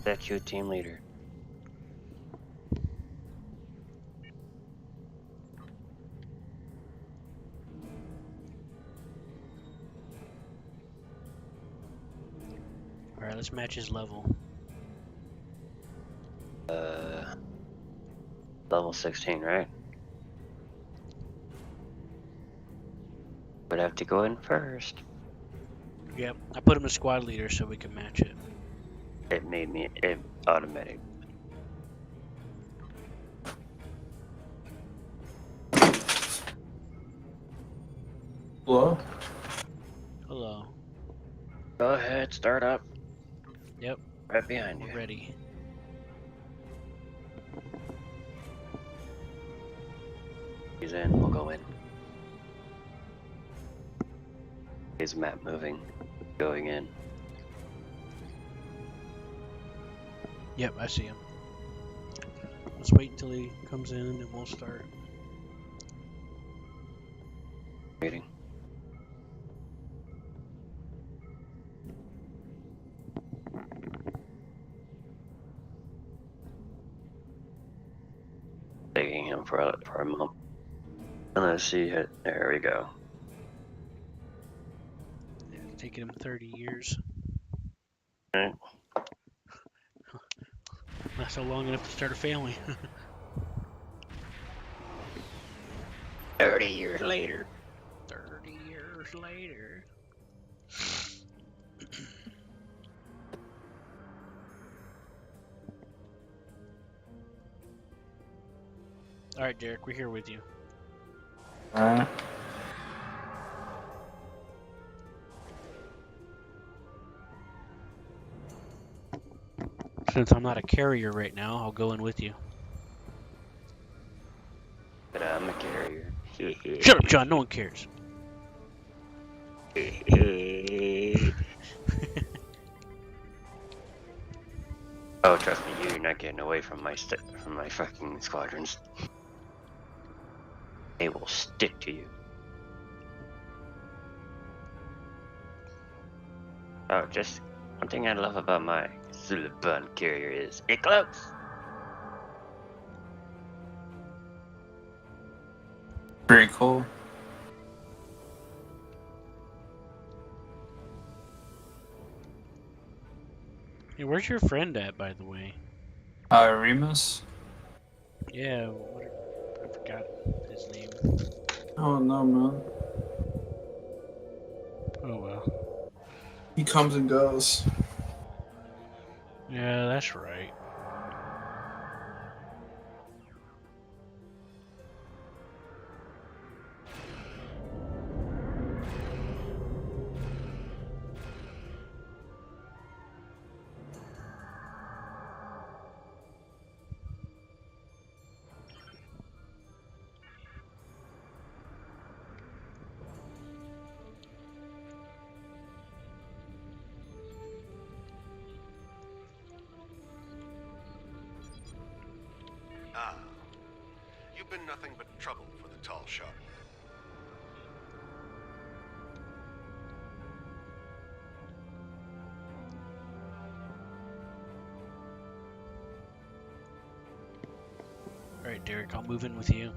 That's your team leader. Alright, let's match his level. Level 16, right? Would have to go in first. Yep, I put him as squad leader so we can match it. It made me automatic. Hello? Hello. Go ahead, start up. Yep, Right behind we're you. ready. He's in, we'll go in. His map moving, going in. Yep, I see him. Let's wait until he comes in and then we'll start. Waiting. Taking him for a moment. And let's see it. There we go. Yeah, it's taken him 30 years. Alright. Not so long enough to start a family. 30 years later. 30 years later. Alright, Derek, we're here with you. Alright. Since I'm not a carrier right now, I'll go in with you. But I'm a carrier. Shut up, John. No one cares. Oh, trust me, you're not getting away from my fucking squadrons. They will stick to you. Oh, just one thing I love about my Zuluban carrier is it glows. Pretty cool. Hey, where's your friend at, by the way? Remus? Yeah, I forgot his name. Oh no, man. Oh well. He comes and goes. Yeah, that's right. Ah, you've been nothing but trouble for the tall shark. Alright, Derek, I'll move in with you.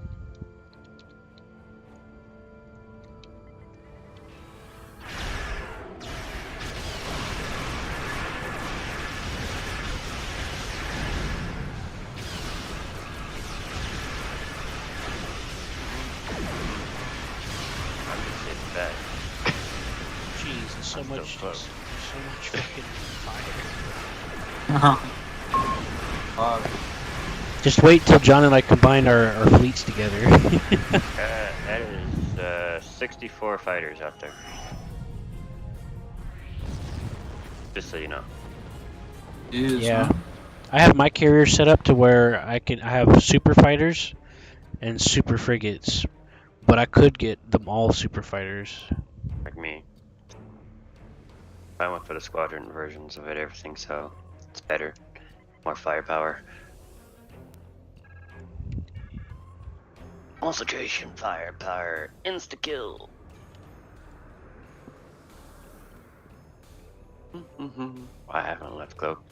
I'm just sitting back. Jeez, there's so I'm still much, close. so much fucking fire. Fuck. Just wait till John and I combine our fleets together. That is 64 fighters out there. Just so you know. Is, Yeah. huh? I have my carrier set up to where I have super fighters and super frigates, but I could get them all super fighters. Like me. I went for the squadron versions of it, everything, so it's better. More firepower. Concentration, firepower, insta-kill. I haven't left cloak.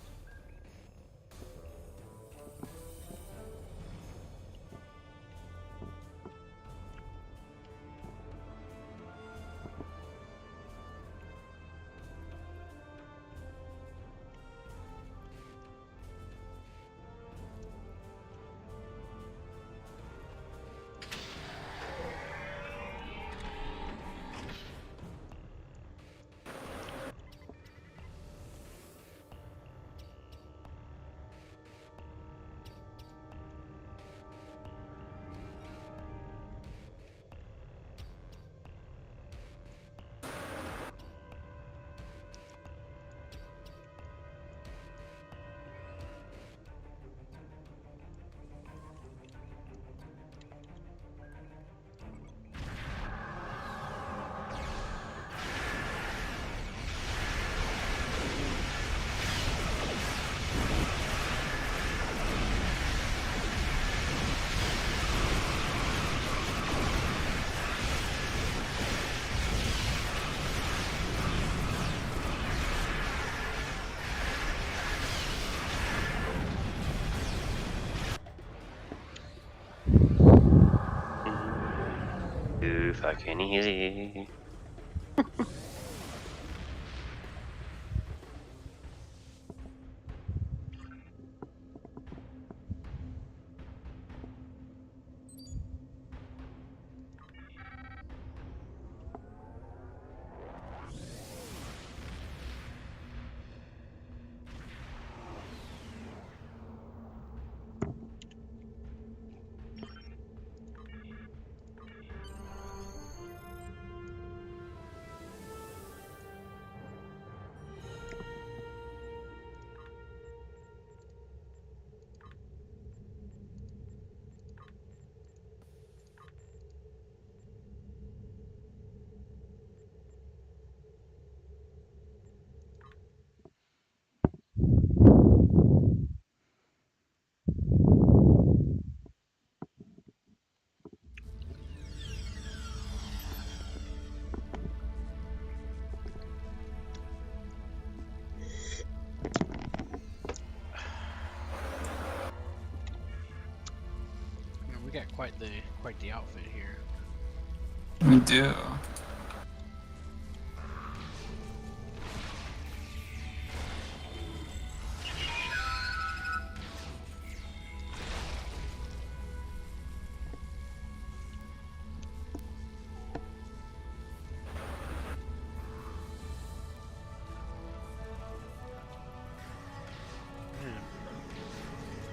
too fucking easy. Man, we got quite the outfit here. We do.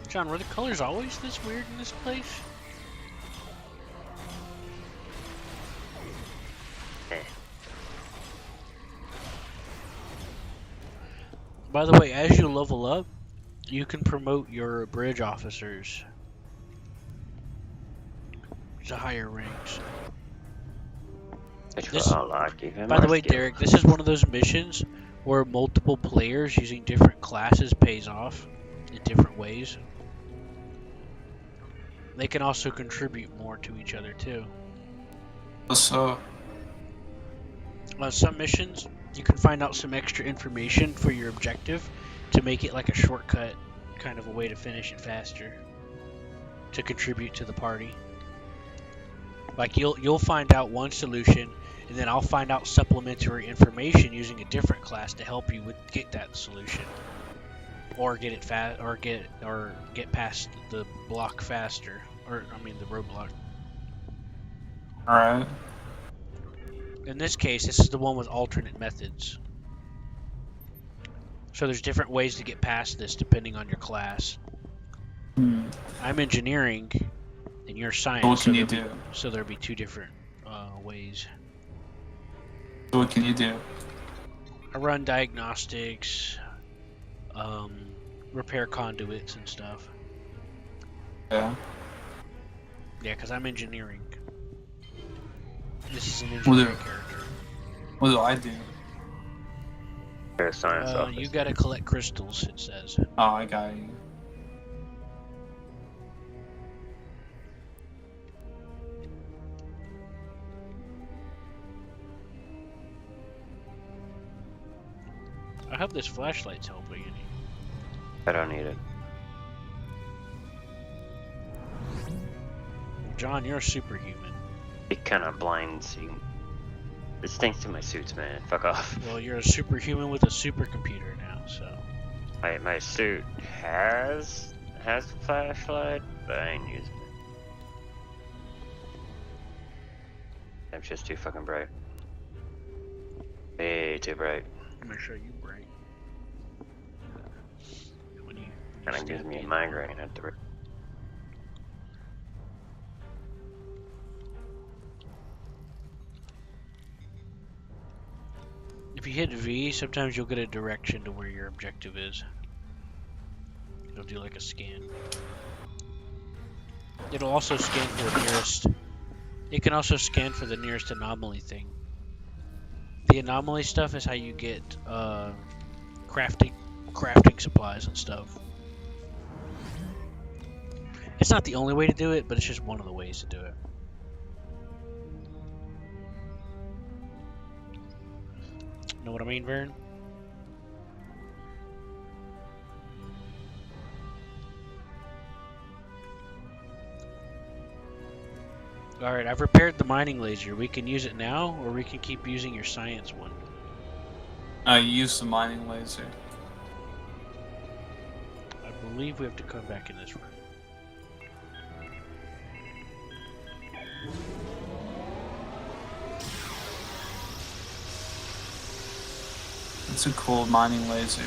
John, were the colors always this weird in this place? By the way, as you level up, you can promote your bridge officers to higher ranks. Which This- will unlock even By the more way, skills. Derek, this is one of those missions where multiple players using different classes pays off in different ways. They can also contribute more to each other too. So, Some missions, you can find out some extra information for your objective to make it like a shortcut, kind of a way to finish it faster, to contribute to the party. Like you'll find out one solution, and then I'll find out supplementary information using a different class to help you get that solution, or get it get past the block faster, the roadblock. alright. In this case, this is the one with alternate methods. So there's different ways to get past this depending on your class. I'm engineering, and you're science. What can you there'll do? So there'll be two different ways. So what can you do? I run diagnostics, repair conduits and stuff. Yeah. Yeah, because I'm engineering. This is an Well, engineering character. What do I do? You're a science officer. You gotta collect crystals, it says. Oh, I got you. I hope this flashlight's helping any. I don't need it. John, you're a superhuman. It kind of blinds you. It stinks to my suits, man. Fuck off. Well, you're a superhuman with a supercomputer now, so. My suit has a flashlight, but I ain't using it. I'm just too fucking bright. Way too bright. I'm gonna show you bright. When you And it gives me a migraine at the. If you hit V, sometimes you'll get a direction to where your objective is. It'll do like a scan. It'll also scan for the nearest. It can also scan for the nearest anomaly thing. The anomaly stuff is how you get crafting supplies and stuff. It's not the only way to do it, but it's just one of the ways to do it. Know what I mean, Vern? Alright, I've repaired the mining laser. We can use it now, or we can keep using your science one. Use the mining laser. I believe we have to come back in this room. It's a cool mining laser.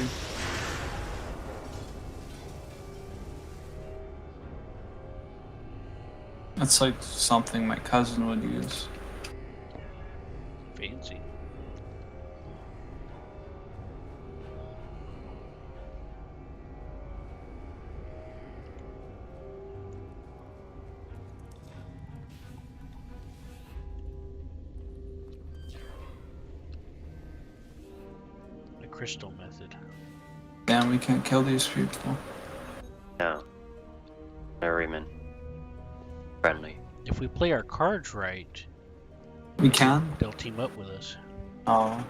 It's like something my cousin would use. Fancy. The crystal method. Damn, we can't kill these people. No. They're Riemann. Friendly. If we play our cards right, We can? they'll team up with us. Oh.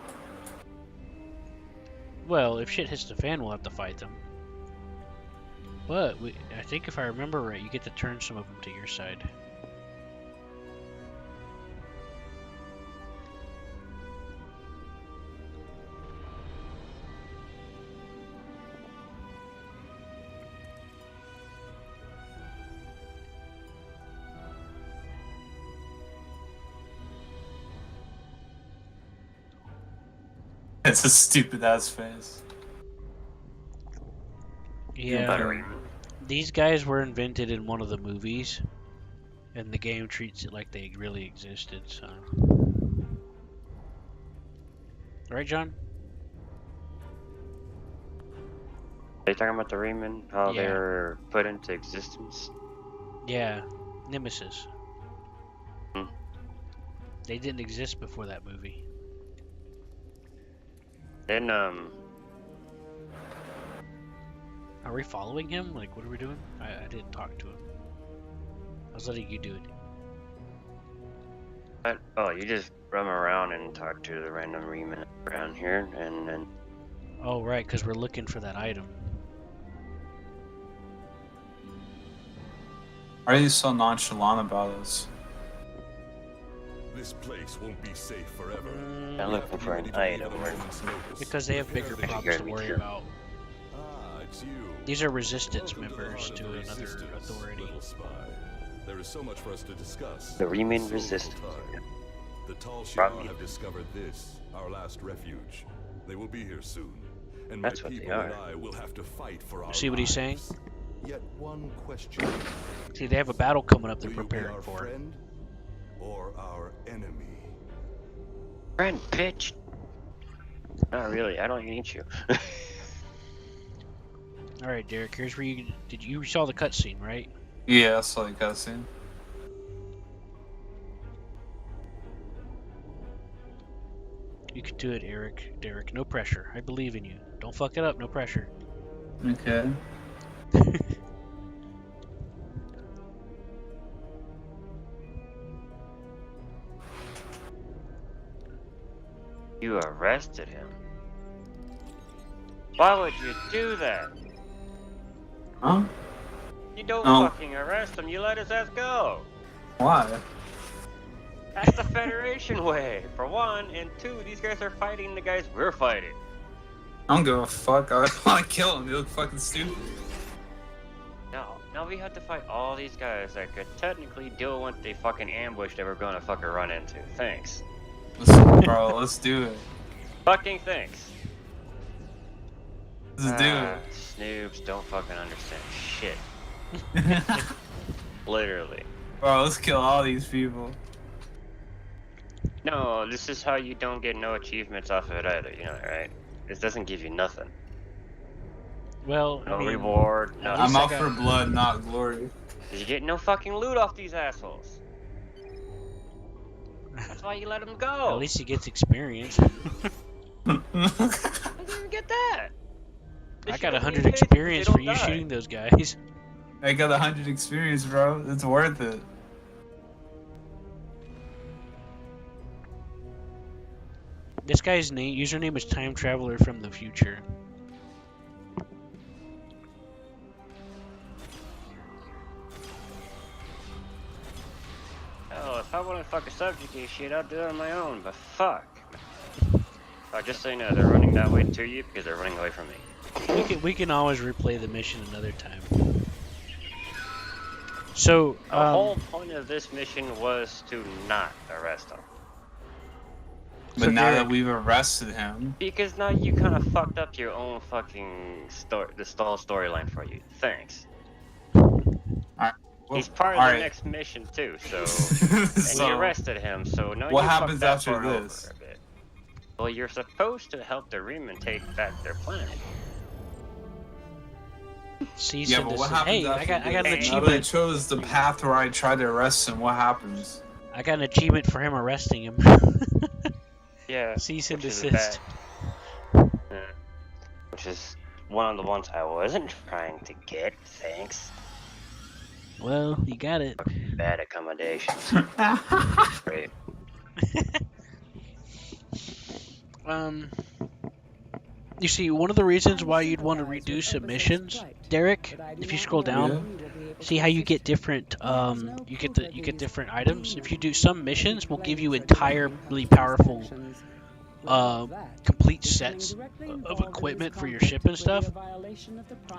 Well, if shit hits the fan, we'll have to fight them. But I think if I remember right, you get to turn some of them to your side. It's a stupid ass face. Yeah. Buttery. These guys were invented in one of the movies, and the game treats it like they really existed, so. Right, John? Are you talking about the Riemann? How Yeah. they're put into existence? Yeah, Nemesis. Hmm. They didn't exist before that movie. Then, Are we following him? Like, what are we doing? I didn't talk to him. I was letting you do it. oh, you just roam around and talk to the random Riemann around here, and then Oh, right, because we're looking for that item. Why are you so nonchalant about us? This place won't be safe forever. I'm looking for an item. Because they have bigger problems to worry about. Ah, it's you. These are resistance Welcome members the to heart of the another resistance, authority. little spy. There is so much for us to discuss. The Riemann So little resistance. time. The Tal Brought Shiar me- have discovered this, our last refuge. They will be here soon, and That's my what they people are. and I will have to fight for our See what he's saying? lives. Yet one question: See, they have a battle coming up they're will you be preparing our for. friend or our enemy? friend, bitch. Not really. I don't need you. Alright, Derek, here's where you saw the cutscene, right? Yeah, that's like cutscene. You can do it, Eric. Derek, no pressure. I believe in you. Don't fuck it up, no pressure. Okay. You arrested him. Why would you do that? Huh? You don't Oh. fucking arrest him. You let his ass go. Why? That's the Federation way, for one. And two, these guys are fighting the guys we're fighting. I don't give a fuck. I want to kill him. You look fucking stupid. Now we have to fight all these guys that could technically deal with the fucking ambush that we're gonna fucking run into. Thanks. Bro, let's do it. Fucking thanks. Let's do it. Snoobs don't fucking understand shit. Literally. Bro, let's kill all these people. No, this is how you don't get no achievements off of it either, you know, right? This doesn't give you nothing. Well, No I mean, reward, no. at least I'm I out got- for blood, not glory. You get no fucking loot off these assholes. That's why you let them go. At least he gets experience. I didn't even get that. They I shoot got them 100 in the face, experience they for don't you die. shooting those guys. I got 100 experience, bro. It's worth it. This guy's username is Time Traveler from the Future. Oh, if I want to fucking subjugate shit, I'll do it on my own. But fuck. Just so you know, they're running that way to you because they're running away from me. We can always replay the mission another time. So The whole point of this mission was to not arrest him. But So now Derek- that we've arrested him, Because now you kind of fucked up your own fucking the stall storyline for you. Thanks. He's part of the next mission too, so and So, you arrested him, so now what you happens fucked that after part over this? a bit. Well, you're supposed to help the Reman take back their planet. cease yeah, and but what desist. happens Hey, I after got an this? Now that I achievement. chose the path where I tried to arrest him, what happens? I got an achievement for him arresting him. Yeah. Cease and which is desist. Which is one of the ones I wasn't trying to get. Thanks. Well, you got it. Bad accommodations. Great. You see, one of the reasons why you'd want to redo submissions, Derek, if you scroll down, see how you get different you get different items. If you do some missions, will give you entirely powerful complete sets of equipment for your ship and stuff.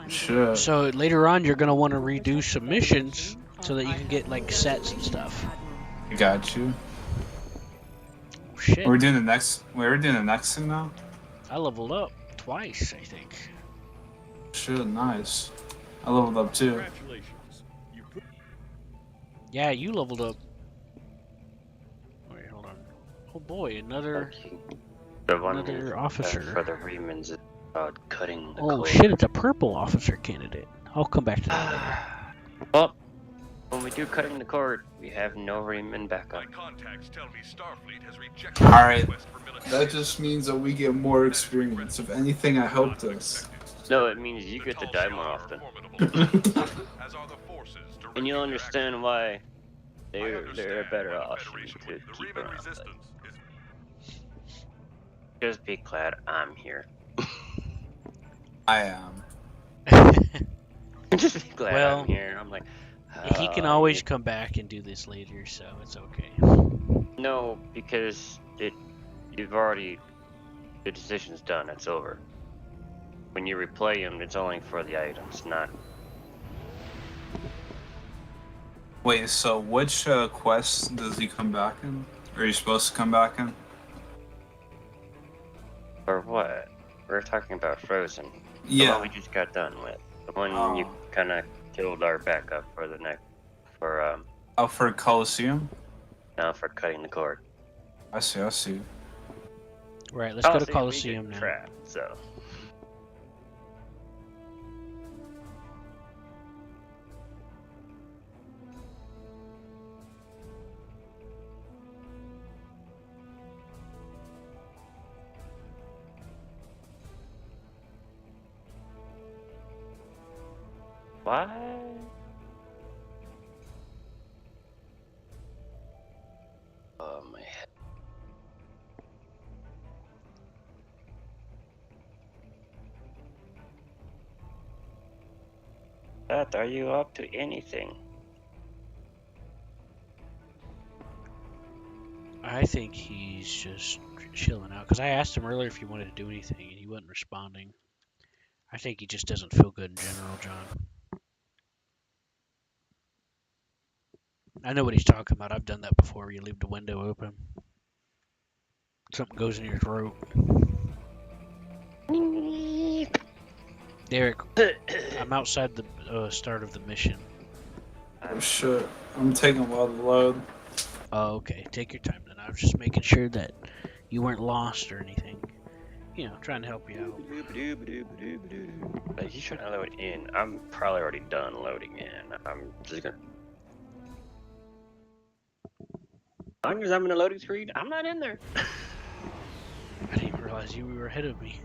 Sure. So later on, you're gonna want to redo submissions so that you can get like sets and stuff. I got you. Oh, shit, We're doing the next thing now? I leveled up twice, I think. Shit, nice. I leveled up too. Congratulations. Yeah, you leveled up. Wait, hold on. Oh boy, another. The one Another for officer. the Remans is about cutting the Oh cord. shit, it's a purple officer candidate. I'll come back to that later. Well, when we do cutting the cord, we have no Reman backup. My contacts tell me Starfleet has rejected Alright. request for military That just means that we get more experience. If anything, I hope this. No, it means you get to die more often. As are the forces And you'll understand why I they're understand better why the off Federation to would- the keep Reman around. But resistance is just be glad I'm here. I am. Just be glad Well, I'm here. I'm like, He can always come back and do this later, so it's okay. No, because you've already, the decision's done. It's over. When you replay them, it's only for the items, not. Wait, so which quest does he come back in? Or are you supposed to come back in? Or what? We're talking about Frozen. The Yeah. one we just got done with. The one you Oh. kind of killed our backup for the next, for Oh, for Coliseum? now for cutting the cord. I see. Right, let's go to we Coliseum get now. trapped, so. What? Oh my head. Beth, are you up to anything? I think he's just chilling out because I asked him earlier if he wanted to do anything and he wasn't responding. I think he just doesn't feel good in general, John. I know what he's talking about. I've done that before. You leave the window open. Something goes in your throat. Derek, I'm outside the start of the mission. Oh shit. I'm taking a while to load. Oh, okay. Take your time then. I was just making sure that you weren't lost or anything. You know, trying to help you out. Like, he's trying to load in. I'm probably already done loading in. I'm just gonna. As long as I'm in a loading screen, I'm not in there. I didn't even realize you were ahead of me.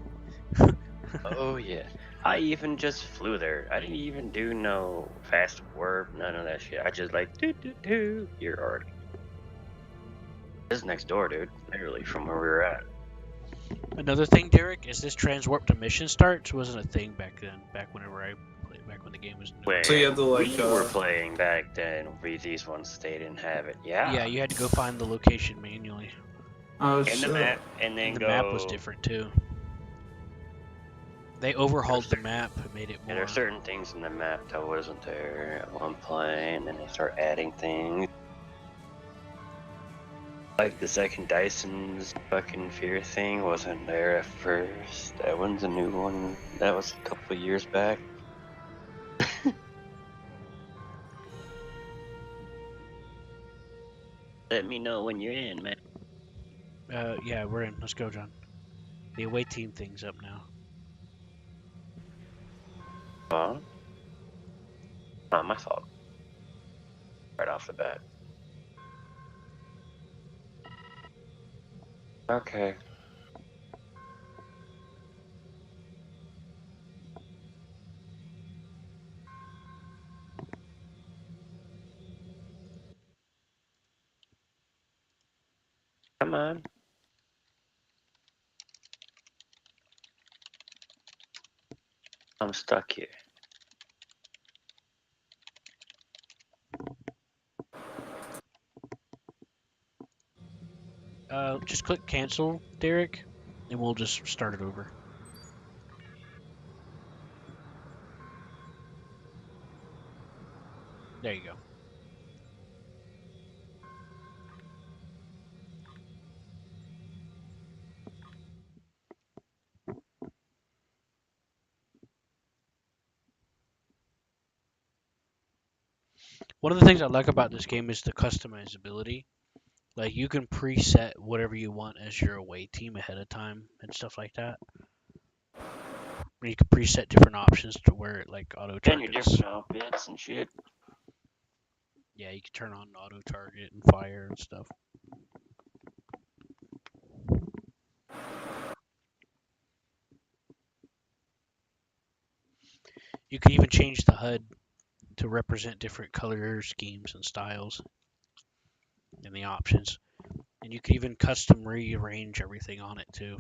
Oh yeah. I even just flew there. I didn't even do no fast warp, none of that shit. I just like do. You're already. This is next door, dude. Literally from where we were at. Another thing, Derek, is this transwarp to mission starts wasn't a thing back then. Back whenever I played back when the game was new. Wait, So you have to, like, we were playing back then. These ones they didn't have it. Yeah. Yeah, you had to go find the location manually. Oh In the shit. map, and then And the go. map was different too. They overhauled the map and made it Yeah, more. there are certain things in the map that wasn't there at one point, and then they start adding things. Like the second Dyson's fucking fear thing wasn't there at first. That one's a new one. That was a couple of years back. Let me know when you're in, man. Yeah, we're in. Let's go, John. The away team thing's up now. Huh? Not my fault. Right off the bat. Okay. Come on. I'm stuck here. Just click cancel, Derek, and we'll just start it over. There you go. One of the things I like about this game is the customizability. Like, you can preset whatever you want as your away team ahead of time and stuff like that. You can preset different options to where it, like, auto And your targets. different outfits and shit. Yeah, you can turn on auto target and fire and stuff. You can even change the HUD to represent different color schemes and styles in the options. And you can even custom rearrange everything on it too.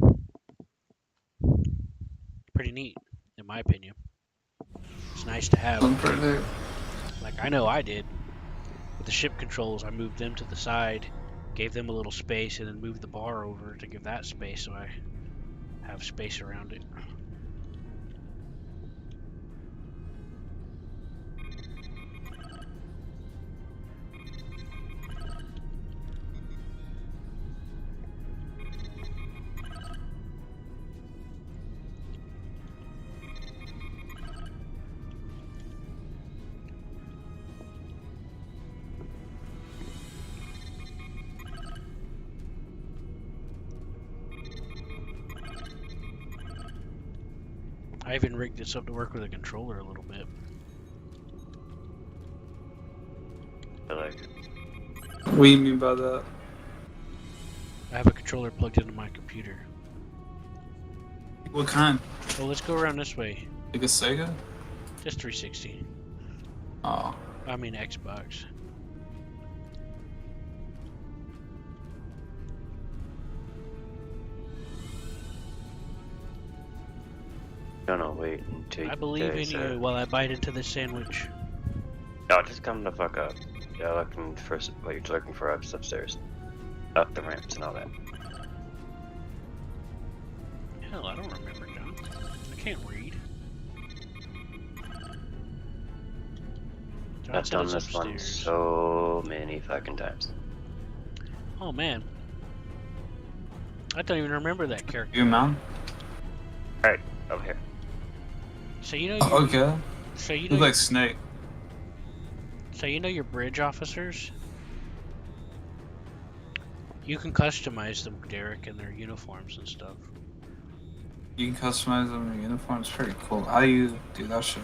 Pretty neat, in my opinion. It's nice to have. Like, I know I did. With the ship controls, I moved them to the side, gave them a little space, and then moved the bar over to give that space so I have space around it. I even rigged this up to work with a controller a little bit. I like it. What do you mean by that? I have a controller plugged into my computer. What kind? Oh, let's go around this way. Like a Sega? Just 360. Oh. I mean Xbox. Gonna wait until I believe in guys, you while I bite into this sandwich. No, just come the fuck up. Yeah, looking for what you're looking for upstairs. Up the ramps and all that. Hell, I don't remember, John. I can't read. John I've said done it's this one upstairs. so many fucking times. Oh man. I don't even remember that character. You man? Alright, over here. So you know Oh, your, okay. so you You know look like Snake. so you know your bridge officers? You can customize them, Derek, in their uniforms and stuff. You can customize them in uniforms. Pretty cool. How do you do that shit?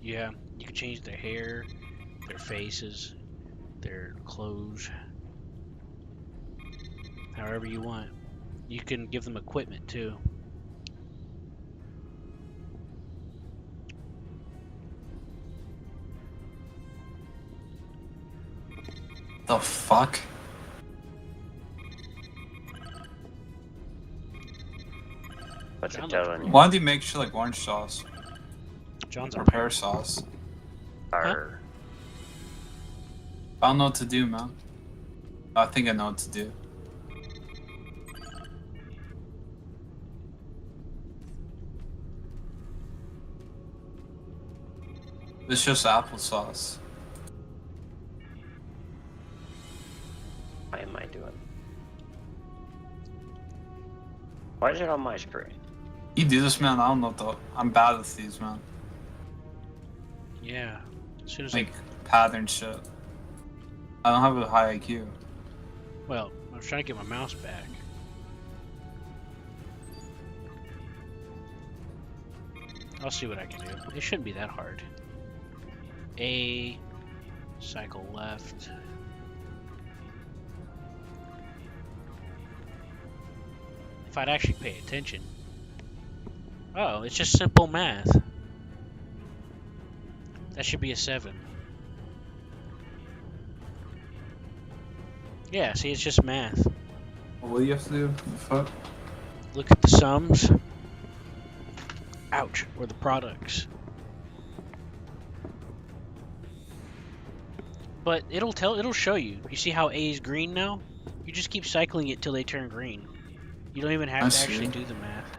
Yeah, you can change their hair, their faces, their clothes, however you want. You can give them equipment too. The fuck? What's it Sounds telling you? Why do you make shit like orange sauce? John's a Repair pirate. sauce. Arr. I don't know what to do, man. I think I know what to do. It's just applesauce. What am I doing? Why is it on my screen? You do this, man? I don't know though. I'm bad with these, man. Yeah. As soon as Like pattern shit. I don't have a high IQ. well, I was trying to get my mouse back. I'll see what I can do. It shouldn't be that hard. A, cycle left. If I'd actually pay attention. Oh, it's just simple math. That should be a 7. Yeah, see, it's just math. What do you have to do? The fuck? Look at the sums. Ouch, or the products. But it'll show you. You see how A is green now? You just keep cycling it till they turn green. You don't even have I to actually see. do the math.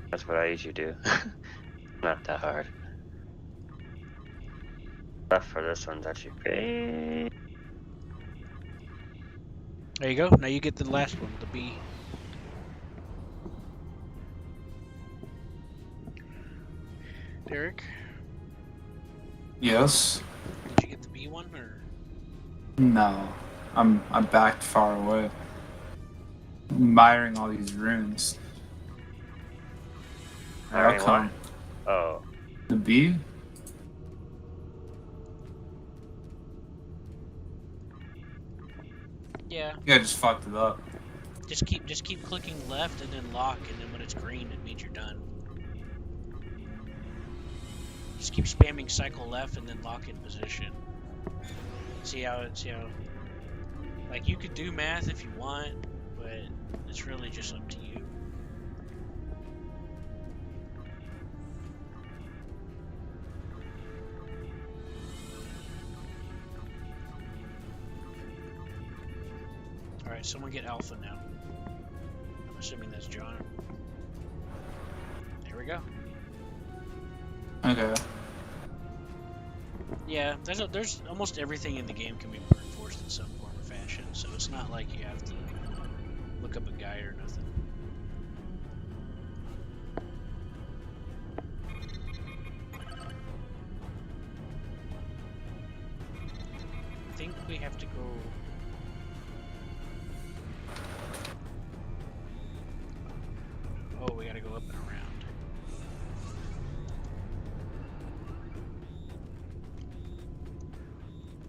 That's what I usually do. Not that hard. Left for this one's actually great. There you go. Now you get the last one, the B. Derek, Yes. did you get the B one or? No. I'm backed far away. Admiring all these runes. Alright, How come? Oh, The B? Yeah. Yeah, I just fucked it up. Just keep clicking left and then lock, and then when it's green, it means you're done. Just keep spamming cycle left and then lock in position. See how like you could do math if you want, but it's really just up to you. Alright, someone get alpha now. I'm assuming that's John. There we go. Okay. Yeah, there's almost everything in the game can be brute forced in some form or fashion, so it's not like you have to look up a guide or nothing. I think we have to go. Oh, we gotta go up and around.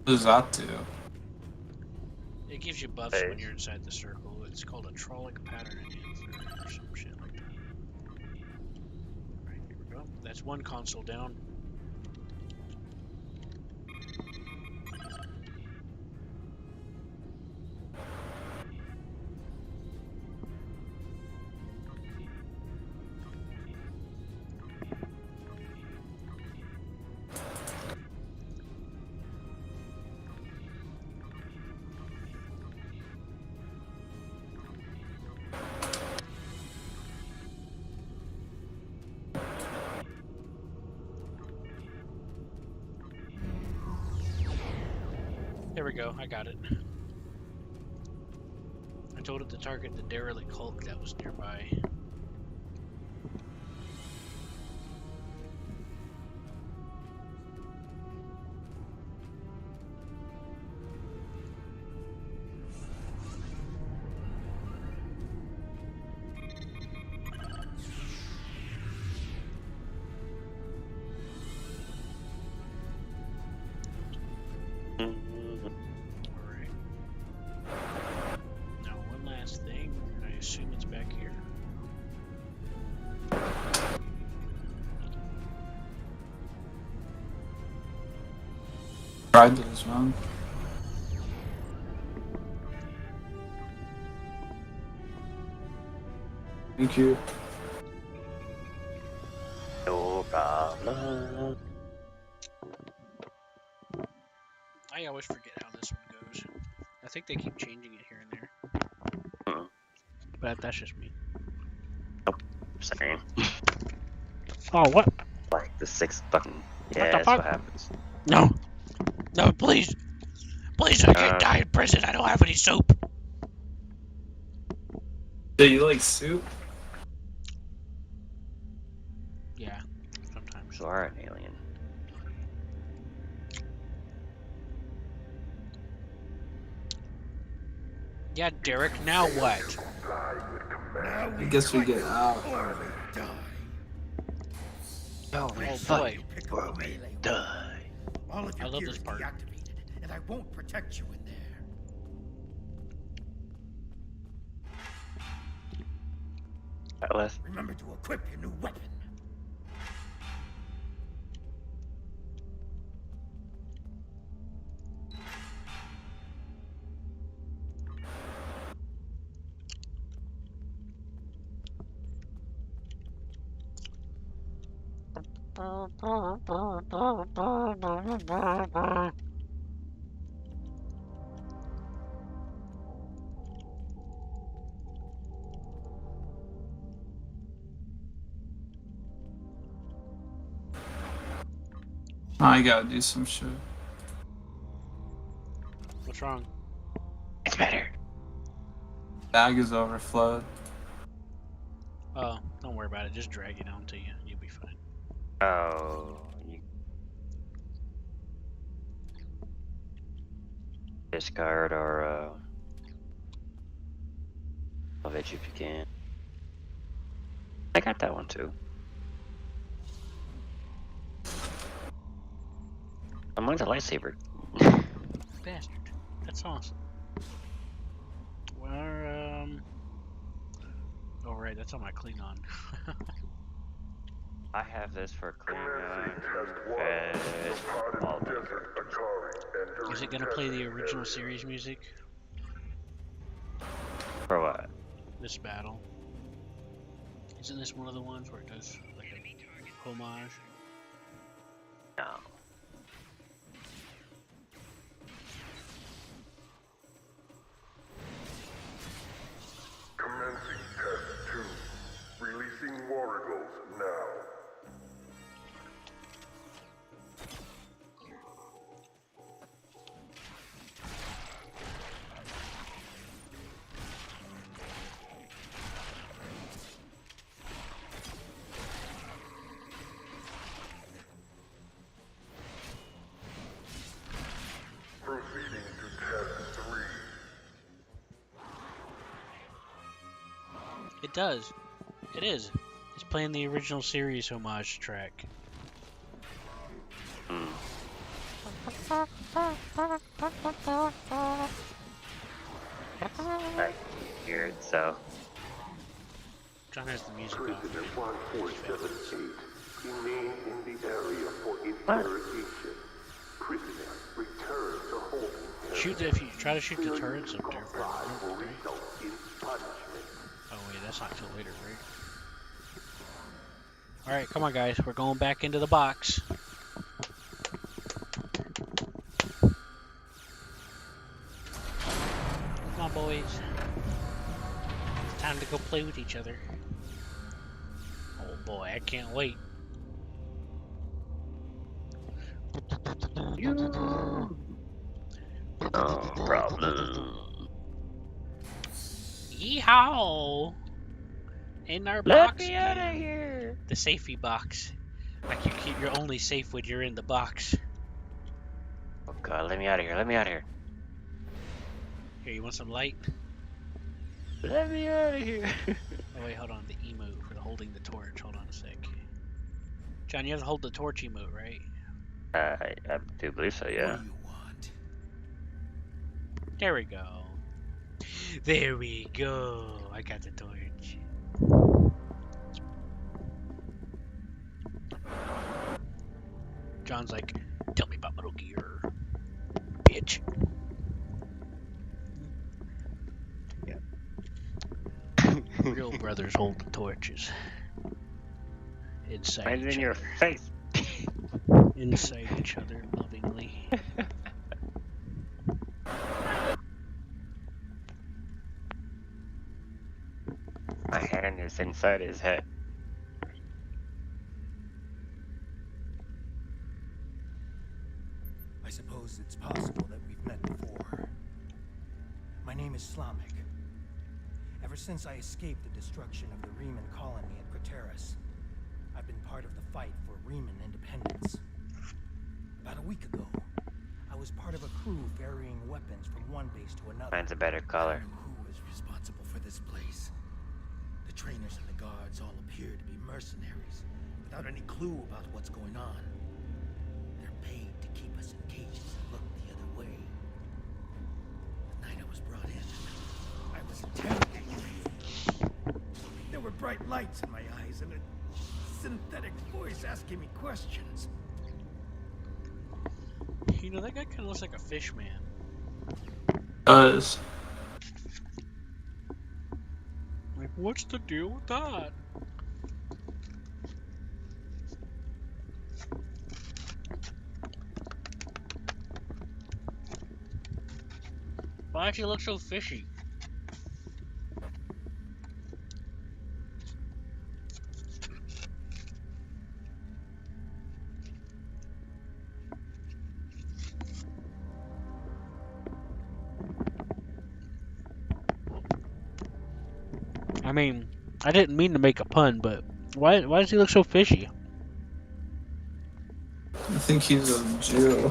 What does that do? It gives you buffs when Hey. you're inside the circle. It's called a trollic pattern enhancer or some shit like that. Alright, here we go. That's one console down. There we go, I got it. I told it to target the derelict Hulk that was nearby. Alright. Now, one last thing. I assume it's back here. Tried those, man. Thank you. problem. I always forget how this one goes. I think they keep changing it here and there. Hmm. But that's just me. Same. Oh, what? Like the 6th button. the Yeah, that's fuck? what happens. No. No, please. Please, I can't die in prison. I don't have any soap. Do you like soup? Yeah, sometimes. You are an alien. Yeah, Derek, now what? I guess we get out. Oh, Oh, boy. or we die. All of I your love gear this is part. deactivated, and I won't protect you in there. Atlas. Remember to equip your new weapon. I gotta do some shit. What's wrong? It's better. Bag is overflowed. Oh, don't worry about it. Just drag it on to you. You'll be fine. Oh, you discard or of it if you can. I got that one too. Mine's a lightsaber. Bastard. That's awesome. Well, oh, right, that's on my Klingon. I have this for Klingon, Fed, all my characters. Is it gonna play the original series music? For what? This battle? Isn't this one of the ones where it does like a homage? No. Commencing test 2. Releasing warrigals now. Proceeding to test 3. It does. It is. It's playing the original series homage track. I hear it, so. John has the music off. Prisoner 1478. Remain in the area for interrogation. Prisoner, return to holding. Shoot if you try to shoot the turrets up there. Will Right? result in punishment. Oh wait, that's not till later, right? Alright, come on guys, we're going back into the box. Come on boys. It's time to go play with each other. Oh boy, I can't wait. No problem. Yeehaw! In our Let box. me out of here. The safety box. Like you're only safe when you're in the box. Oh god, let me out of here. Let me out of here. Here, you want some light? Let me out of here. Oh wait, hold on. The emote for holding the torch. Hold on a sec. John, you have to hold the torch emote, right? I do believe so, yeah. What do you want? There we go. There we go. I got the torch. John's like, tell me about Metal Gear, bitch. Real brothers hold the torches. inside Right in each your other. face. Inside each other lovingly. My hand is inside his head. I suppose it's possible that we've met before. My name is Slamek. Ever since I escaped the destruction of the Riemann colony at Craterus, I've been part of the fight for Riemann independence. About a week ago, I was part of a crew ferrying weapons from one base to another. Mine's a better I color. knew who was responsible for this place. The trainers and the guards all appear to be mercenaries, without any clue about what's going on. They're paid to keep us in cages and look the other way. The night I was brought in, I was interrogated. There were bright lights in my eyes and a synthetic voice asking me questions. You know, that guy kind of looks like a fish man. Does. Like, what's the deal with that? Why does he look so fishy? I mean, I didn't mean to make a pun, but why does he look so fishy? I think he's a Jew.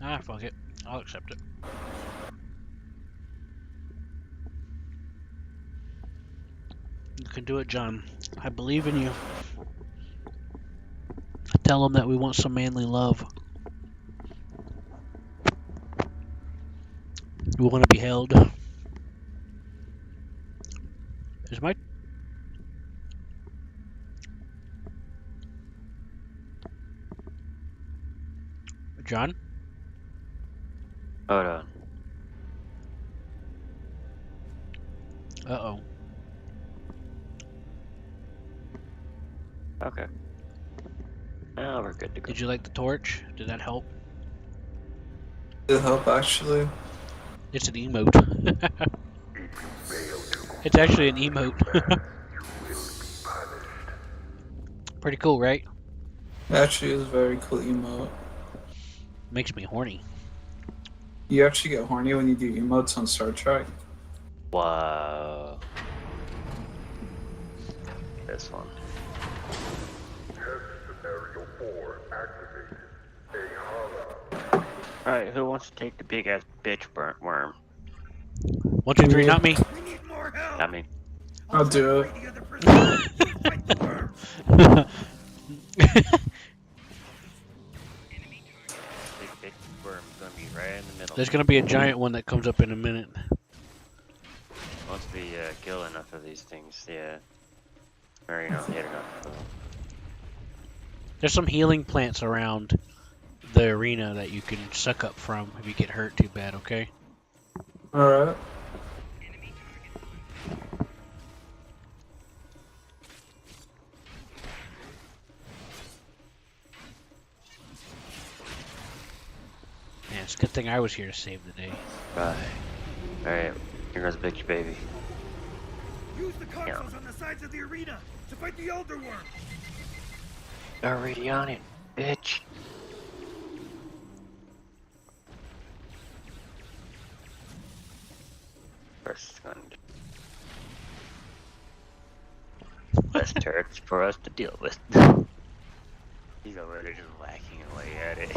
Ah, fuck it. I'll accept it. You can do it, John. I believe in you. Tell him that we want some manly love. We want to be held. Is my... John? Hold on. Uh-oh. Okay. Now we're good to go. Did you like the torch? Did that help? Did it help actually? It's an emote. It's actually an emote. Pretty cool, right? It actually is a very cool emote. Makes me horny. You actually get horny when you do emotes on Star Trek. Wow. This one. Scenario 4 activated. A hollow. Alright, who wants to take the big ass bitch worm? 1, 2, 3, not me. We need more help! Not me. I'll do it. The other prisoners. You fight the worms. Big bitch worm's gonna be right in the middle. There's gonna be a giant one that comes up in a minute. Once we kill enough of these things, yeah. Or, you know, hit enough. There's some healing plants around the arena that you can suck up from if you get hurt too bad, okay? Alright. Yeah, it's a good thing I was here to save the day. Right. Alright, here goes bitch baby. Use the consoles on the sides of the arena to fight the Elder Worm. Already on it, bitch. First gun. Less turrets for us to deal with. He's already just whacking away at it.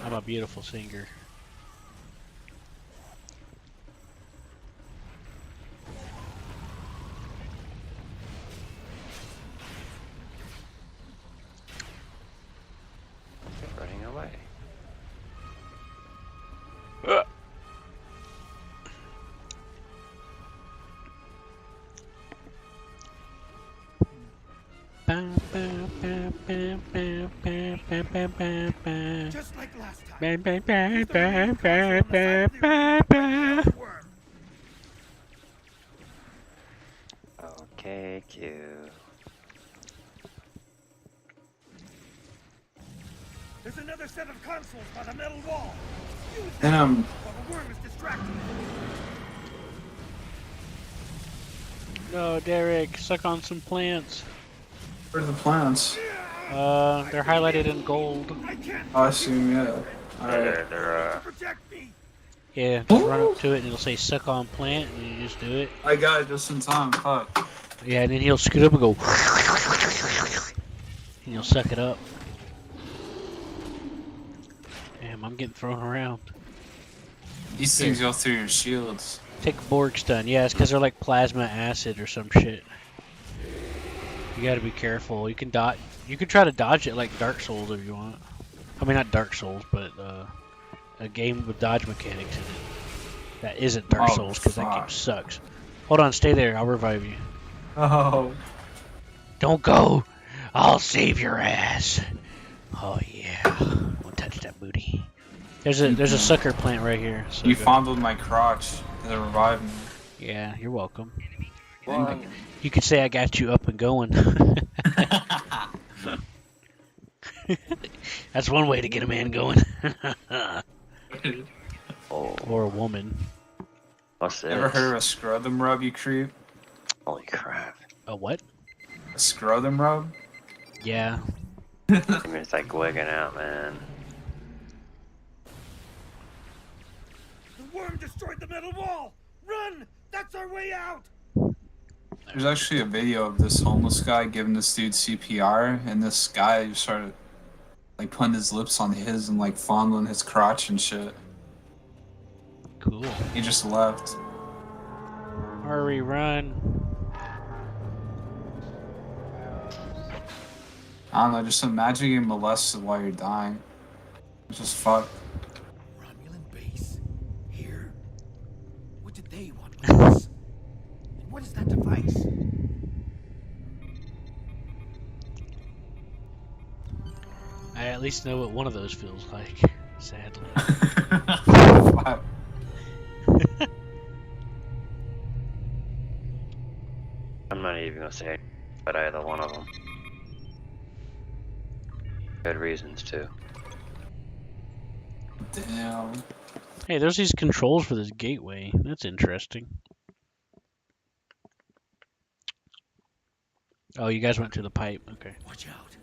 I'm a beautiful singer. They're running away. Just like last time. Ba, ba, Use ba, the remaining ba, console on the side ba, of the arena ba, to break down ba. the worm. Okay, Q. There's another set of consoles by the metal wall. Use And them while the worm is distracted. No, Derek, suck on some plants. where are the plants? They're highlighted in gold. I can't. Oh, I assume, yeah. Alright. They're Protect me. Yeah, just run up to it and it'll say suck on plant and you just do it. I got it just in time. Fuck. Yeah, and then he'll scoot up and go and you'll suck it up. Damn, I'm getting thrown around. These things go through your shields. Take a Borg stun. Yeah, it's because they're like plasma acid or some shit. You gotta be careful. You can dodge. You can try to dodge it like Dark Souls if you want. I mean, not Dark Souls, but a game with dodge mechanics in it. That isn't Dark Oh, Souls because that game fuck. sucks. Hold on, stay there. I'll revive you. Oh. Don't go. I'll save your ass. Oh yeah. Don't touch that booty. There's a sucker plant right here. So You go. fondled my crotch to revive me. Yeah, you're welcome. one. You could say I got you up and going. That's one way to get a man going. Oh, Or a woman. what's this? Ever heard of a scrotum rub, you creep? Holy crap. A what? A scrotum rub? Yeah. I mean, it's like wigging out, man. The worm destroyed the metal wall. Run! That's our way out. There's actually a video of this homeless guy giving this dude CPR, and this guy just started like putting his lips on his and like fondling his crotch and shit. Cool. He just left. Hurry, run. I don't know, just imagine getting molested while you're dying. It's just fucked. Romulan base. Here? What did they want with us? And what is that device? I at least know what one of those feels like. Sadly. Fuck. I'm not even gonna say but either one of them. Good reasons, too. Damn. Hey, there's these controls for this gateway. That's interesting. Oh, you guys went to the pipe. Okay. Watch out.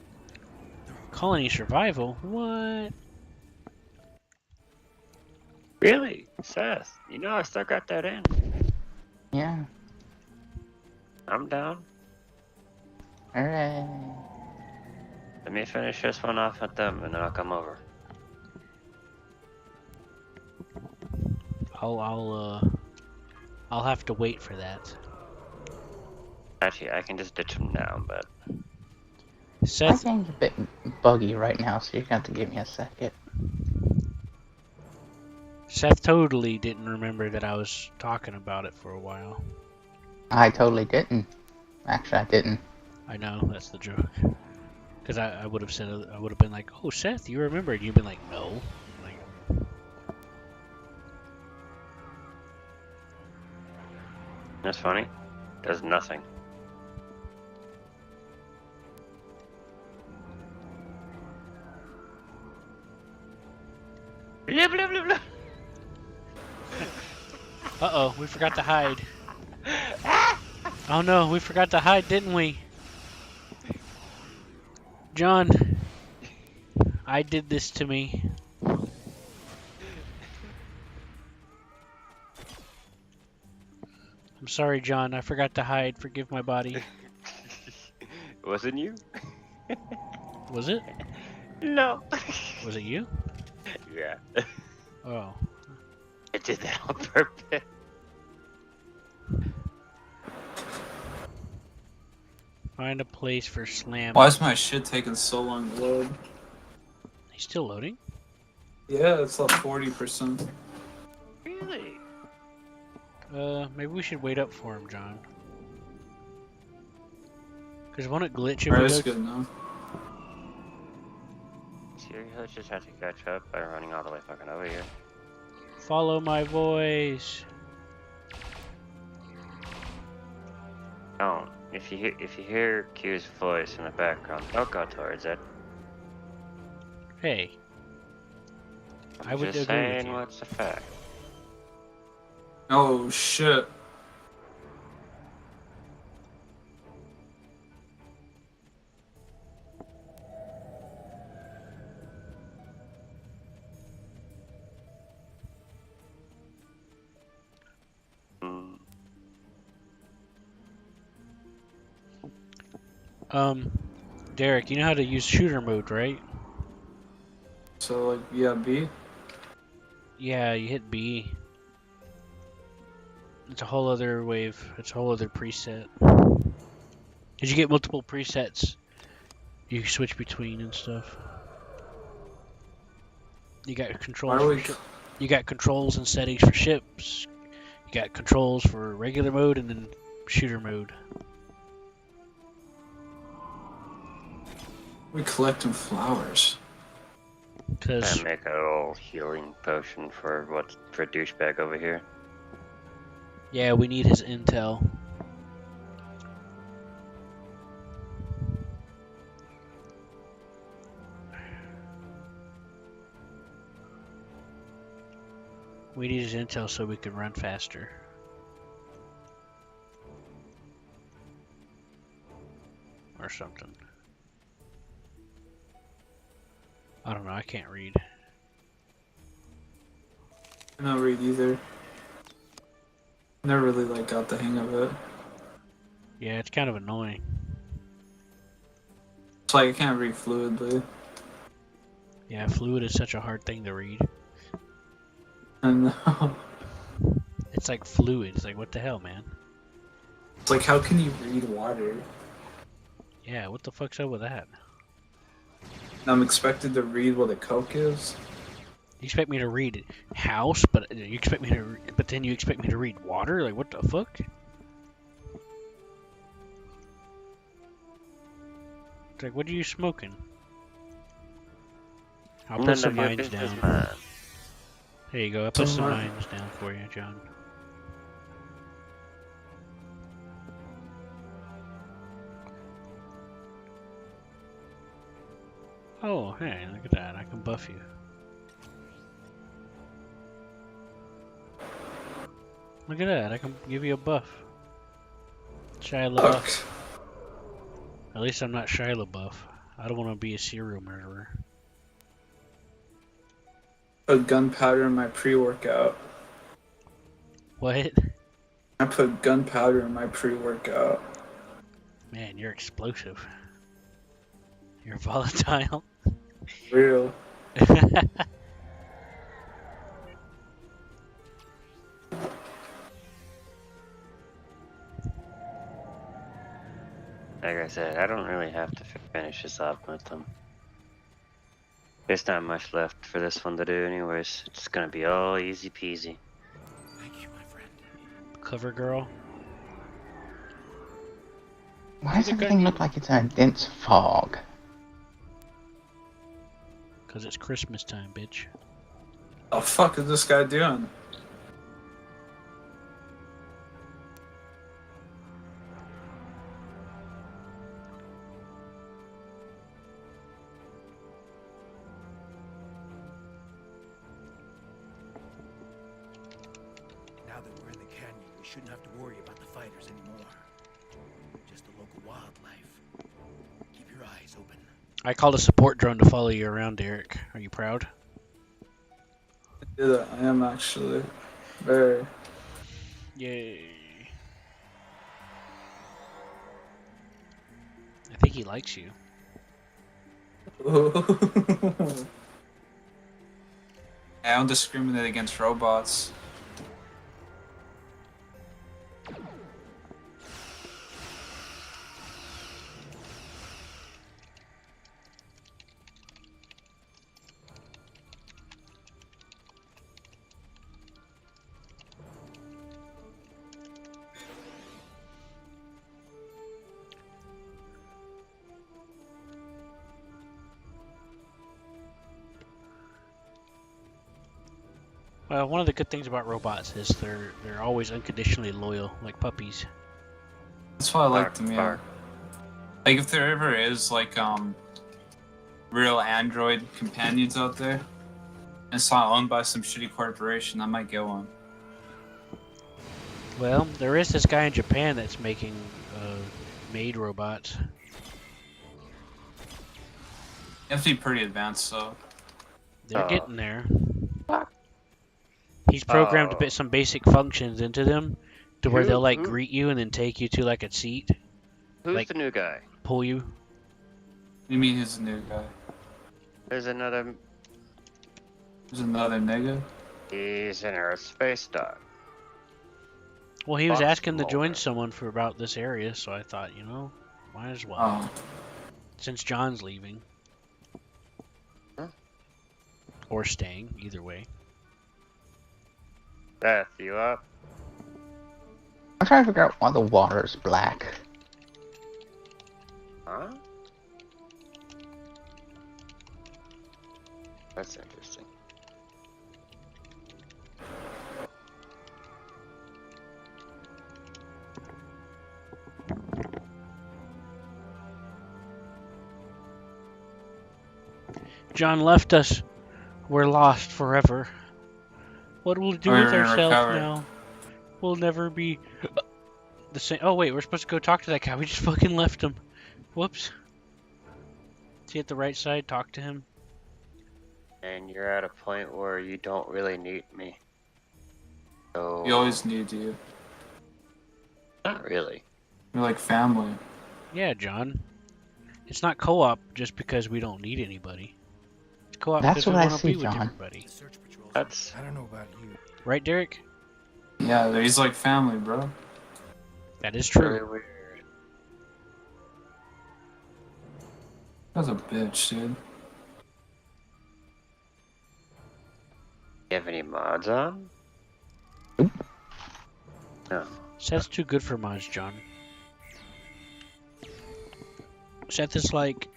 Colony survival? What? Really? Seth, you know I still got that in. Yeah. I'm down. Alright. Let me finish this one off with them, and then I'll come over. I'll have to wait for that. Actually, I can just ditch them now, but... My Seth, game's a bit buggy right now, so you're gonna have to give me a second. Seth totally didn't remember that I was talking about it for a while. I totally didn't. Actually, I didn't. I know, that's the joke. Because I would have said, I would have been like, oh, Seth, you remembered. You've been like, no. Like, That's funny. Does nothing. Blah, blah, blah, blah. uh-oh, we forgot to hide. Oh no, we forgot to hide, didn't we? John, I did this to me. I'm sorry, John. I forgot to hide. Forgive my body. Wasn't you? Was it? No. Was it you? Yeah. Oh. I did that on purpose. Find a place for slam. Why is my shit taking so long to load? He's still loading? Yeah, it's like 40%. Really? Maybe we should wait up for him, John. Because won't it glitch if Alright, we that's go... good now. Seriously, just have to catch up by running all the way fucking over here. Follow my voice. Don't. If you hear Q's voice in the background, don't go towards it. Hey. I would Just agree with saying you. what's a fact. Oh shit. Mm. Derek, you know how to use shooter mode, right? So like, yeah, B. Yeah, you hit B. It's a whole other wave. It's a whole other preset. Did you get multiple presets? You can switch between and stuff. You got Why controls are for we? you got controls and settings for ships. You got controls for regular mode and then shooter mode. We collecting flowers. Cause I make a little healing potion for douchebag over here. yeah, we need his intel. We need his intel so we can run faster. Or something. I don't know, I can't read. I don't read either. Never really like got the hang of it. Yeah, it's kind of annoying. It's like I can't read fluidly. Yeah, fluid is such a hard thing to read. I know. It's like fluid. It's like, what the hell, man? It's like, how can you read water? Yeah, what the fuck's up with that? I'm expected to read what a Coke is. You expect me to read house, but you expect me to, but then you expect me to read water? Like, what the fuck? It's like, what are you smoking? I'll put None some of your mines business, down. man. There you go. I put some Some mines down for you, John. Oh, hey, look at that. I can buff you. Look at that. I can give you a buff. Shia LaBeouf. Fuck. At least I'm not Shia LaBeouf. I don't want to be a serial murderer. Put gunpowder in my pre-workout. What? I put gunpowder in my pre-workout. Man, you're explosive. You're volatile. Real. Like I said, I don't really have to finish this up with them. There's not much left for this one to do anyways. It's gonna be all easy peasy. Thank you, my friend. Cover girl. Why does everything look like it's a dense fog? Because it's Christmas time, bitch. The fuck is this guy doing? Now that we're in the canyon, we shouldn't have to worry about the fighters anymore. Just the local wildlife. Keep your eyes open. I called a support drone to follow you around, Derek. Are you proud? Yeah, I am actually. Very. Yay. I think he likes you. I don't discriminate against robots. Well, one of the good things about robots is they're always unconditionally loyal, like puppies. That's why I like Bark, them, yeah. bark. Like if there ever is like real android companions out there, and it's not owned by some shitty corporation, I might get one. Well, there is this guy in Japan that's making maid robots. You have to be pretty advanced, so. They're getting there. Fuck. He's programmed Oh. some basic functions into them to where they'll like Who- greet you and then take you to like a seat, Who's like- the new guy? pull you. You mean he's a new guy? There's another. There's another nigga? He's in our space dock. Well, he was Fox asking to join Mulder. someone for about this area, so I thought, might as well. Oh. Since John's leaving. Huh? Or staying, either way. Beth, you up? I'm trying to figure out why the water is black. Huh? That's interesting. John left us. We're lost forever. What will we do We're with gonna ourselves recover. now? We'll never be the same. Oh wait, we're supposed to go talk to that guy. We just fucking left him. Whoops. Is he at the right side? Talk to him. And you're at a point where you don't really need me. So. We always need you. Not really. We're like family. Yeah, John. It's not co-op just because we don't need anybody. It's co-op That's because we what I want to see, be with John. everybody. The search patrols. That's. I don't know about you. Right, Derek? Yeah, he's like family, bro. That is Really true. weird. That's a bitch, dude. You have any mods on? Nope. No. Seth's too good for mods, John. Seth is like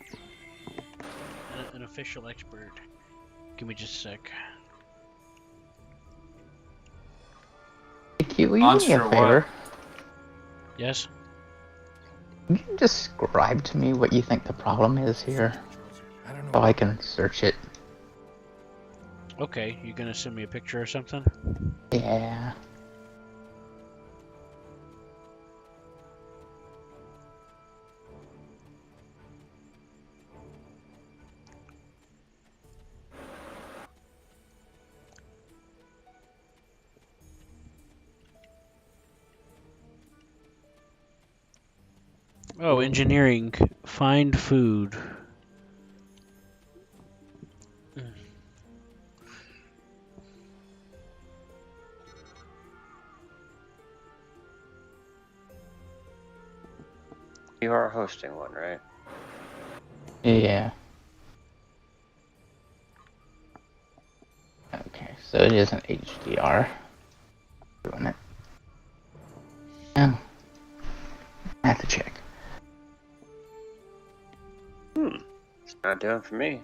an official expert. Give me just a sec. Q, will you do me Monster a what? favor? Yes? Can you describe to me what you think the problem is here, I don't know. so I can search it? Okay, you gonna send me a picture or something? Yeah. Oh, engineering. Find food. You are hosting one, right? Yeah. Okay, so it is an HDR. Doing it. Oh. I have to check. It's not doing for me.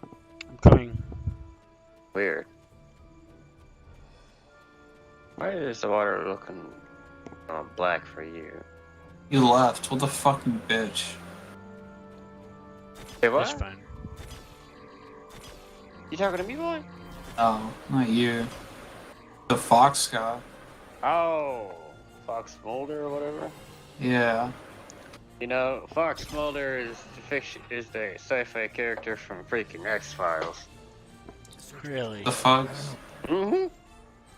I'm coming. Weird. Why is the water looking black for you? You left. What the fucking bitch? Hey, what? That's fine. You talking to me, boy? Oh, not you. The Fox guy. Oh, Fox Mulder or whatever. Yeah. You know, Fox Mulder is the sci-fi character from freaking X-Files. Really? The fuck? Mm-hmm.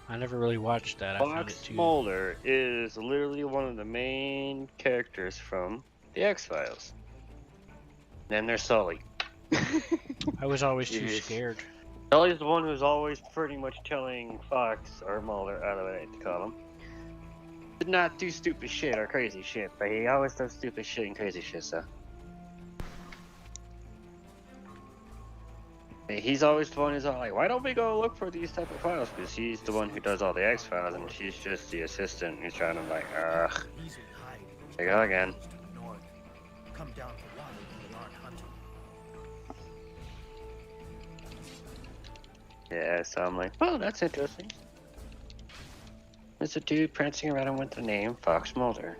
I never really watched that. I found it Fox too. Mulder is literally one of the main characters from the X-Files. Then there's Sully. I was always too Jeez. scared. Ellie's the one who's always pretty much telling Fox or Mulder, I don't know what to call him, to not do stupid shit or crazy shit, but he always does stupid shit and crazy shit, so. He's always the one who's all like, why don't we go look for these type of files? Because he's the one who does all the X files, and she's just the assistant who's trying to like, ugh. Easily hide. There you go again. To the north. Come down for water when we aren't hunting. Yeah, so I'm like, oh, that's interesting. There's a dude prancing around with the name Fox Mulder.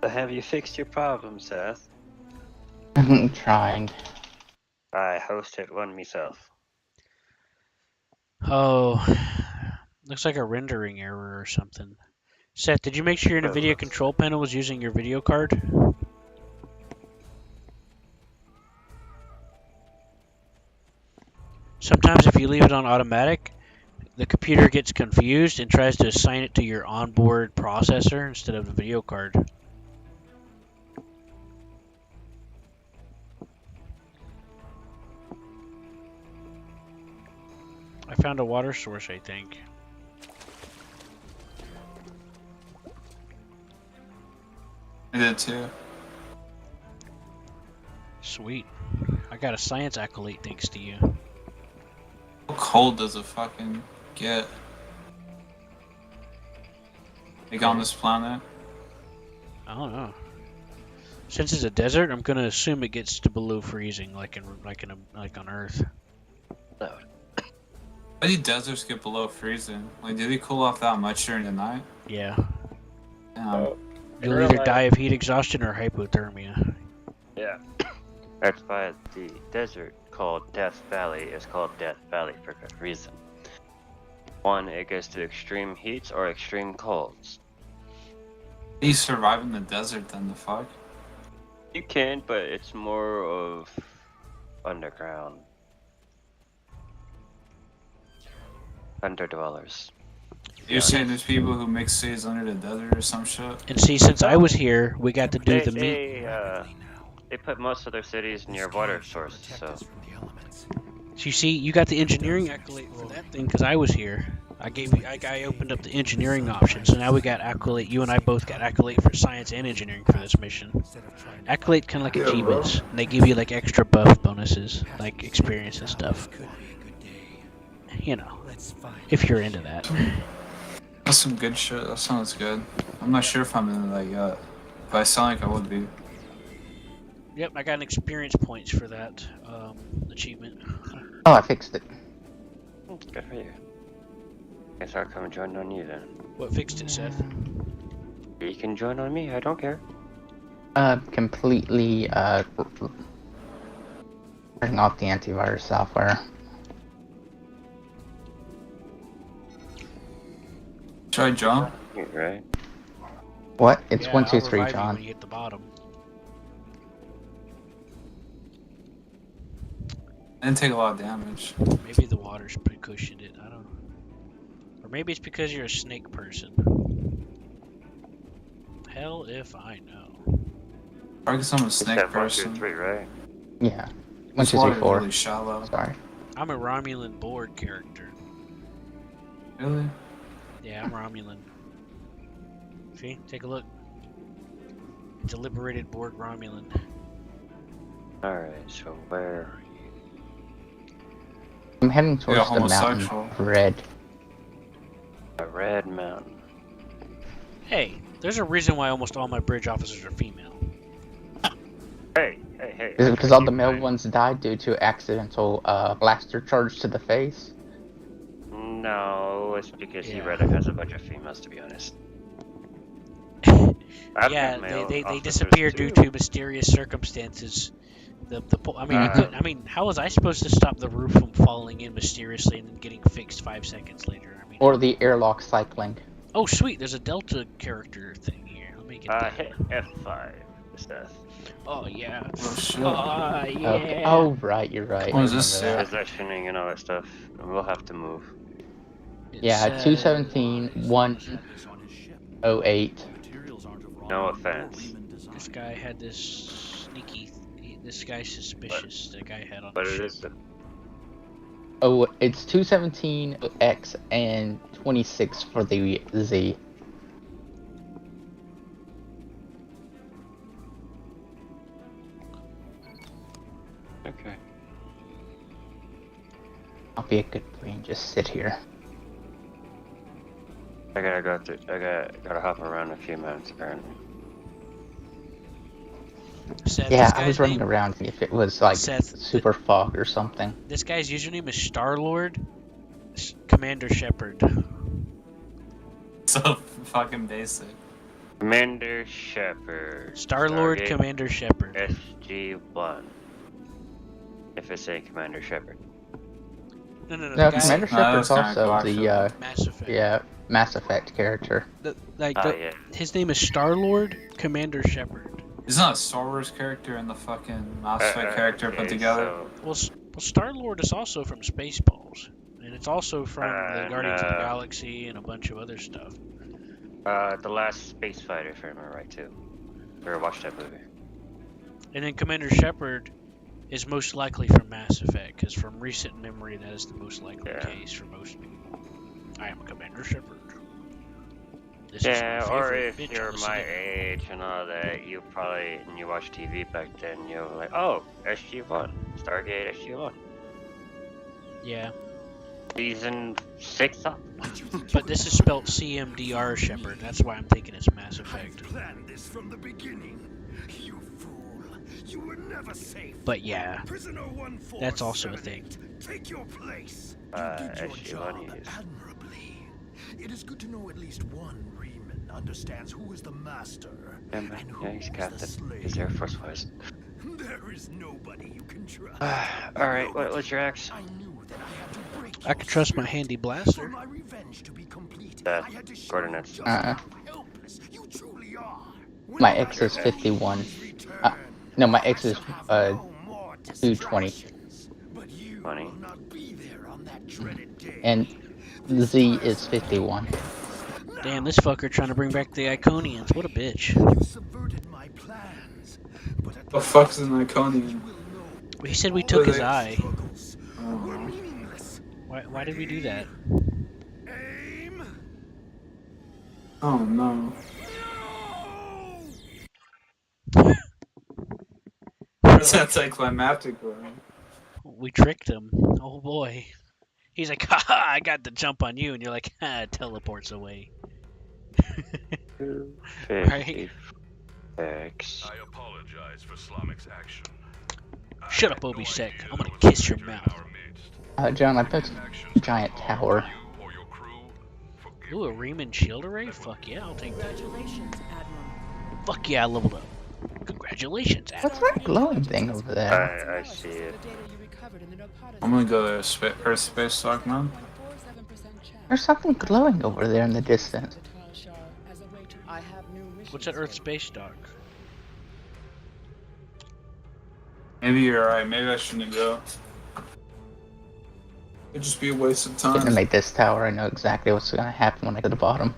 So have you fixed your problem, Seth? I'm trying. I hosted one myself. Oh, looks like a rendering error or something. Seth, did you make sure your NVIDIA control panel was using your video card? Sometimes if you leave it on automatic, the computer gets confused and tries to assign it to your onboard processor instead of the video card. I found a water source, I think. I did too. Sweet. I got a science accolade thanks to you. How cold does it fucking get? Like on this planet? I don't know. Since it's a desert, I'm gonna assume it gets to below freezing, like on Earth. Why do deserts get below freezing? Like, do they cool off that much during the night? Yeah. Damn. You'll either die of heat exhaustion or hypothermia. Yeah. That's why the desert called Death Valley is called Death Valley for good reason. One, it gets to extreme heats or extreme colds. How do you survive in the desert then, the fuck? You can, but it's more of underground. Underdwellers. You're saying there's people who make cities under the desert or some shit? And see, since I was here, we got to do the meat. They put most of their cities near water sources, so. So you see, you got the engineering accolade for that thing because I was here. I opened up the engineering option, so now we got accolade. You and I both got accolade for science and engineering for this mission. Accolade kind of like achievements, and they give you like extra buff bonuses, like experience and stuff. You know, if you're into that. That's some good shit. That sounds good. I'm not sure if I'm into that yet, but I sound like I would be. Yep, I got an experience points for that achievement. Oh, I fixed it. Good for you. Guess I'll come and join on you then. What fixed it, Seth? You can join on me, I don't care. Completely, turning off the antivirus software. Try John? Right? What? It's Yeah, 1, 2, I'll 3, revive you John. when you hit the bottom. I didn't take a lot of damage. Maybe the water's cushioned it. I don't know. Or maybe it's because you're a snake person. Hell if I know. Probably because I'm a snake Step 1, 2, person. 3, right? Yeah. 1, This 2, 3, water's 4. really shallow. Sorry. I'm a Romulan board character. Really? Yeah, I'm Romulan. See? Take a look. Deliberated board Romulan. Alright, so where are you? I'm heading towards the mountain homosexual. of red. A red mountain. Hey, there's a reason why almost all my bridge officers are female. Hey. Is it because all the male Right. ones died due to accidental blaster charge to the face? No, it's because he Yeah. rather has a bunch of females, to be honest. Yeah, they disappeared due to mysterious circumstances. I mean, how was I supposed to stop the roof from falling in mysteriously and then getting fixed 5 seconds later? I mean, Or the airlock cycling? oh sweet, there's a Delta character thing here. Let me get that. hit F5, Seth. Oh yeah. Oh shit. Oh yeah. Okay. Oh, right, you're right. What I is this? remember that. Positioning and all that stuff. And we'll have to move. Yeah, 217, 108. No offense. This guy had this sneaky. This guy's suspicious. The guy had on But the it ship. is. Oh, it's 217X and 26 for the Z. Okay. I'll be a good boy and just sit here. I gotta go through. Gotta hop around a few minutes apparently. Seth, Yeah, this I guy's was running name- around if it was like Seth, super fog or something. This guy's username is Star-Lord Commander Shepard. So fucking basic. Commander Shepard. Star-Lord Stargate Commander Shepard. SG-1. If it's a Commander Shepard. No, No, the guy, Commander No, that was Shepard's kinda also cool, the Mass Effect. Mass Effect character. Yeah. His name is Star-Lord Commander Shepard. He's not a Star Wars character and the fucking Mass Effect character put okay, together. Well, Star-Lord is also from Spaceballs, and it's also from the Guardians of the no. Galaxy and a bunch of other stuff. The last space fighter, if I remember right, too. Ever watched that movie? And then Commander Shepard is most likely from Mass Effect, because from recent memory, that is the most likely case for most people. I am Commander Shepard. This is Yeah, my or favorite if bitch you're on the my city. age and all that, you probably, and you watched TV back then, you're like, oh, SG-1, Stargate SG-1. Yeah, Season 6 up. but this is spelled CMDR Shepard. That's why I'm thinking it's Mass Effect. I've planned this from the beginning. You fool. You were never safe. But yeah, Prisoner 1478, that's also a thing. Take your place. You did your SG-1 job is. admirably. It is good to know at least one Reman understands who is the master Yeah, man. and who Yeah, he's is the captain. slave. He's Air Force wise. There is nobody you can trust. Alright, what's your axe? I knew that I had to break I your could trust my spirit. handy For blaster. my revenge to be complete, That I had to show coordinates. just Uh-uh. how helpless you truly are. My X is 51. No, my X is 220. 20. And the Z is 51. Damn, this fucker trying to bring back the Iconians. What a bitch. You subverted my plans, but at The fuck's an Iconian? He said we took his they- eye. struggles were meaningless. Why did we do that? Aim. Oh no. That's anticlimactic, bro. We tricked him. Oh boy. He's like, haha, I got the jump on you. And you're like, ha, teleports away. Right? 56. I apologize for Slamic's action. I Shut had up, no Obi Sec. idea I'm gonna there was kiss your danger in mouth. our midst. John, I built a giant tower. You or your crew, forgive Ooh, a me. Riemann shield array? Fuck yeah, I'll take that. Congratulations, Admiral. Fuck yeah, I leveled up. Congratulations, Adam. What's that glowing thing over there? I see it. I'm gonna go to Earth Space Dock, man. There's something glowing over there in the distance. What's at Earth Space Dock? Maybe you're right. Maybe I shouldn't go. It'd just be a waste of I'm gonna time. make this tower. I know exactly what's gonna happen when I get to the bottom.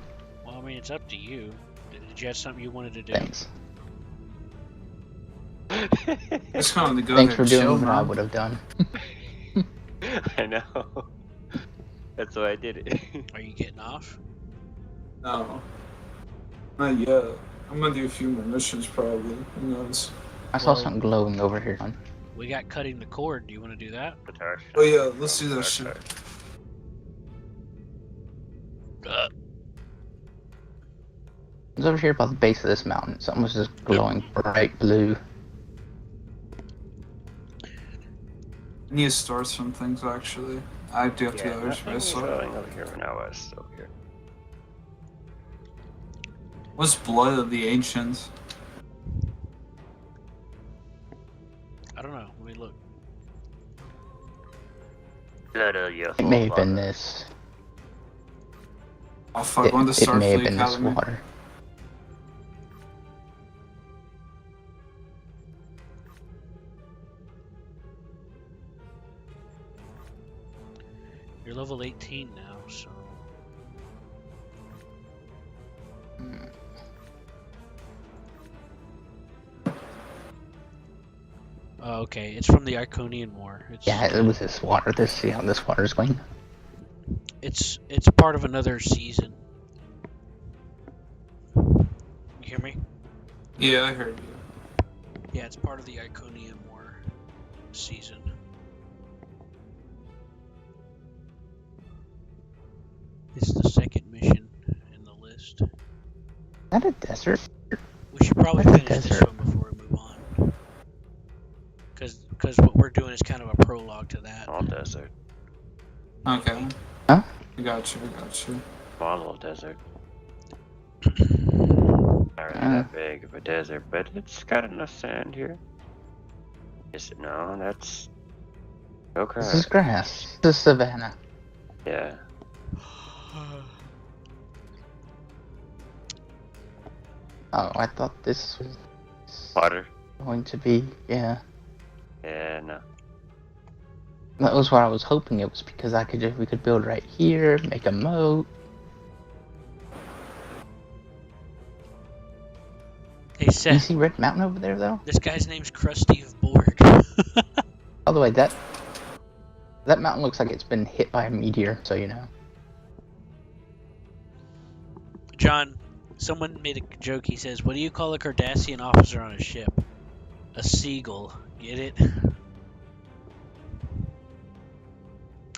Well, I mean, it's up to you. Did you have something you wanted to do? Thanks. Just kind of go Thanks there for chill, doing what I man. would have done. I know. That's why I did it. Are you getting off? No. Not yet. I'm gonna do a few more missions probably. Who knows? I saw Well- something glowing over here. We got cutting the cord. Do you want to do that? Oh yeah, let's do that shit. It's over here by the base of this mountain. Something was just glowing bright blue. I need to store some things actually. I do have to go to Earth Space Dock. Going over here when I was over here. What's Blood of the Ancients? I don't know. Let me look. Blood of your It may have been this. Oh fuck, on the It may have Starfleet been this Academy. water. You're level 18 now, so. Oh, okay. It's from the Iconian War. Yeah, it was this water. This, see how this water's going? It's part of another season. You hear me? Yeah, I heard you. Yeah, it's part of the Iconian War season. It's the second mission in the list. Is that a desert? We should probably That's a finish this desert. one before we move on. Because what we're doing is kind of a prologue to that. Small desert. Okay. Huh? I got you. I got you. Small little desert. Not really Uh. that big of a desert, but it's got enough sand here. Is it? No, that's. Go This is crack. grass. This is savannah. Yeah. Oh, I thought this was Water. going to be, yeah. Yeah, no. That was what I was hoping it was, because we could build right here, make a moat. Hey, You Seth. see Red Mountain over there, though? This guy's name's Krusty of Borg. By the way, that mountain looks like it's been hit by a meteor, so you know. John, someone made a joke. He says, "What do you call a Cardassian officer on a ship?" A seagull. Get it?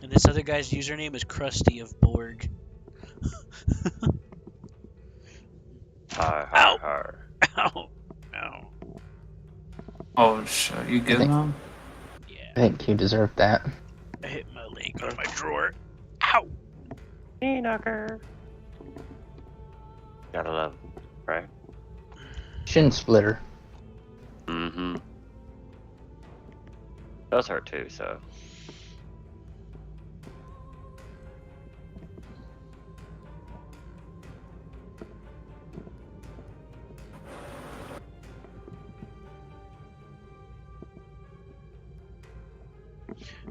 And this other guy's username is Krusty of Borg. Har, Ow. har, har. Ow! Ow! Oh shit, you good, think- man? Yeah, I think you deserve that. I hit my leg on my drawer. Ow! Knee knocker. Gotta love, right? Shin splitter. Mm-hmm. Those hurt too, so.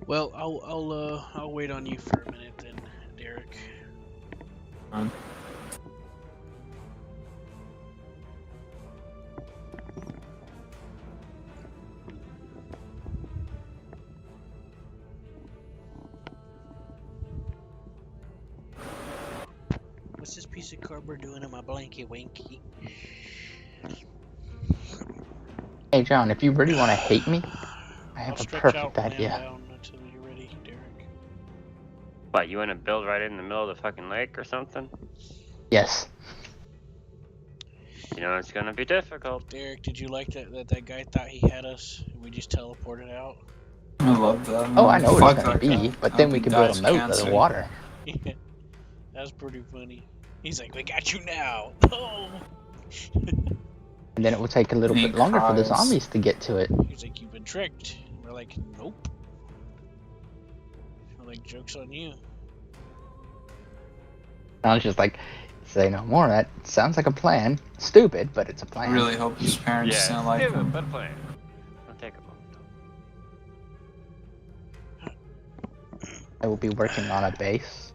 Well, I'll wait on you for a minute then, Derek. Fine. What's this piece of cardboard doing in my blankie winky? Hey, John, if you really want to hate me, I have I'll a stretch perfect out and idea. lay down until you're ready, Derek. What, you want to build right in the middle of the fucking lake or something? Yes. You know it's gonna be difficult. Derek, did you like that guy thought he had us? We just teleported out. I love that. Oh, I know what Fuck it's gonna that guy. be, but I then hope we he could build dies a moat cancer. of the water. Yeah, that's pretty funny. He's like, "We got you now." Oh. And then it will take a little He bit longer for the cries. zombies to get to it. He's like, "You've been tricked." We're like, "Nope." We're like, "Joke's on you." I was just like, say no more. That sounds like a plan. Stupid, but it's a I plan. really hope his parents Yeah, didn't like do it, him. but plan. Don't take a moment. I will be working on a base.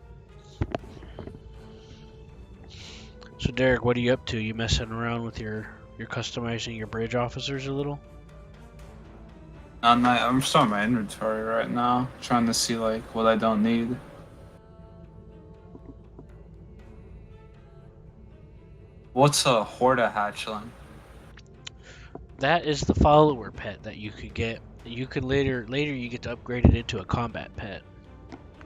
So Derek, what are you up to? You messing around with your customizing your bridge officers a little? I'm starting my inventory right now, trying to see like what I don't need. What's a Horda hatchling? That is the follower pet that you could get. You could later you get to upgrade it into a combat pet.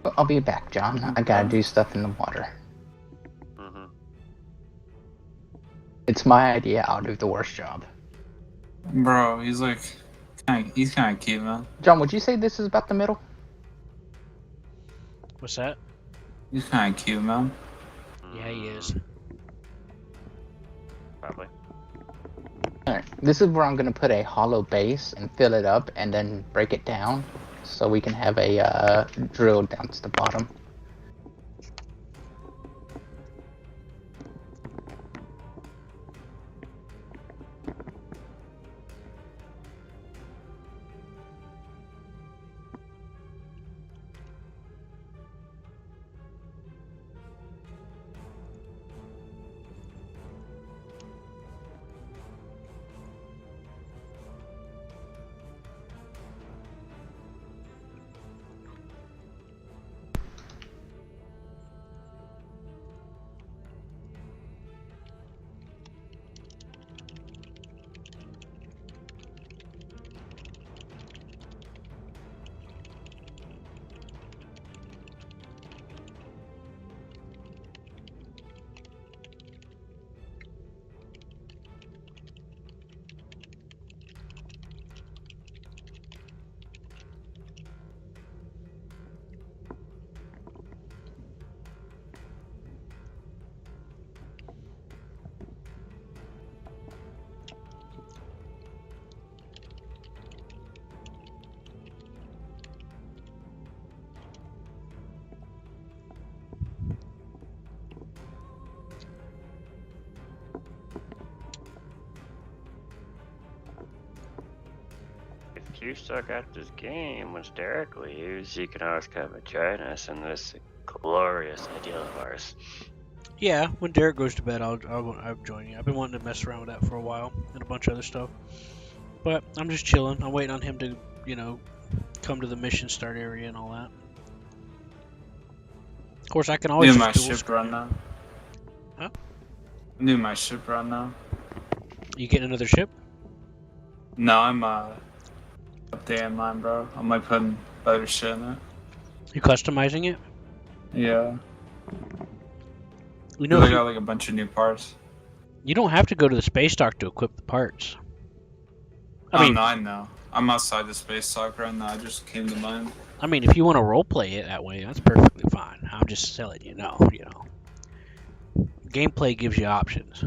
But I'll be back, John. I gotta do stuff in the water. Mm-hmm. It's my idea. I'll do the worst job. Bro, he's like, he's kind of cute, man. John, would you say this is about the middle? What's that? He's kind of cute, man. Yeah, he is. Probably. Alright, this is where I'm gonna put a hollow base and fill it up and then break it down so we can have a drill down to the bottom. you still got this game. Once Derek leaves, you can always come and join us in this glorious ideal of ours. Yeah, when Derek goes to bed, I'll join you. I've been wanting to mess around with that for a while and a bunch of other stuff. But I'm just chilling. I'm waiting on him to, come to the mission start area and all that. Of course, I can always New just my dual ship screen run it. now. Huh? New my ship run now. You getting another ship? No, I'm updating mine, bro. I'm like putting better shit in it. You customizing it? Yeah. You 'Cause know, I if got like a bunch of new parts. you don't have to go to the space dock to equip the parts. I Oh mean, no, I know. I'm outside the space dock right now. I just came to mine. if you want to roleplay it that way, that's perfectly fine. I'm just telling you, gameplay gives you options.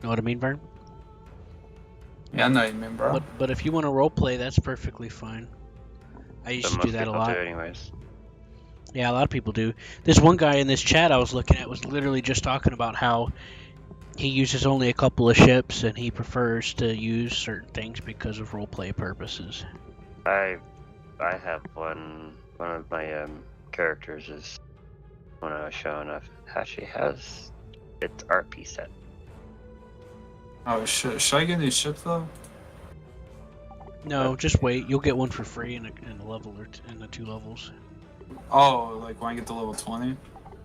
Know what I mean, Vern? Yeah, I know what you mean, bro. But if you want to roleplay, that's perfectly fine. I used But to do most that a people lot. do anyways. Yeah, a lot of people do. This one guy in this chat I was looking at was literally just talking about how he uses only a couple of ships and he prefers to use certain things because of roleplay purposes. I have one of my characters is when I was showing off how she has its RP set. Oh shit. Should I get a new ship though? No, just wait. You'll get one for free in a level or in the 2 levels. Oh, like when I get to level 20?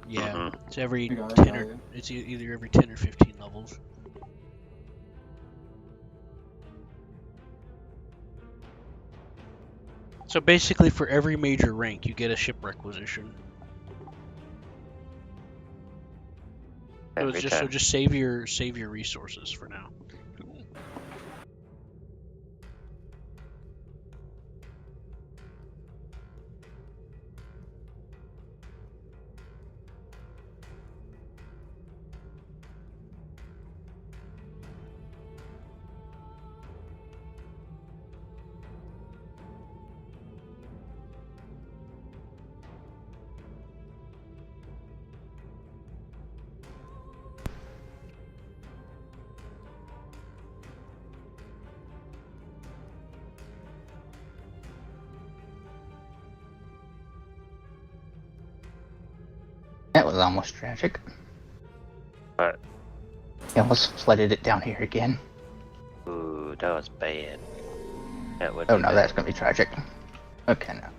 Yeah, Mhm. it's every I got it, 10 got or it. it's either every 10 or 15 levels. So basically, for every major rank, you get a ship requisition. So Every it's time. just save your resources for now. That was almost tragic. But It almost flooded it down here again. ooh, that was bad. That would Oh be no, bad. that's gonna be tragic. Okay, no.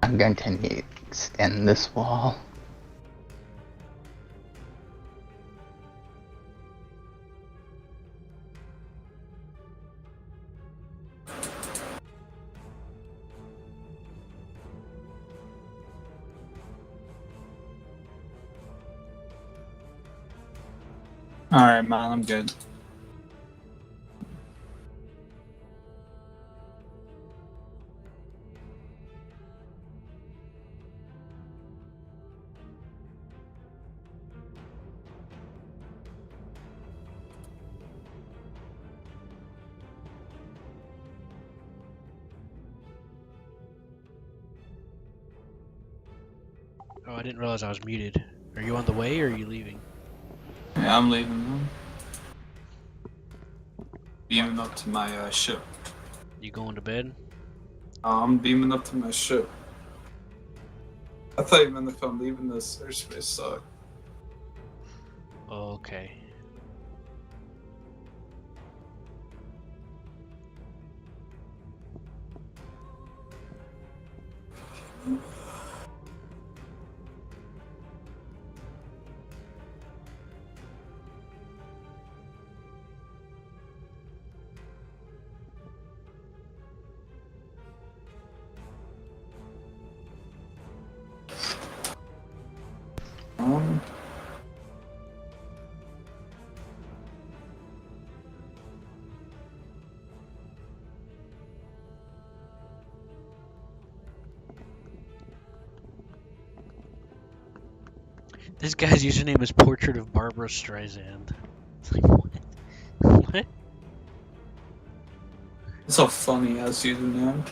I'm going to need to extend this wall. Alright, man, I'm good. Oh, I didn't realize I was muted. Are you on the way or are you leaving? Yeah, I'm leaving now. Beaming up to my ship. You going to bed? I'm beaming up to my ship. I thought you meant if I'm leaving this airspace dock. Okay. This guy's username is Portrait of Barbara Streisand. It's like, what? What? It's a funny ass username.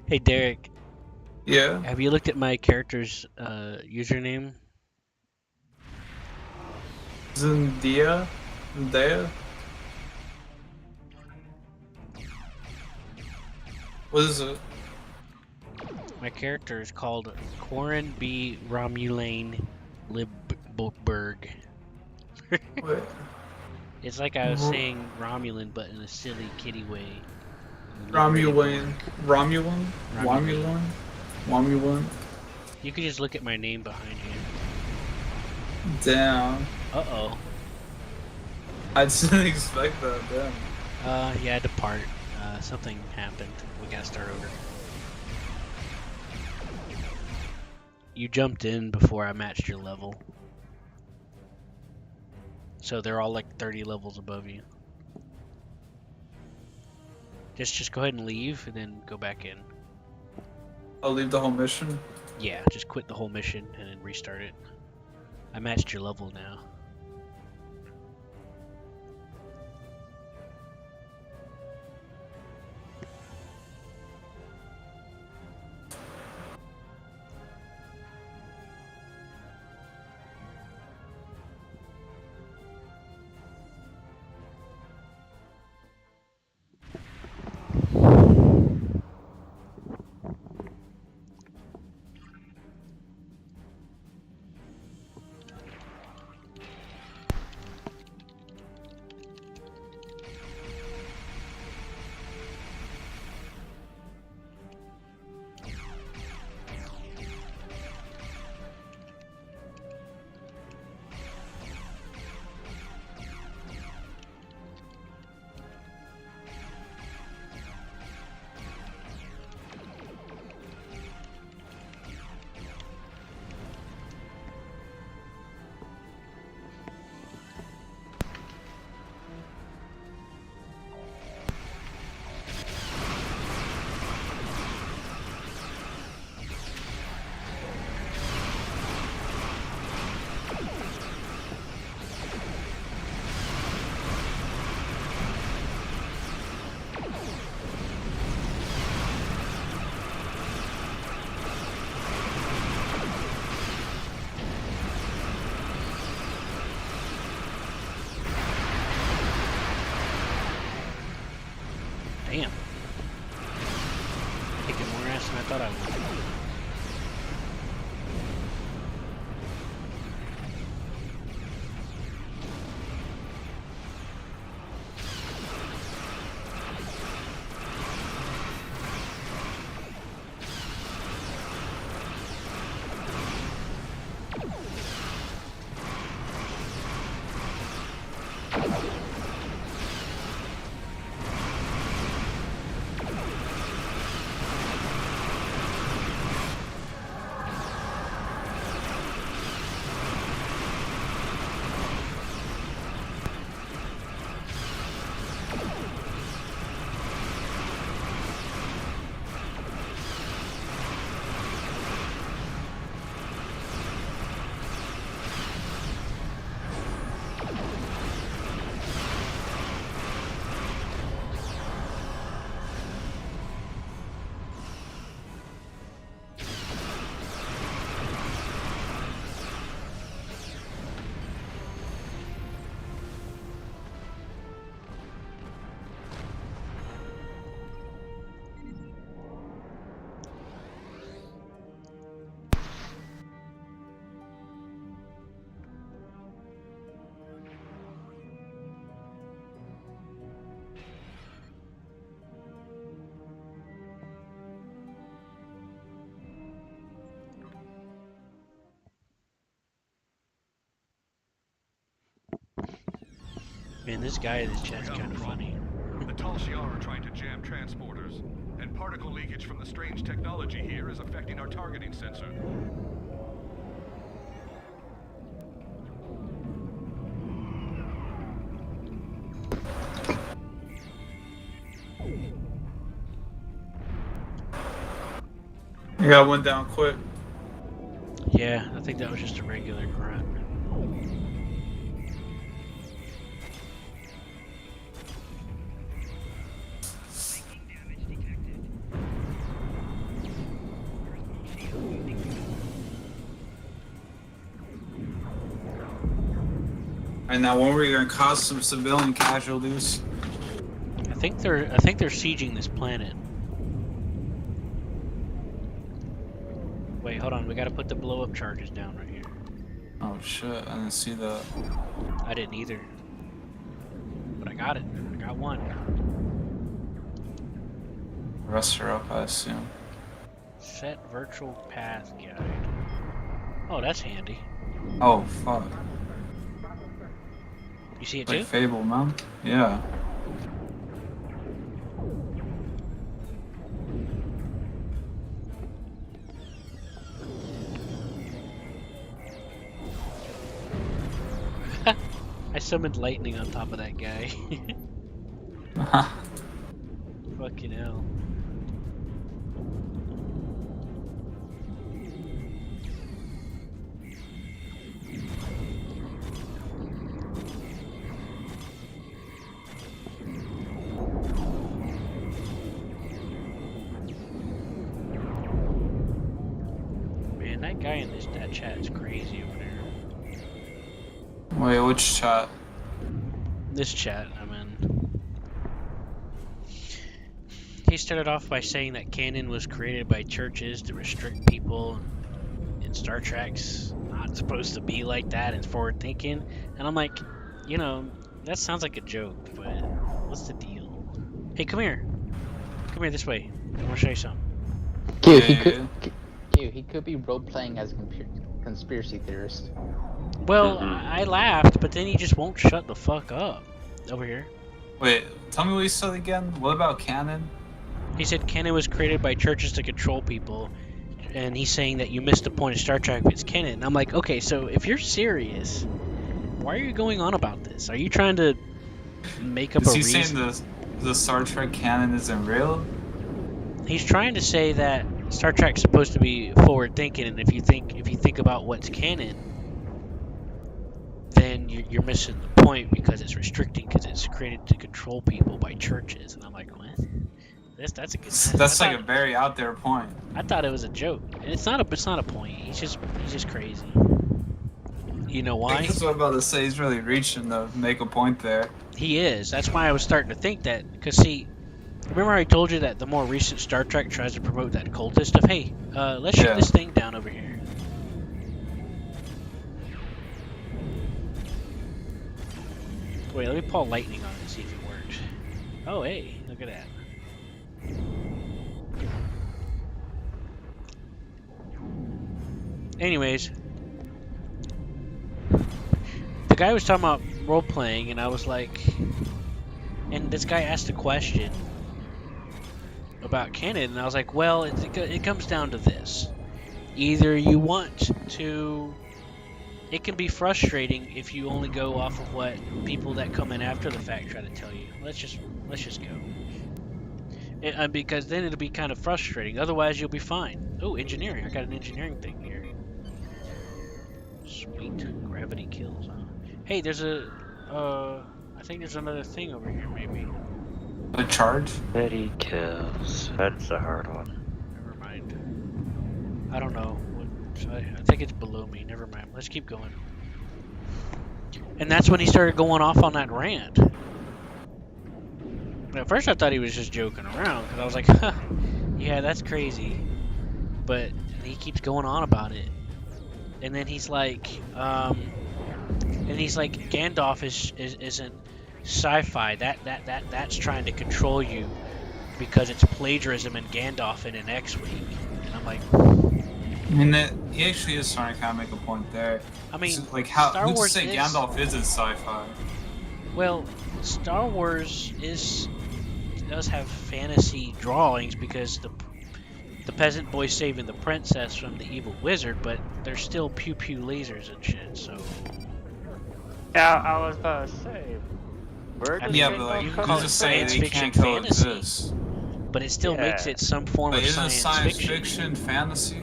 Hey Derek, Yeah. have you looked at my character's username? Zendaya? Zendaya? What is it? My character is called Corin B. Romulane Libberg. Wait. It's like I was Ro- saying Romulan, but in a silly kitty way. Romulan. Romulan? Romulan. Romulan? You can just look at my name behind you. Damn. Uh-oh. I didn't expect that, damn. Yeah, I had to part. Something happened. We gotta start over. You jumped in before I matched your level. So they're all like 30 levels above you. Just go ahead and leave and then go back in. I'll leave the whole mission. Yeah, just quit the whole mission and then restart it. I matched your level now. Damn. Kicking more ass than I thought I would. Man, this guy in this chat's kind of funny. The Tal Shiar are trying to jam transporters, and particle leakage from the strange technology here is affecting our targeting sensor. I got one down quick. Yeah, I think that was just a regular grunt. And now, when we're gonna cause some civilian casualties. I think they're sieging this planet. Wait, hold on. We gotta put the blow-up charges down right here. Oh shit! I didn't see that. I didn't either. But I got it. I got one. The rest are up, I assume. Set virtual path guide. Oh, that's handy. Oh fuck! You see it Like too? Fable, man. Yeah. I summoned lightning on top of that guy. Fucking hell. Man, that guy in that chat is crazy over there. Wait, which chat? This chat, I'm in. He started off by saying that canon was created by churches to restrict people, and Star Trek's not supposed to be like that and forward thinking. And I'm like, you know, that sounds like a joke, but what's the deal? Hey, come here. Come here this way. I want to show you something. Q, Yeah, he yeah, could. Q, he could be role playing as a conspiracy theorist. Well, I laughed, but then he just won't shut the fuck up. Over here. Wait, tell me what you said again. What about canon? He said canon was created by churches to control people, and he's saying that you missed the point of Star Trek if it's canon. And I'm like, okay, so if you're serious, why are you going on about this? Are you trying to make up Is a he reason? saying the Star Trek canon isn't real? He's trying to say that Star Trek's supposed to be forward thinking, and if you think about what's canon, then you're missing the point because it's restricting, because it's created to control people by churches. And I'm like, what? That's a good. That's like a very out there point. I thought it was a joke, and it's not a point. He's just crazy. You know why? That's what I'm about to say. He's really reaching to make a point there. He is. That's why I was starting to think that. Because see, remember I told you that the more recent Star Trek tries to promote that cultist stuff. Hey, let's shoot this thing down over here. Wait, let me pull lightning on it and see if it works. Oh, hey, look at that. Anyways, the guy was talking about role playing, and I was like, and this guy asked a question about canon, and I was like, well, it comes down to this: either you want to. It can be frustrating if you only go off of what people that come in after the fact try to tell you. Let's just go. Because then it'll be kind of frustrating. Otherwise, you'll be fine. Oh, engineering! I got an engineering thing here. Sweet, gravity kills. Huh? Hey, there's a. I think there's another thing over here, maybe. A charge? Gravity kills. That's a hard one. Never mind. I don't know. I think it's below me. Never mind. Let's keep going. And that's when he started going off on that rant. At first I thought he was just joking around, because I was like, huh, yeah, that's crazy. But he keeps going on about it. And then he's like, Gandalf isn't sci-fi. That's trying to control you because it's plagiarism in Gandalf in an X-Wing. And I'm like, I mean, he actually is trying to kind of make a point there. I mean, like how Star who's to Wars say is- Gandalf isn't sci-fi? Well, Star Wars does have fantasy drawings because the peasant boy saving the princess from the evil wizard, but there's still pew pew lasers and shit. So Yeah, I was about to say. Where I does mean, Yeah, it but like, you go can who's call to it say science they fiction can't fantasy, coexist? but it still makes Yeah. it some form But of isn't science fiction fantasy?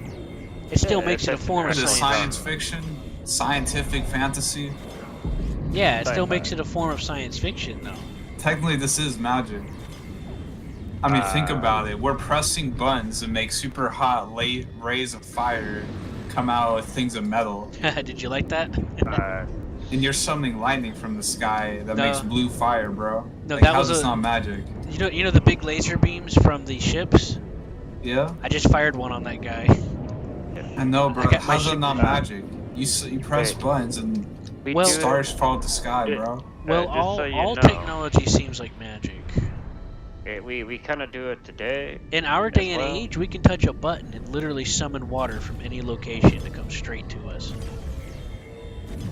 It still Yeah, makes it a it's form of Is it science. science fiction? Scientific fantasy? Yeah, it still Sci-fi. makes it a form of science fiction, though. Technically, this is magic. I mean, think about it. We're pressing buttons and make super hot late rays of fire come out with things of metal. Did you like that? Uh, And you're summoning lightning from the sky that No. makes blue fire, bro. No, Like, that how's was this a- not magic? You know the big laser beams from the ships? Yeah? I just fired one on that guy. I know, bro. I got my How's that ship not back. magic? You press Hey. buttons and we Well- do stars fall to the sky, Yeah. bro. Well, just all so you all know. technology seems like magic. we kind of do it today. In our As day and well. age, we can touch a button and literally summon water from any location to come straight to us.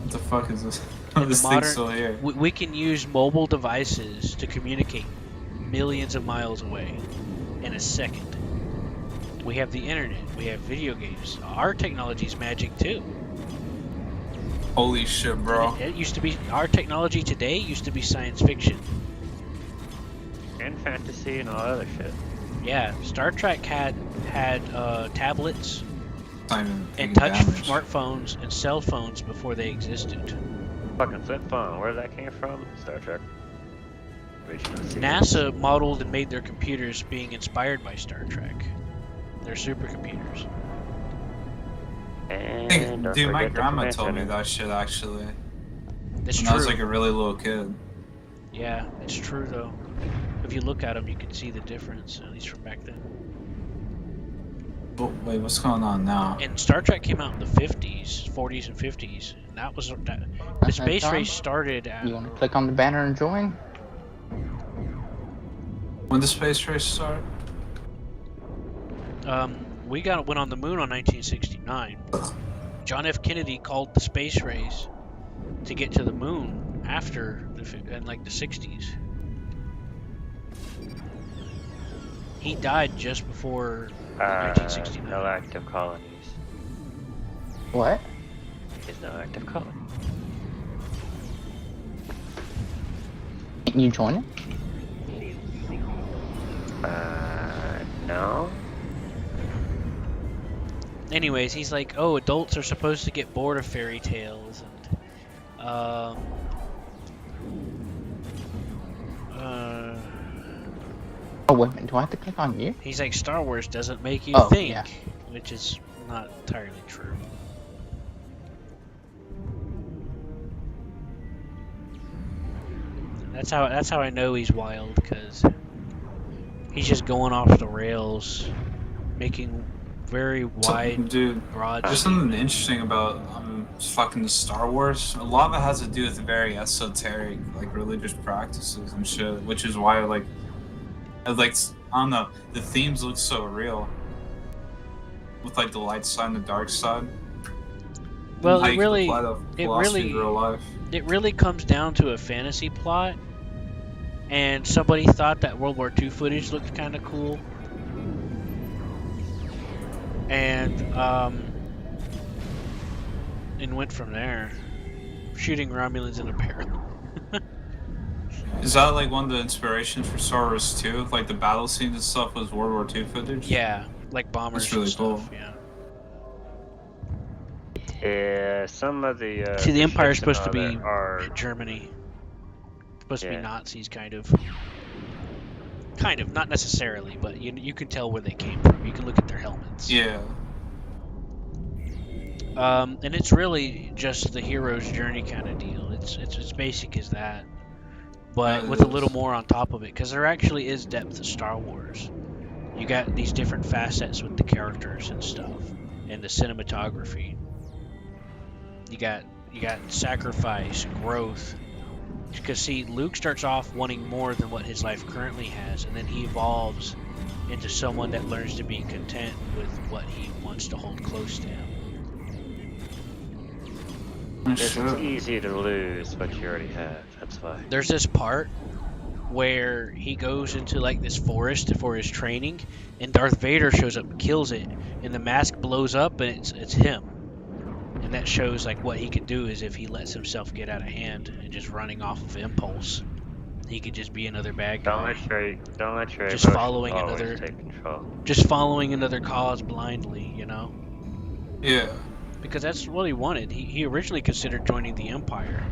What the fuck is this? In This the thing's modern- still here. We can use mobile devices to communicate millions of miles away in a second. We have the internet. We have video games. Our technology is magic too. Holy shit, bro. It used to be our technology today used to be science fiction. And fantasy and all other shit. Yeah, Star Trek had tablets Not even and taking touch damage. smartphones and cell phones before they existed. Fucking flip phone. Where that came from? Star Trek. Original series. NASA modeled and made their computers being inspired by Star Trek. Their supercomputers. And Hey, don't dude, my forget the grandma command told me center. that shit actually. It's When true. I was like a really little kid. Yeah, it's true though. If you look at them, you can see the difference, at least from back then. But wait, what's going on now? And Star Trek came out in the 50s, 40s and 50s. And that was the space Tom, race started at. You want to click on the banner and join? When did space race start? We went on the moon on 1969. John F. Kennedy called the space race to get to the moon after in like the 60s. He died just before 1969. No active colonies. What? There's no active colony. Can't you join it? No. Anyways, he's like, oh, adults are supposed to get bored of fairy tales, and Oh, wait a minute. Do I have to click on you? he's like, Star Wars doesn't make you Oh, think, yeah. which is not entirely true. That's how I know he's wild, because he's just going off the rails, making very wide, Dude, broad. there's something interesting about fucking the Star Wars. A lot of it has to do with very esoteric, like religious practices and shit, which is why like I don't know, the themes look so real. With like the light side and the dark side. Well, How it you can really, apply the it philosophy really, to real life. it really comes down to a fantasy plot, and somebody thought that World War II footage looked kind of cool, and went from there, shooting Romulans in a barrel. Is that like one of the inspirations for Star Wars 2? Like the battle scenes and stuff was World War II footage? Yeah, like bombers That's really and stuff. cool. Yeah. Yeah, some of the. See, the Empire is ships and supposed to all be that are. Germany. Supposed to be Yeah. Nazis, kind of. Kind of, not necessarily, but you can tell where they came from. You can look at their helmets. Yeah. And it's really just the hero's journey kind of deal. It's as basic as that, but It with a is. little more on top of it, because there actually is depth to Star Wars. You got these different facets with the characters and stuff, and the cinematography. You got sacrifice, growth. Because see, Luke starts off wanting more than what his life currently has, and then he evolves into someone that learns to be content with what he wants to hold close to him. It's Shit. easy to lose what you already have. That's why. There's this part where he goes into like this forest for his training, and Darth Vader shows up and kills it, and the mask blows up, and it's him. And that shows like what he could do is if he lets himself get out of hand and just running off of impulse, he could just be another bad guy. Don't let your Just emotions following always another- take control. Just following another cause blindly, you know? Yeah. Because that's what he wanted. He originally considered joining the Empire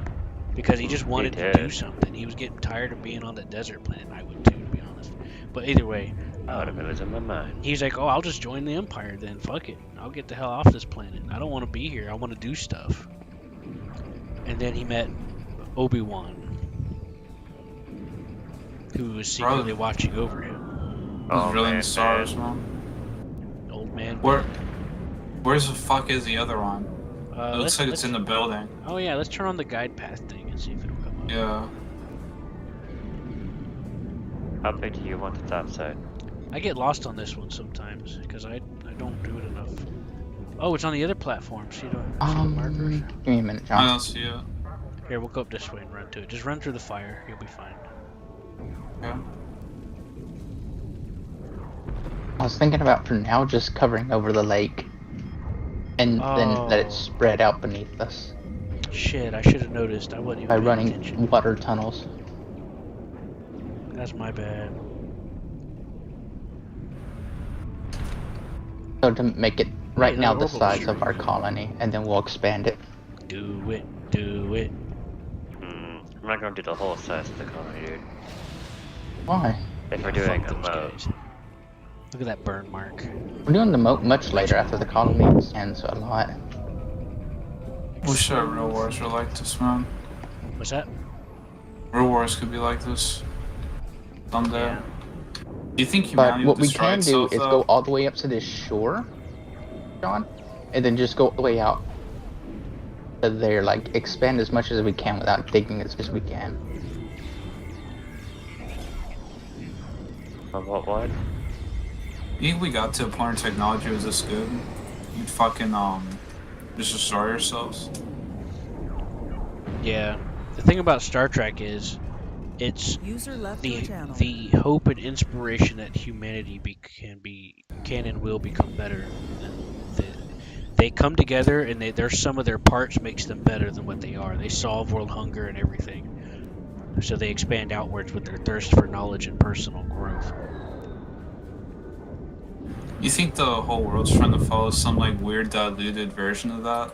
because he just wanted to did. do something. He was getting tired of being on that desert planet. I would too, to be honest. But either way, I would have been losing my mind. he's like, oh, I'll just join the Empire then. Fuck it. I'll get the hell off this planet. I don't want to be here. I want to do stuff. And then he met Obi-Wan, who was secretly watching over him. Who's really in man, the stars, man. Old man. Where's the fuck is the other one? It looks like it's in the building. Oh yeah, let's turn on the guide path thing and see if it'll come up. Yeah. How big do you want the top side? I get lost on this one sometimes because I don't do it enough. Oh, it's on the other platform. See the markers? Give me a minute, I John. don't see it. Here, we'll go up this way and run to it. Just run through the fire. You'll be fine. Yeah. I was thinking about for now just covering over the lake, and then let Oh. it spread out beneath us Shit, I should have noticed. I wasn't even by paying running attention. water tunnels. That's my bad. So to make it right Yeah, now the the orbital size of stream. our colony, and then we'll expand it. Do it. Do it. I'm not going to do the whole size of the colony, dude. Why? If we're Oh, doing fuck a those mode. guys. Look at that burn mark. We're doing the much later after the colony expands a lot. Wish Real Wars were like this, man. What's that? Real Wars could be like this someday. Yeah. Do you think But humanity will what we destroy can do itself, is though? go all the way up to this shore, John, and then just go all the way out to there, like expand as much as we can without digging as much as we can. What? You think we got to a point where technology was this good? You'd fucking just destroy yourselves? Yeah. The thing about Star Trek is, it's User left your channel. the hope and inspiration that humanity can and will become better. They come together, and their sum of their parts makes them better than what they are. They solve world hunger and everything. So they expand outwards with their thirst for knowledge and personal growth. You think the whole world's trying to follow some like weird diluted version of that?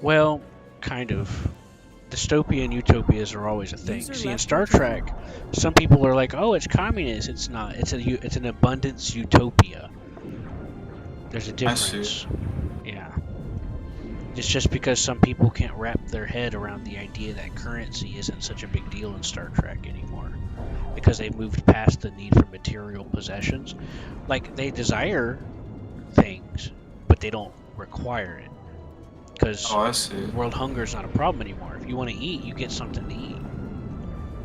Well, kind of. Dystopian utopias are always a thing. User See, in left Star your Trek, some people are like, "Oh, it's communist." It's not. It's an abundance utopia. There's a I see. difference. Yeah. It's just because some people can't wrap their head around the idea that currency isn't such a big deal in Star Trek anymore. Because they've moved past the need for material possessions. Like, they desire things, but they don't require it. Because Oh, I see. world hunger is not a problem anymore. If you want to eat, you get something to eat.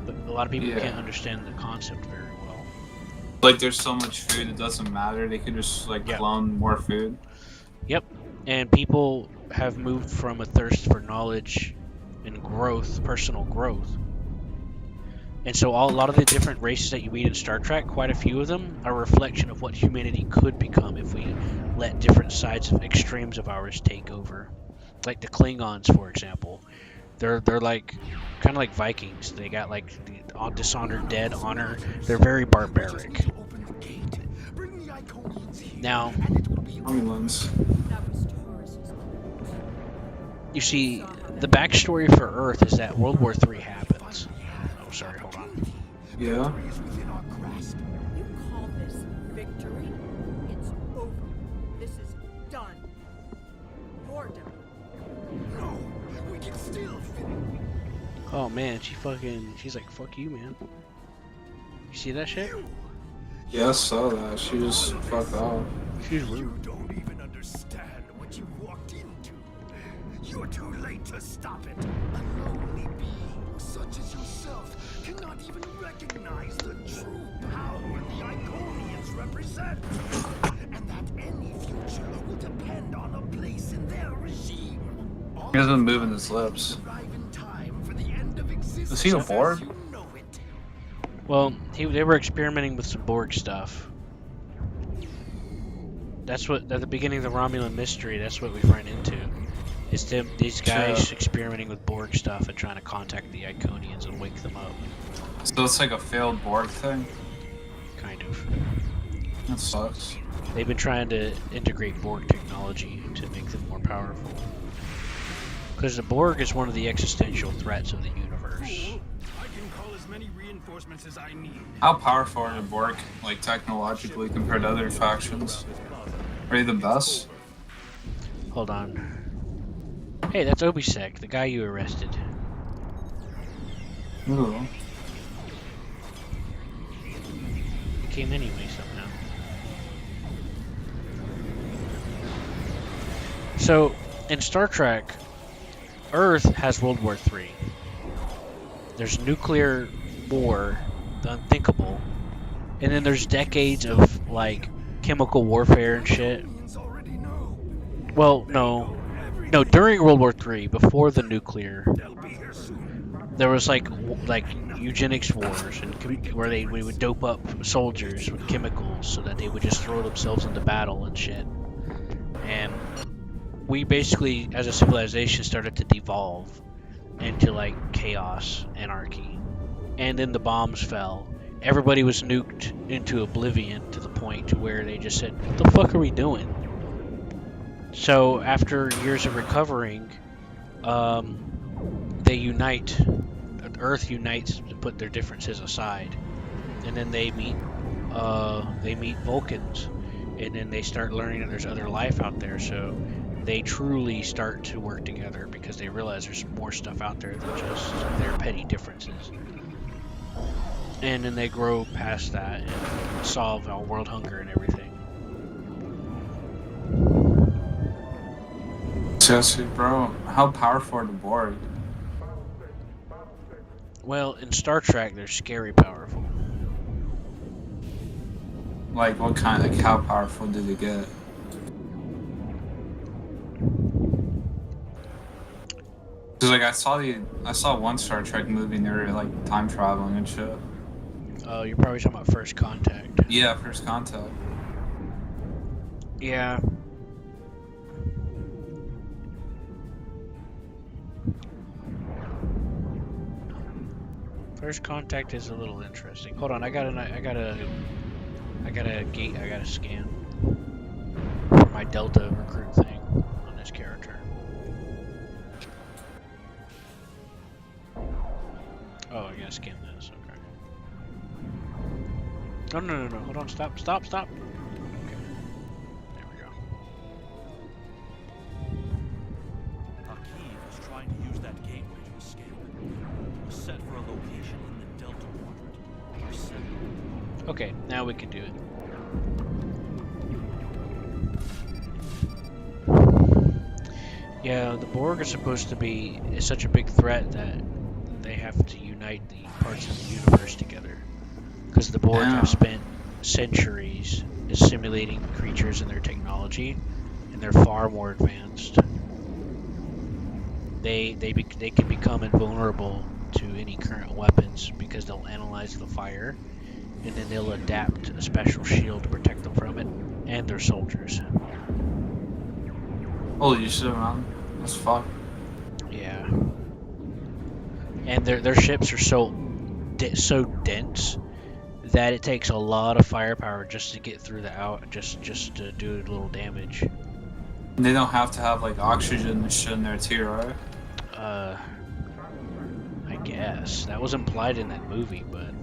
But a lot of people Yeah. can't understand the concept very well. Like there's so much food, it doesn't matter. They could just like Yeah. clone more food. Yep. And people have moved from a thirst for knowledge and growth, personal growth. And so a lot of the different races that you meet in Star Trek, quite a few of them are a reflection of what humanity could become if we let different sides of extremes of ours take over. Like the Klingons, for example. They're like kind of like Vikings. They got like the dishonored dead honor. They're very barbaric. Now, Romulans. That was Taurus's. you see, the backstory for Earth is that World War III happens. Oh, sorry, hold on. Yeah. You call this victory? It's over. This is done. You're done. No, we can still finish. Oh man, she's like, fuck you, man. You see that shit? Yeah, I saw that. She just fucked off. She's You rude. don't even understand what you walked into. You're too late to stop it. A lonely being such as yourself cannot even recognize the true power the Iconians represent. And that any future will depend on a place in their regime. He hasn't been moving his lips. Is he a Borg? Well, they were experimenting with some Borg stuff. That's what, at the beginning of the Romulan mystery, that's what we run into. It's these guys experimenting with Borg stuff and trying to contact the Iconians and wake them up. So it's like a failed Borg thing? Kind of. That sucks. They've been trying to integrate Borg technology to make them more powerful. Because the Borg is one of the existential threats of the universe. I can call as many reinforcements as I need. How powerful are the Borg, like technologically, compared to other factions? Are they the best? Hold on. Hey, that's Obisek, the guy you arrested. Ooh. He came anyway somehow. So, in Star Trek, Earth has World War III. There's nuclear war, the unthinkable, and then there's decades of, like, chemical warfare and shit. Well, no, during World War III, before the nuclear, there was like eugenics wars, and where we would dope up soldiers with chemicals so that they would just throw themselves into battle and shit. And we basically, as a civilization, started to devolve into like chaos, anarchy, and then the bombs fell. Everybody was nuked into oblivion to the point to where they just said, "What the fuck are we doing?" So after years of recovering, they unite. Earth unites to put their differences aside, and then they meet Vulcans, and then they start learning that there's other life out there. So they truly start to work together because they realize there's more stuff out there than just their petty differences. And then they grow past that and solve all world hunger and everything. Seriously, bro, how powerful are the Borg? Well, in Star Trek, they're scary powerful. Like, what kind? Like, how powerful did they get? Cause like I saw one Star Trek movie and they were like time traveling and shit. Oh, you're probably talking about First Contact. Yeah, First Contact. Yeah. First Contact is a little interesting. Hold on, I got a scan for my Delta recruit thing on this character. Oh, I gotta scan this. Okay. No. Hold on. Stop. Okay. There we go. Akiv is trying to use that gateway to escape. We're set for a location in the Delta Quadrant. We're set. Okay, now we can do it. Yeah, the Borg are supposed to be such a big threat that they have to unite the parts of the universe together. Because the Borg have spent centuries assimilating creatures and their technology, and they're far more advanced. They can become invulnerable to any current weapons because they'll analyze the fire, and then they'll adapt a special shield to protect them from it, and their soldiers. Holy shit, man. That's fucked. Yeah. And their ships are so dense that it takes a lot of firepower just to get through just to do a little damage. They don't have to have like oxygen and shit in there too, right? I guess that was implied in that movie, but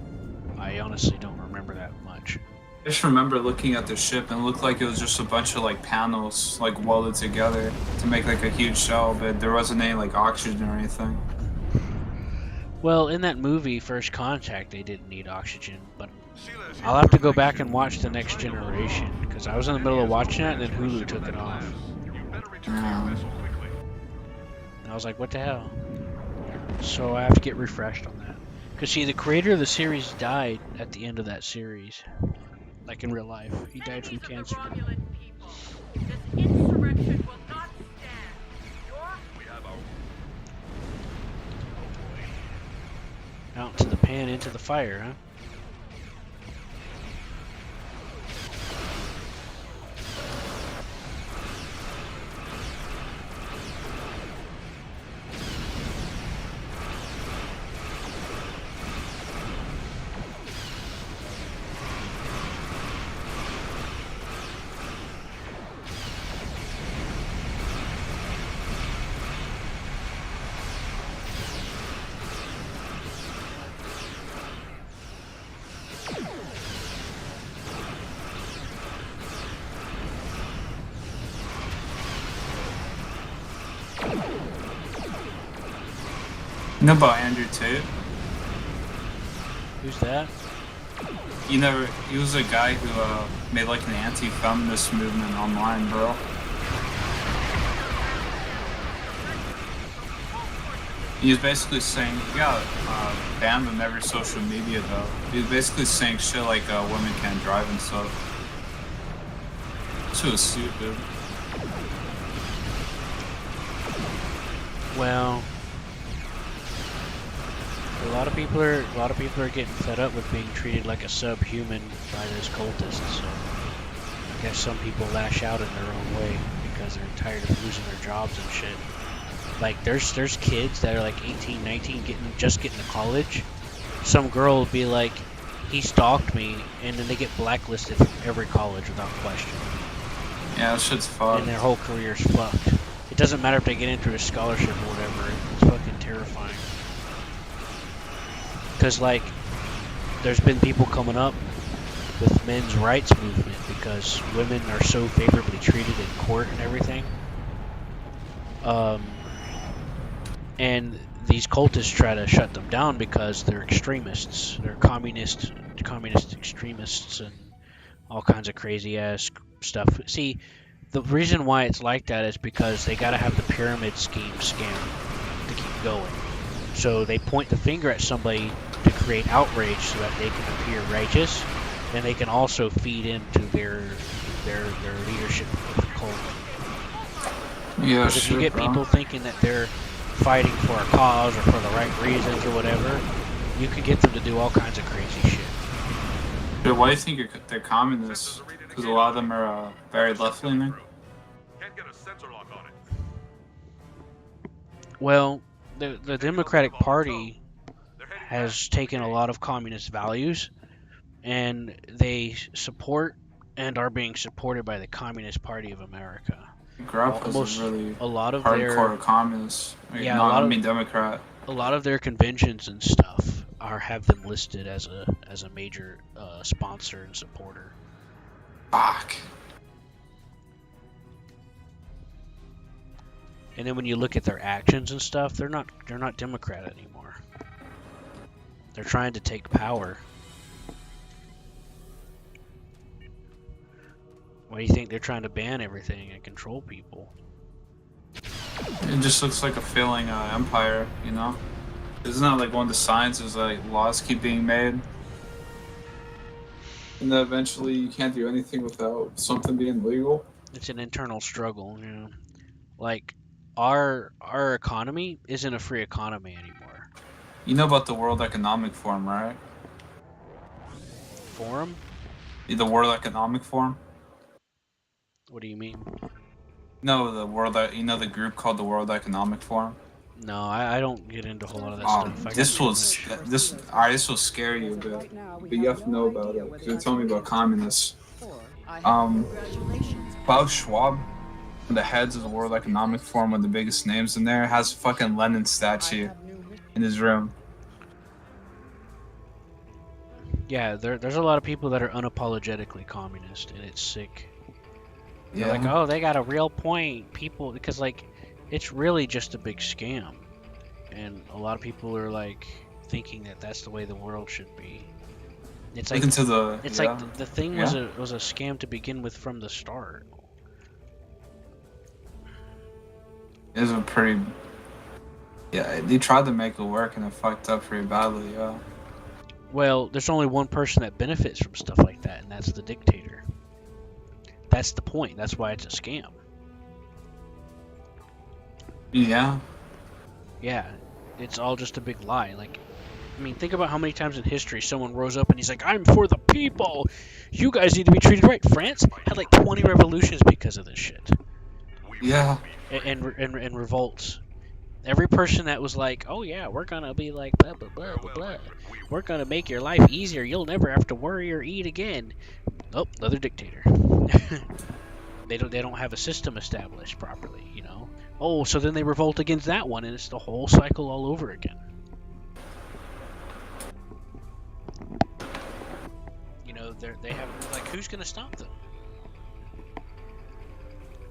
I honestly don't remember that much. I just remember looking at the ship and it looked like it was just a bunch of like panels like welded together to make like a huge shell, but there wasn't any like oxygen or anything. Well, in that movie, First Contact, they didn't need oxygen, but I'll have to go back and watch The Next Generation, because I was in the middle of watching it, and then Hulu took it off. And I was like, what the hell? So I have to get refreshed on that. Because, see, the creator of the series died at the end of that series. Like in real life. He died from cancer. This insurrection will not stand. We have our Out to the pan, into the fire, huh? You know about Andrew Tate? Who's that? You never. He was a guy who made like an anti-feminist movement online, bro. He was basically saying, yeah, banned on every social media though. He was basically saying shit like women can't drive and stuff. This was stupid. Well, a lot of people are getting fed up with being treated like a subhuman by those cultists. So I guess some people lash out in their own way because they're tired of losing their jobs and shit. Like there's kids that are like 18, 19, just getting to college. Some girl will be like, he stalked me, and then they get blacklisted from every college without question. Yeah, that shit's fucked. And their whole career's fucked. It doesn't matter if they get into a scholarship or whatever. It's fucking terrifying. Because, like, there's been people coming up with men's rights movement because women are so favorably treated in court and everything. And these cultists try to shut them down because they're extremists. They're communist extremists and all kinds of crazy ass stuff. See, the reason why it's like that is because they gotta have the pyramid scheme scam to keep going. So they point the finger at somebody to create outrage so that they can appear righteous, and they can also feed into their leadership of the cult. Yeah, Because if you get people thinking that they're fighting for a cause or for the right reasons or whatever, you can get them to do all kinds of crazy shit. Dude, why do you think they're communists? Because a lot of them are very left-leaning. Can't get a sensor lock on it. Well, the Democratic Party has taken a lot of communist values, and they support and are being supported by the Communist Party of America. Grandpa's a really a lot of hardcore communist. Democrat. A lot of their conventions and stuff have them listed as a major sponsor and supporter. Fuck. And then when you look at their actions and stuff, they're not Democrat anymore. They're trying to take power. Why do you think they're trying to ban everything and control people? It just looks like a failing empire, you know? Isn't that like one of the signs is like laws keep being made? And then eventually you can't do anything without something being legal? It's an internal struggle, you know? Like, our economy isn't a free economy anymore. You know about the World Economic Forum, right? Forum? The World Economic Forum? What do you mean? No, the group called the World Economic Forum? No, I don't get into a whole lot of that stuff. This will scare you a bit, but you have to know about it, because they're telling me about communists. Klaus Schwab, one of the heads of the World Economic Forum, one of the biggest names in there, has a fucking Lenin statue in his room. Yeah, there's a lot of people that are unapologetically communist, and it's sick. Yeah. They're like, oh, they got a real point. People, because like, it's really just a big scam, and a lot of people are like thinking that that's the way the world should be. It's like like the thing was a scam to begin with from the start. It was a pretty. Yeah, they tried to make it work and it fucked up pretty badly. Yeah. Well, there's only one person that benefits from stuff like that, and that's the dictator. That's the point. That's why it's a scam. Yeah. Yeah, it's all just a big lie. Like, I mean, think about how many times in history someone rose up and he's like, "I'm for the people. You guys need to be treated right." France had like 20 revolutions because of this shit, Yeah. and revolts. Every person that was like, "Oh yeah, we're gonna be like blah blah blah blah blah. We're gonna make your life easier. You'll never have to worry or eat again." Oh, another dictator. They don't have a system established properly, you know. Oh, so then they revolt against that one, and it's the whole cycle all over again. You know, they have like, who's gonna stop them?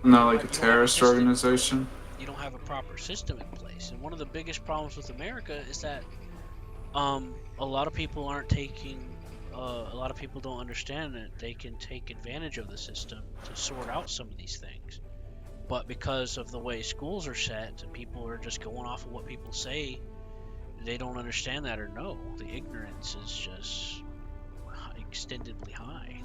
Not like a You don't have a terrorist system. organization. You don't have a proper system in place, and one of the biggest problems with America is that a lot of people aren't taking. A lot of people don't understand that they can take advantage of the system to sort out some of these things. But because of the way schools are set and people are just going off of what people say, they don't understand that or know. The ignorance is just extendedly high.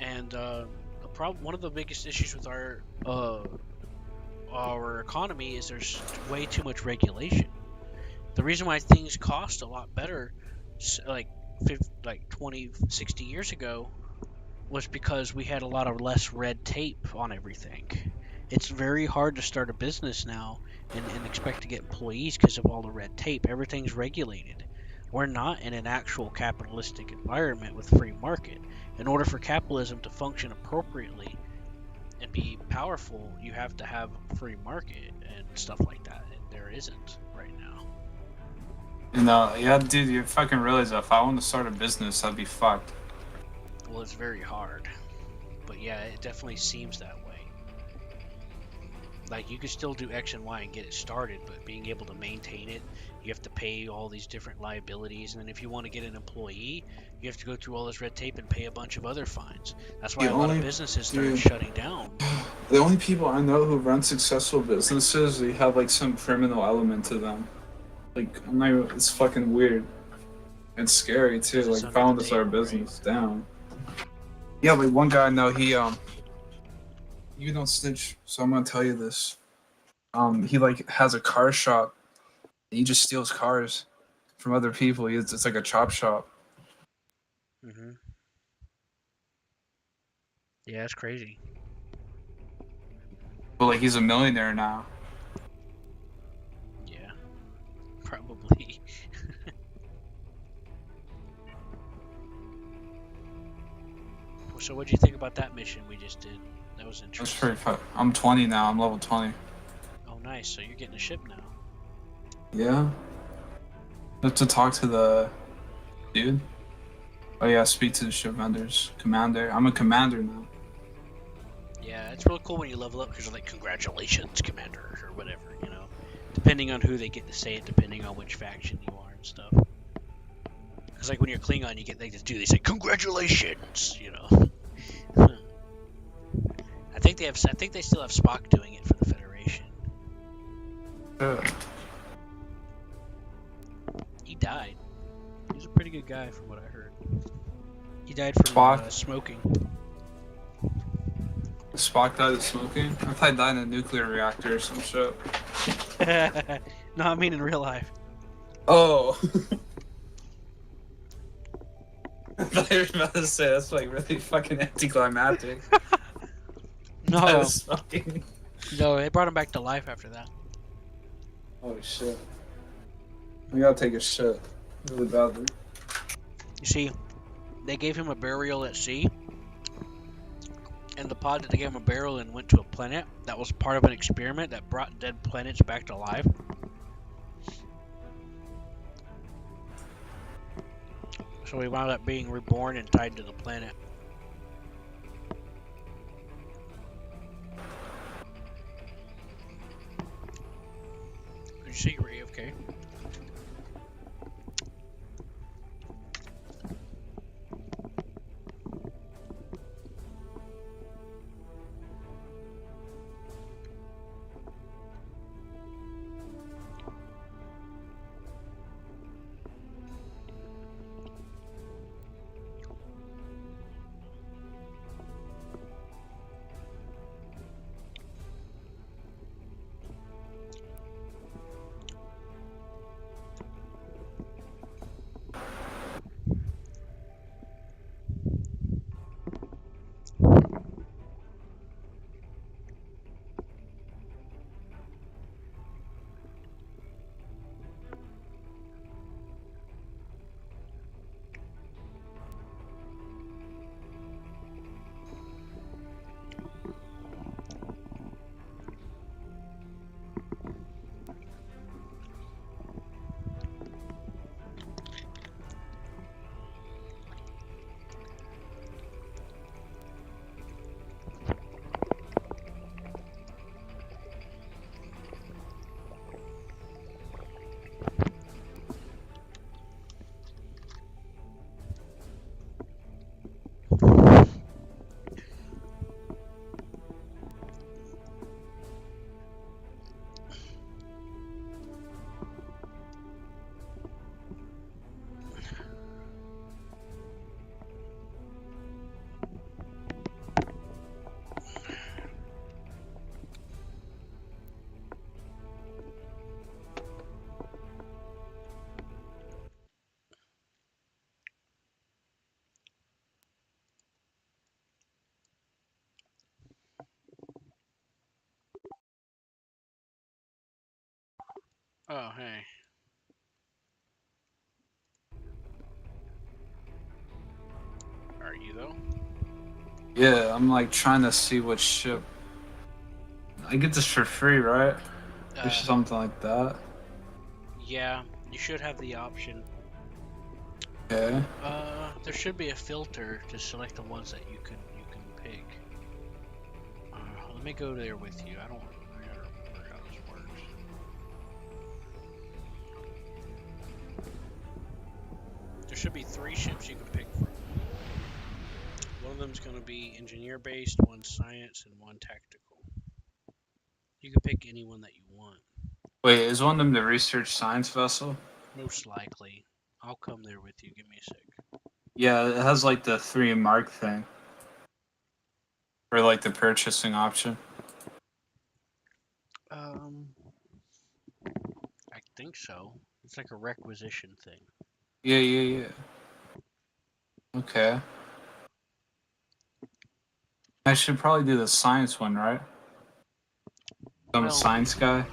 And one of the biggest issues with our economy is there's way too much regulation. The reason why things cost a lot better, like 20, 60 years ago, was because we had a lot of less red tape on everything. It's very hard to start a business now and expect to get employees because of all the red tape. Everything's regulated. We're not in an actual capitalistic environment with free market. In order for capitalism to function appropriately and be powerful, you have to have a free market and stuff like that, and there isn't right now. No, yeah, dude, you fucking realize that if I want to start a business, I'd be fucked. Well, it's very hard, but yeah, it definitely seems that way. Like, you could still do X and Y and get it started, but being able to maintain it, you have to pay all these different liabilities, and then if you want to get an employee, you have to go through all this red tape and pay a bunch of other fines. That's why a lot of businesses started shutting down. The only people I know who run successful businesses, they have like some criminal element to them. Like, it's fucking weird. It's scary too. Like, if I want to start a business, down. Yeah, like one guy I know, you don't snitch, so I'm gonna tell you this. He like has a car shop. And he just steals cars from other people. It's like a chop shop. Mm-hmm. Yeah, that's crazy. But like, he's a millionaire now. Yeah, probably. So what do you think about that mission we just did? That was interesting. That's pretty fun. I'm 20 now. I'm level 20. Oh, nice. So you're getting a ship now. Yeah. I have to talk to the dude. Oh yeah, speak to the ship vendors. Commander. I'm a commander now. Yeah, it's real cool when you level up because you're like, "Congratulations, Commander," or whatever, you know. Depending on who they get to say it, depending on which faction you are and stuff. Because like when you're Klingon, you get like this dude. They say, "Congratulations," you know. I think they still have Spock doing it for the Federation. He died. He was a pretty good guy, from what I heard. He died from smoking. Spock died of smoking? I thought he died in a nuclear reactor or some shit. No, I mean in real life. Oh. I thought you were about to say that's like really fucking anticlimactic. No. Smoking. No, they brought him back to life after that. Holy shit. I gotta take a shit. Really badly. You see, they gave him a burial at sea. And the pod that they gave him a burial in went to a planet that was part of an experiment that brought dead planets back to life. So he wound up being reborn and tied to the planet. Did you say you were AFK? Oh, hey. Are you though? Yeah, I'm like trying to see what ship. I get this for free, right? Or something like that. Yeah, you should have the option. Okay. There should be a filter to select the ones that you can pick. Let me go there with you. I don't remember how this works. There should be 3 ships you can pick from. One of them's going to be engineer-based, one science, and one tactical. You can pick any one that you want. Wait, is one of them the research science vessel? Most likely. I'll come there with you. Give me a sec. Yeah, it has like the 3 mark thing. Or like the purchasing option. I think so. It's like a requisition thing. Yeah. Okay. I should probably do the science one, right? I'm a science guy.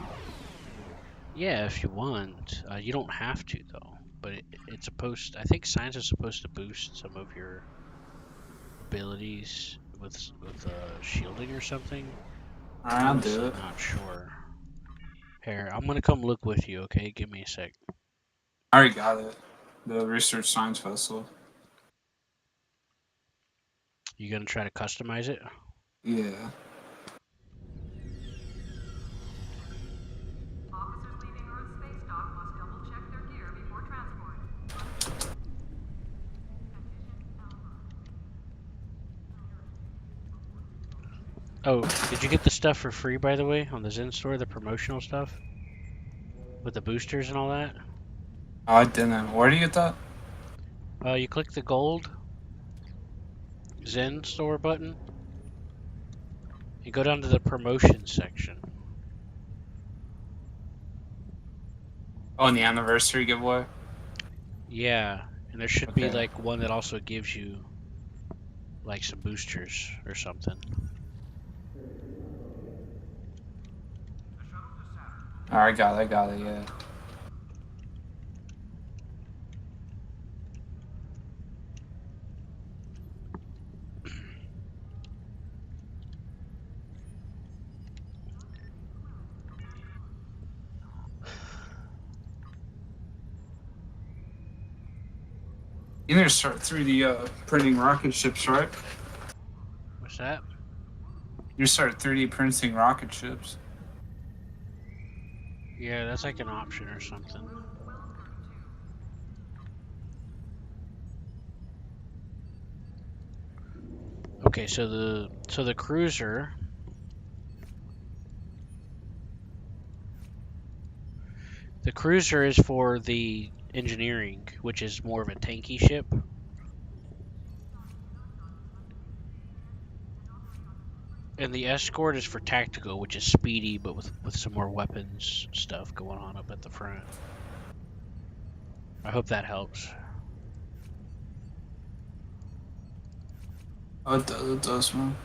Yeah, if you want. You don't have to though. But it's supposed. I think science is supposed to boost some of your abilities with shielding or something. Alright, I'll do it. Not sure. Here, I'm gonna come look with you. Okay, give me a sec. I already got it. The research science vessel. You gonna try to customize it? Yeah. Oh, did you get the stuff for free, by the way, on the Zen store, the promotional stuff? With the boosters and all that? Oh, I didn't. Where do you get that? You click the gold Zen store button. You go down to the promotion section. Oh, in the anniversary giveaway? Yeah, and there should be like one that also gives you like some boosters or something. Alright, I got it, yeah. You need to start 3D printing rocket ships, right? What's that? You start 3D printing rocket ships. Yeah, that's like an option or something. Okay, so the cruiser. The cruiser is for the engineering, which is more of a tanky ship. And the escort is for tactical, which is speedy, but with some more weapons stuff going on up at the front. I hope that helps. Oh, it does, man.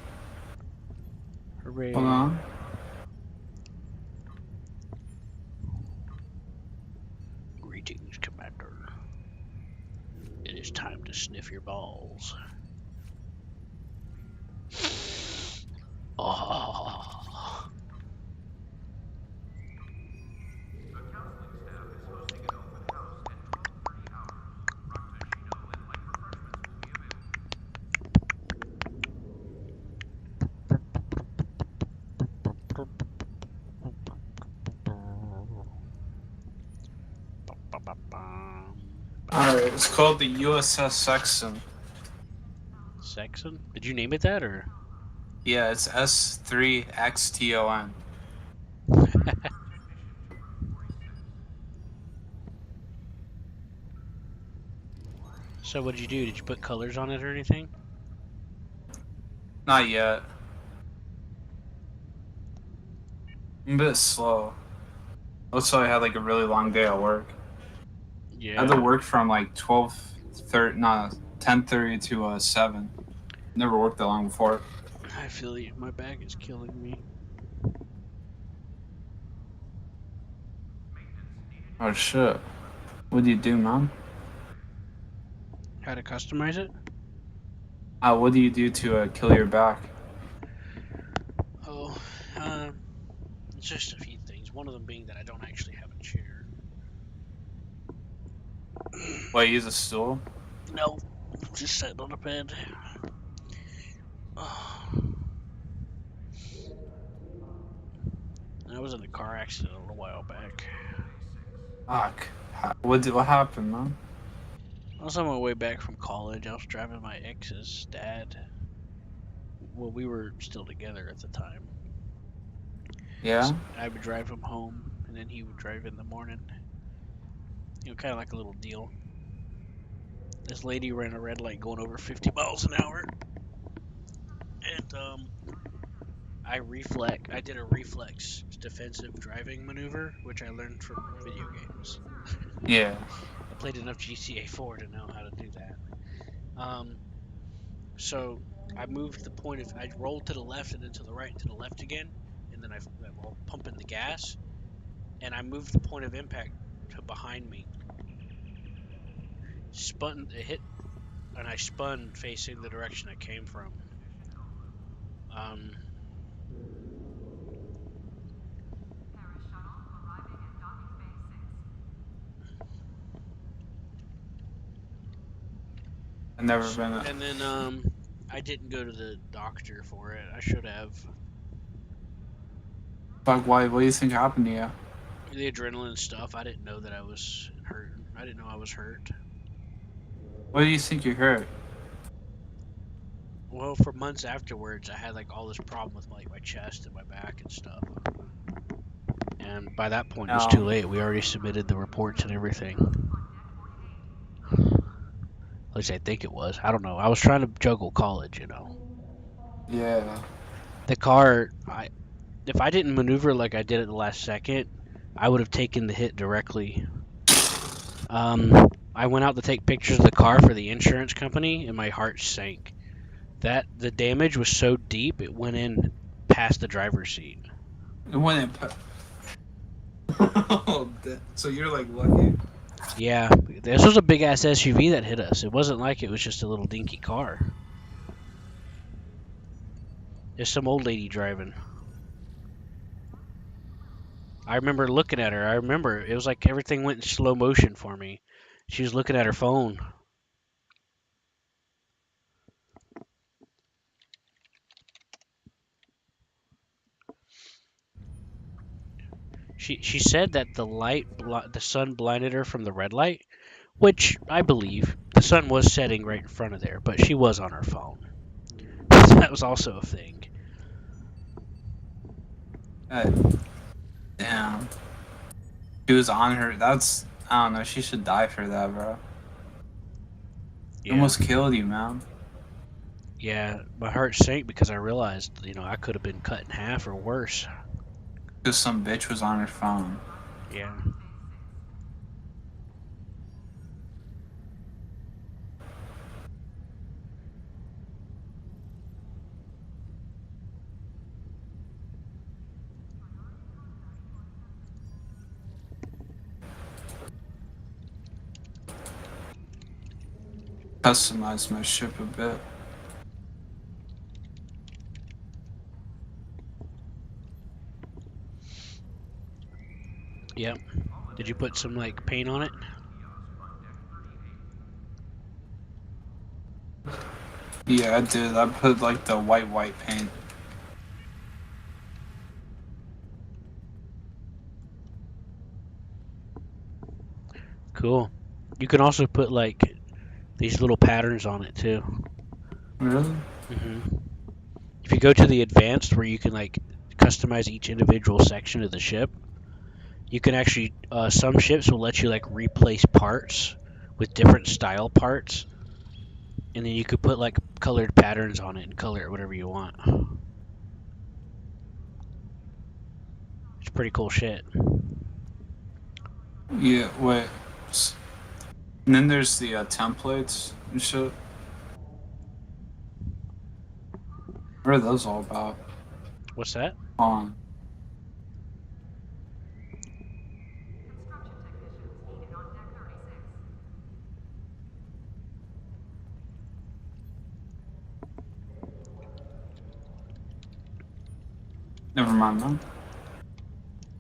Hooray. Hold on. Greetings, Commander. It is time to sniff your balls. Oh. Alright, it's called the USS Sexton. Sexton? Did you name it that or? Yeah, it's S3XTON. So what did you do? Did you put colors on it or anything? Not yet. I'm a bit slow. Also, I had like a really long day at work. Yeah. I had to work from like 10:30 to 7. Never worked that long before. I feel you. My back is killing me. Oh shit. What do you do, man? How to customize it? What do you do to kill your back? Oh, it's just a few things. One of them being that I don't actually have a chair. What, use a stool? No, just sitting on a bed. Oh. I was in a car accident a little while back. Fuck. What happened, man? I was on my way back from college. I was driving my ex's dad. Well, we were still together at the time. Yeah? So I would drive him home, and then he would drive in the morning. You know, kind of like a little deal. This lady ran a red light going over 50 miles an hour, and I did a reflex defensive driving maneuver, which I learned from video games. Yeah. I played enough GTA 4 to know how to do that. So I moved the point of I rolled to the left and then to the right and to the left again, and then while pumping the gas, and I moved the point of impact to behind me. It hit, and I spun facing the direction it came from. Um, I've never been and then I didn't go to the doctor for it. I should have. Fuck, why? What do you think happened to you? The adrenaline stuff. I didn't know that I was hurting. I didn't know I was hurt. What do you think you hurt? Well, for months afterwards, I had like all this problem with my chest and my back and stuff. And by that point, it was too late. We already submitted the reports and everything. At least I think it was. I don't know. I was trying to juggle college, you know. Yeah. The car, if I didn't maneuver like I did at the last second, I would have taken the hit directly. I went out to take pictures of the car for the insurance company, and my heart sank. The damage was so deep, it went in past the driver's seat. It went in. Oh, so you're like lucky. Yeah, this was a big ass SUV that hit us. It wasn't like it was just a little dinky car. There's some old lady driving. I remember looking at her. I remember it was like everything went in slow motion for me. She was looking at her phone. She said that the sun blinded her from the red light, which I believe. The sun was setting right in front of there, but she was on her phone. That was also a thing. Damn. She was on her. That's. I don't know. She should die for that, bro. Yeah. Almost killed you, man. Yeah, my heart sank because I realized, I could have been cut in half or worse. Because some bitch was on her phone. Yeah. Customize my ship a bit. Yep. Did you put some paint on it? Yeah, I did. I put the white paint. Cool. You can also put these little patterns on it too. Really? If you go to the advanced where you can customize each individual section of the ship, you can actually some ships will let you replace parts with different style parts, and then you could put colored patterns on it and color it whatever you want. It's pretty cool shit. Yeah, wait. And then there's the templates and shit. What are those all about? What's that? On. Never mind, man.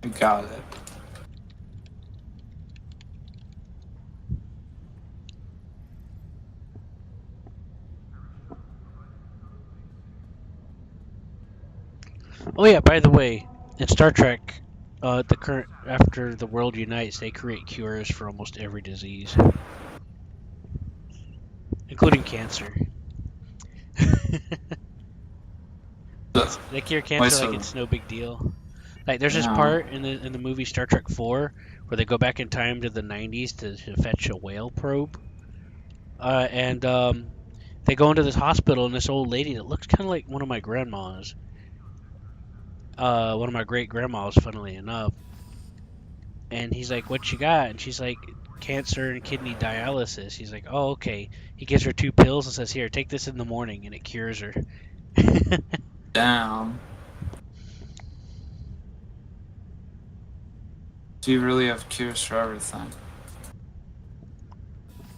I got it. Oh yeah, by the way, in Star Trek, the current after the world unites, they create cures for almost every disease, including cancer. They cure Why cancer like so? it's no big deal. Like there's this Yeah. part in the movie Star Trek 4 where they go back in time to the 90s to fetch a whale probe, and they go into this hospital and this old lady that looks kind of like one of my grandmas, one of my great grandmas, funnily enough. And he's like, "What you got?" And she's like, "Cancer and kidney dialysis." He's like, "Oh, okay." He gives her 2 pills and says, "Here, take this in the morning," and it cures her. Damn. Do you really have cures for everything?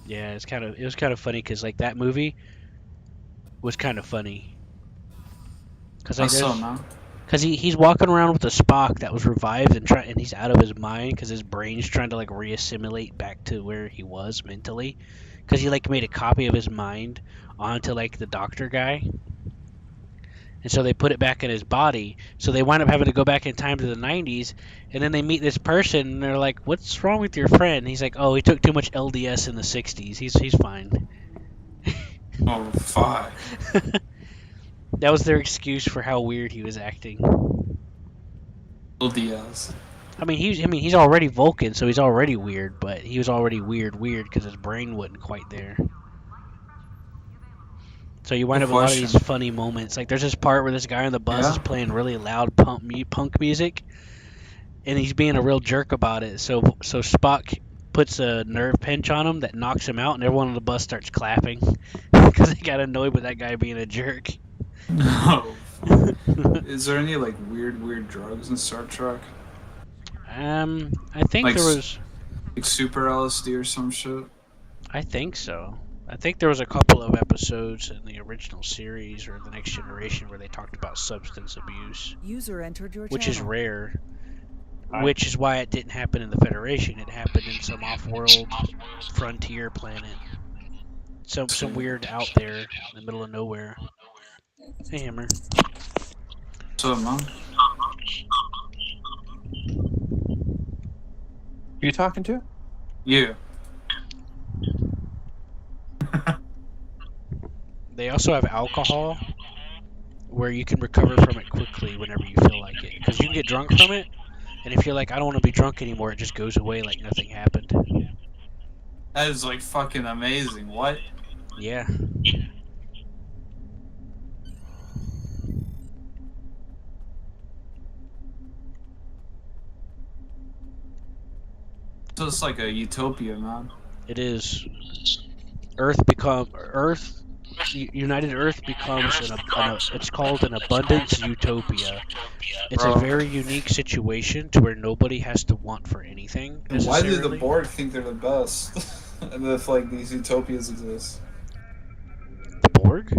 Yeah, it was kind of funny because like that movie was kind of funny because like That's so, there's man. because he's walking around with a Spock that was revived and he's out of his mind because his brain's trying to like reassimilate back to where he was mentally because he like made a copy of his mind onto like the doctor guy. And so they put it back in his body. So they wind up having to go back in time to the 90s. And then they meet this person, and they're like, "What's wrong with your friend?" And he's like, "Oh, he took too much LDS in the 60s. He's fine." Oh, fuck. That was their excuse for how weird he was acting. LDS. I mean, he's already Vulcan, so he's already weird. But he was already weird because his brain wasn't quite there. So you wind Good up with a lot of question. these funny moments. Like there's this part where this guy on the bus Yeah. is playing really loud punk music, and he's being a real jerk about it. So Spock puts a nerve pinch on him that knocks him out, and everyone on the bus starts clapping because they got annoyed with that guy being a jerk. No. Is there any like weird drugs in Star Trek? I think Like there was. like super LSD or some shit? I think so. I think there was a couple of episodes in the original series or the Next Generation where they talked about substance abuse, User entered your which is channel. rare. Which is why it didn't happen in the Federation. It happened in some off-world frontier planet. Some weird out there in the middle of nowhere. Hey, Hammer. So, man. Who you talking to? You. They also have alcohol where you can recover from it quickly whenever you feel like it. Because you can get drunk from it, and if you're like, I don't want to be drunk anymore, it just goes away like nothing happened. That is like fucking amazing. What? Yeah. So it's like a utopia, man. It is. United Earth becomes it's called an abundance utopia. It's Bro. a very unique situation to where nobody has to want for anything. And why do the necessarily. Borg think they're the best? And if like these utopias exist? The Borg?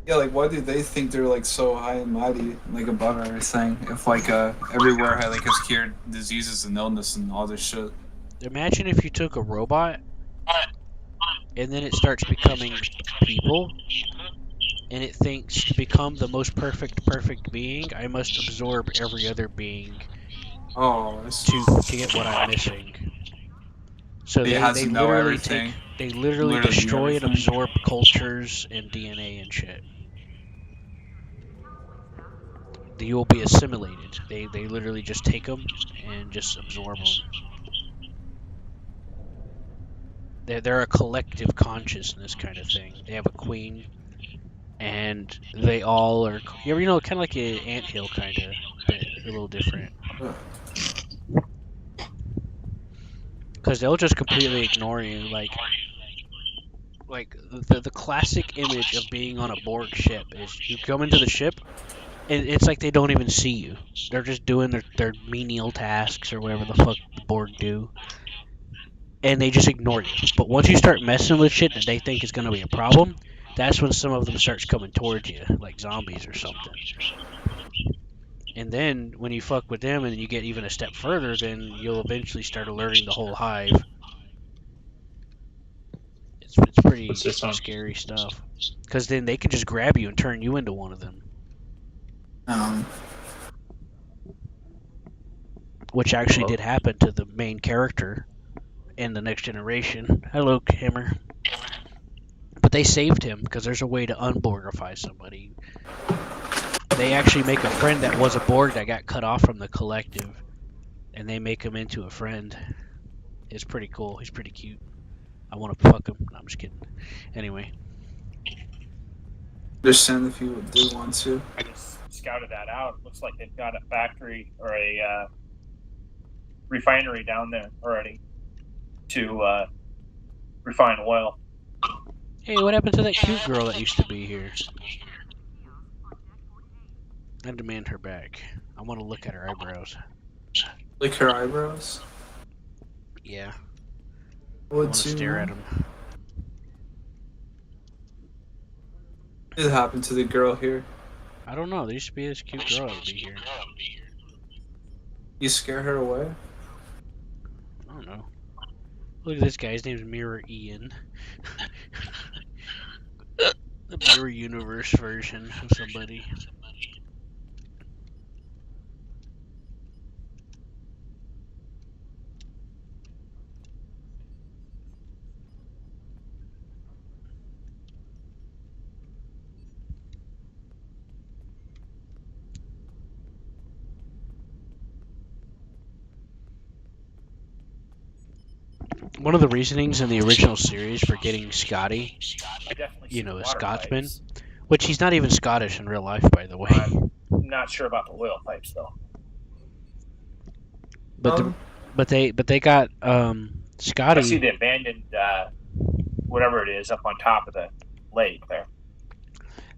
Yeah, like why do they think they're like so high and mighty, like above everything? If like everywhere like has cured diseases and illness and all this shit. Imagine if you took a robot and then it starts becoming people and it thinks to become the most perfect being, I must absorb every other being Oh, to get what I'm missing. So It has they to know literally everything. they literally Literally destroy and everything. absorb cultures and DNA and shit. You will be assimilated. They literally just take them and just absorb them. They're a collective consciousness kind of thing. They have a queen, and they all are. You know, kind of like an anthill kind of, but a little different. Because they'll just completely ignore you, like the classic image of being on a Borg ship is you come into the ship, and it's like they don't even see you. They're just doing their menial tasks or whatever the fuck the Borg do. And they just ignore you. But once you start messing with shit that they think is going to be a problem, that's when some of them starts coming towards you, like zombies or something. And then when you fuck with them and you get even a step further, then you'll eventually start alerting the whole hive. It's pretty What's this one? scary stuff. Because then they can just grab you and turn you into one of them. Which actually did happen to the main character in the Next Generation. Hello, Hammer. But they saved him because there's a way to unborgify somebody. They actually make a friend that was a Borg that got cut off from the collective, and they make him into a friend. It's pretty cool. He's pretty cute. I want to fuck him. No, I'm just kidding. Anyway. Understand if you do want to. I just scouted that out. Looks like they've got a factory or a refinery down there already to refine oil. Hey, what happened to that cute girl that used to be here? I demand her back. I want to look at her eyebrows. Like her eyebrows? Yeah. I want to stare at them. What happened to the girl here? I don't know. There used to be this cute girl that would be here. You scare her away? I don't know. Look at this guy. His name's Mirror Ian. The Mirror Universe version of somebody. One of the reasonings in the original series for getting Scotty, you know, a Scotsman, which he's not even Scottish in real life, by the way. I'm not sure about the oil pipes though. But they got Scotty. I see the abandoned whatever it is up on top of the lake there.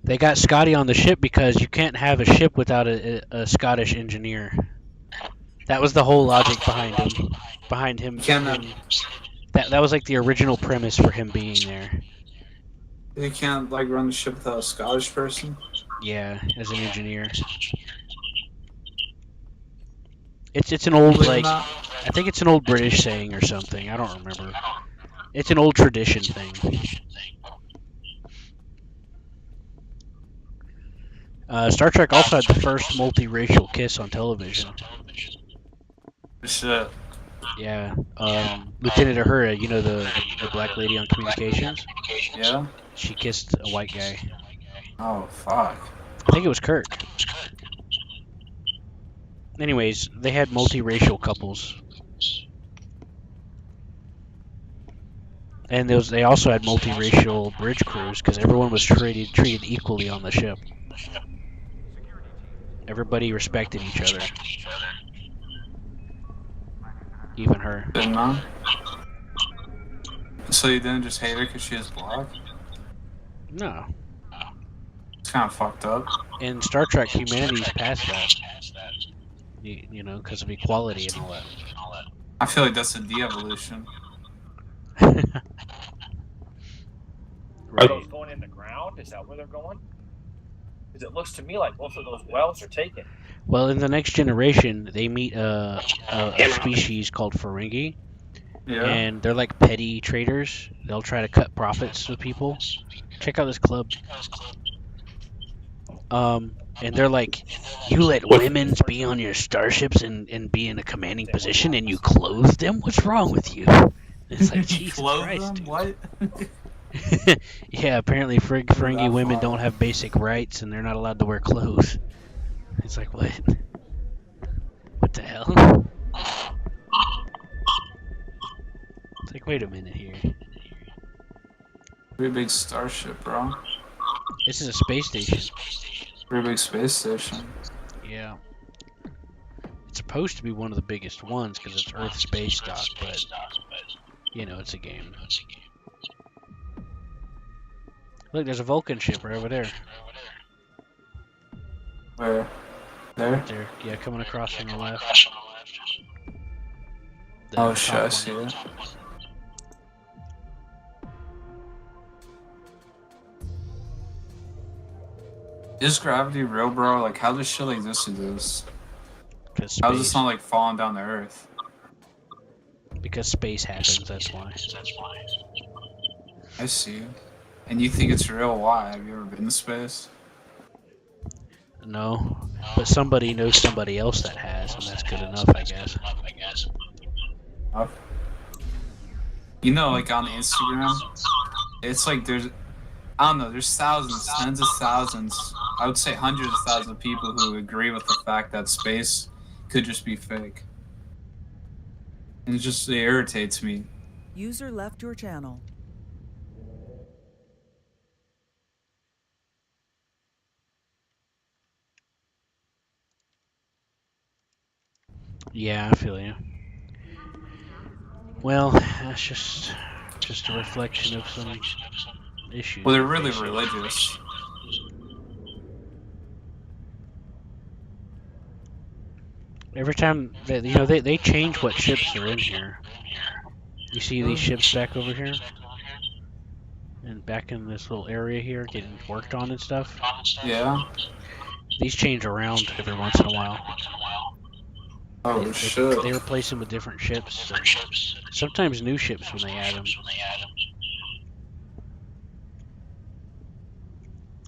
They got Scotty on the ship because you can't have a ship without a Scottish engineer. That was the whole logic behind him. That was like the original premise for him being there. You can't like run the ship without a Scottish person? Yeah, as an engineer. It's an old like I think it's an old British saying or something. I don't remember. It's an old tradition thing. Star Trek also had the first multiracial kiss on television. Shit. Yeah. Lieutenant Uhura, you know the black lady on communications? Yeah? She kissed a white guy. Oh, fuck. I think it was Kirk. Anyways, they had multiracial couples. And they also had multiracial bridge crews because everyone was treated equally on the ship. Everybody respected each other. Even her. Didn't I? So you didn't just hate her because she is black? No. It's kind of fucked up. In Star Trek, humanity's past that. You know, because of equality and all that. I feel like that's a de-evolution. Are those going in the ground? Is that where they're going? Because it looks to me like both of those wells are taken. Well, in the Next Generation, they meet a species called Ferengi. Yeah. And they're like petty traders. They'll try to cut profits with people. Check out this club. And they're like, you let women be on your starships and be in a commanding position, and you clothe them? What's wrong with you? It's like, Jesus Christ, dude. What? Yeah, apparently Ferengi women don't have basic rights, and they're not allowed to wear clothes. It's like, what? What the hell? It's like, wait a minute here. Pretty big starship, bro. This is a space station. Pretty big space station. Yeah. It's supposed to be one of the biggest ones because it's Earth space dock, but, you know, it's a game. Look, there's a Vulcan ship right over there. Where? There? Right there. Yeah, coming across from the left. Oh shit, I see it. Is gravity real, bro? Like, how does shit like this exist? Because How's this space. not like falling down to Earth? Because space happens, that's why. I see. And you think it's real? Why? Have you ever been to space? No. But somebody knows somebody else that has, and that's good enough, I guess. You know, like on Instagram, it's like there's, I don't know, there's thousands, tens of thousands, I would say hundreds of thousands of people who agree with the fact that space could just be fake. And it irritates me. User left your channel. Yeah, I feel you. Well, that's just a reflection of some issues. Well, they're really religious. Every time they change what ships are in here. You see these ships back over here? And back in this little area here getting worked on and stuff? Yeah. These change around every once in a while. Oh, shit. They replace them with different ships. Sometimes new ships when they add them.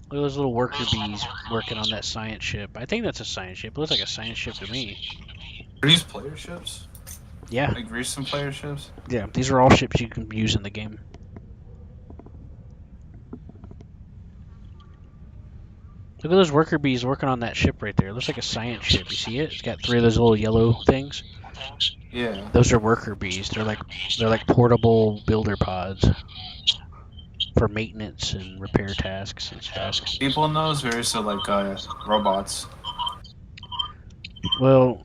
Look at those little worker bees working on that science ship. I think that's a science ship. It looks like a science ship to me. Are these player ships? Yeah. Like recent player ships? Yeah, these are all ships you can use in the game. Look at those worker bees working on that ship right there. It looks like a science ship. You see it? It's got 3 of those little yellow things. Yeah. Those are worker bees. They're like portable builder pods for maintenance and repair tasks and stuff. People in those, or is it like robots? Well,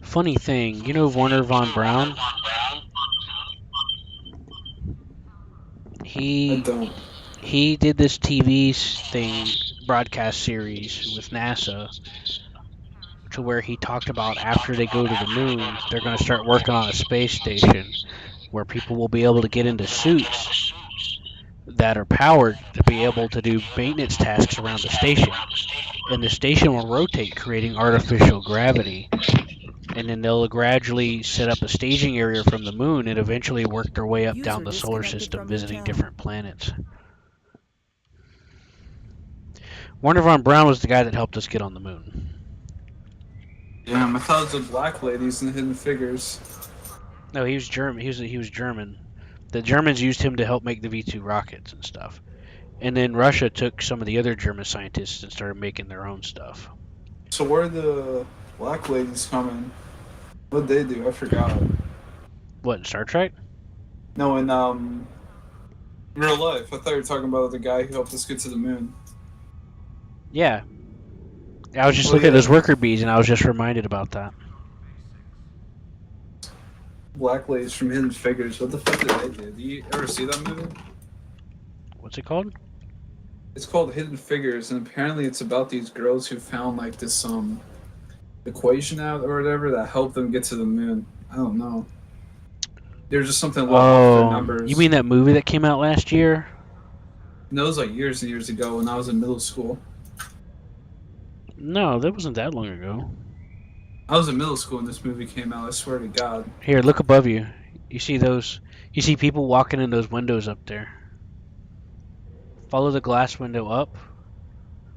funny thing, you know Werner von Braun? He did this TV thing, broadcast series with NASA, to where he talked about after they go to the moon, they're going to start working on a space station where people will be able to get into suits that are powered to be able to do maintenance tasks around the station. And the station will rotate, creating artificial gravity. And then they'll gradually set up a staging area from the moon and eventually work their way up down the solar system, visiting different planets. Werner von Braun was the guy that helped us get on the moon. Yeah, I thought it was the black ladies and Hidden Figures. No, he was German. He was German. The Germans used him to help make the V2 rockets and stuff. And then Russia took some of the other German scientists and started making their own stuff. So where are the black ladies coming? What'd they do? I forgot. What, in Star Trek? No, in real life. I thought you were talking about the guy who helped us get to the moon. Yeah. I was just looking at those worker bees and I was just reminded about that. Black ladies from Hidden Figures. What the fuck did they do? Do you ever see that movie? What's it called? It's called Hidden Figures, and apparently it's about these girls who found like this equation out or whatever that helped them get to the moon. I don't know. There's just something off their numbers. You mean that movie that came out last year? No, it was like years and years ago when I was in middle school. No, that wasn't that long ago. I was in middle school when this movie came out, I swear to God. Here, look above you. You see those? You see people walking in those windows up there. Follow the glass window up.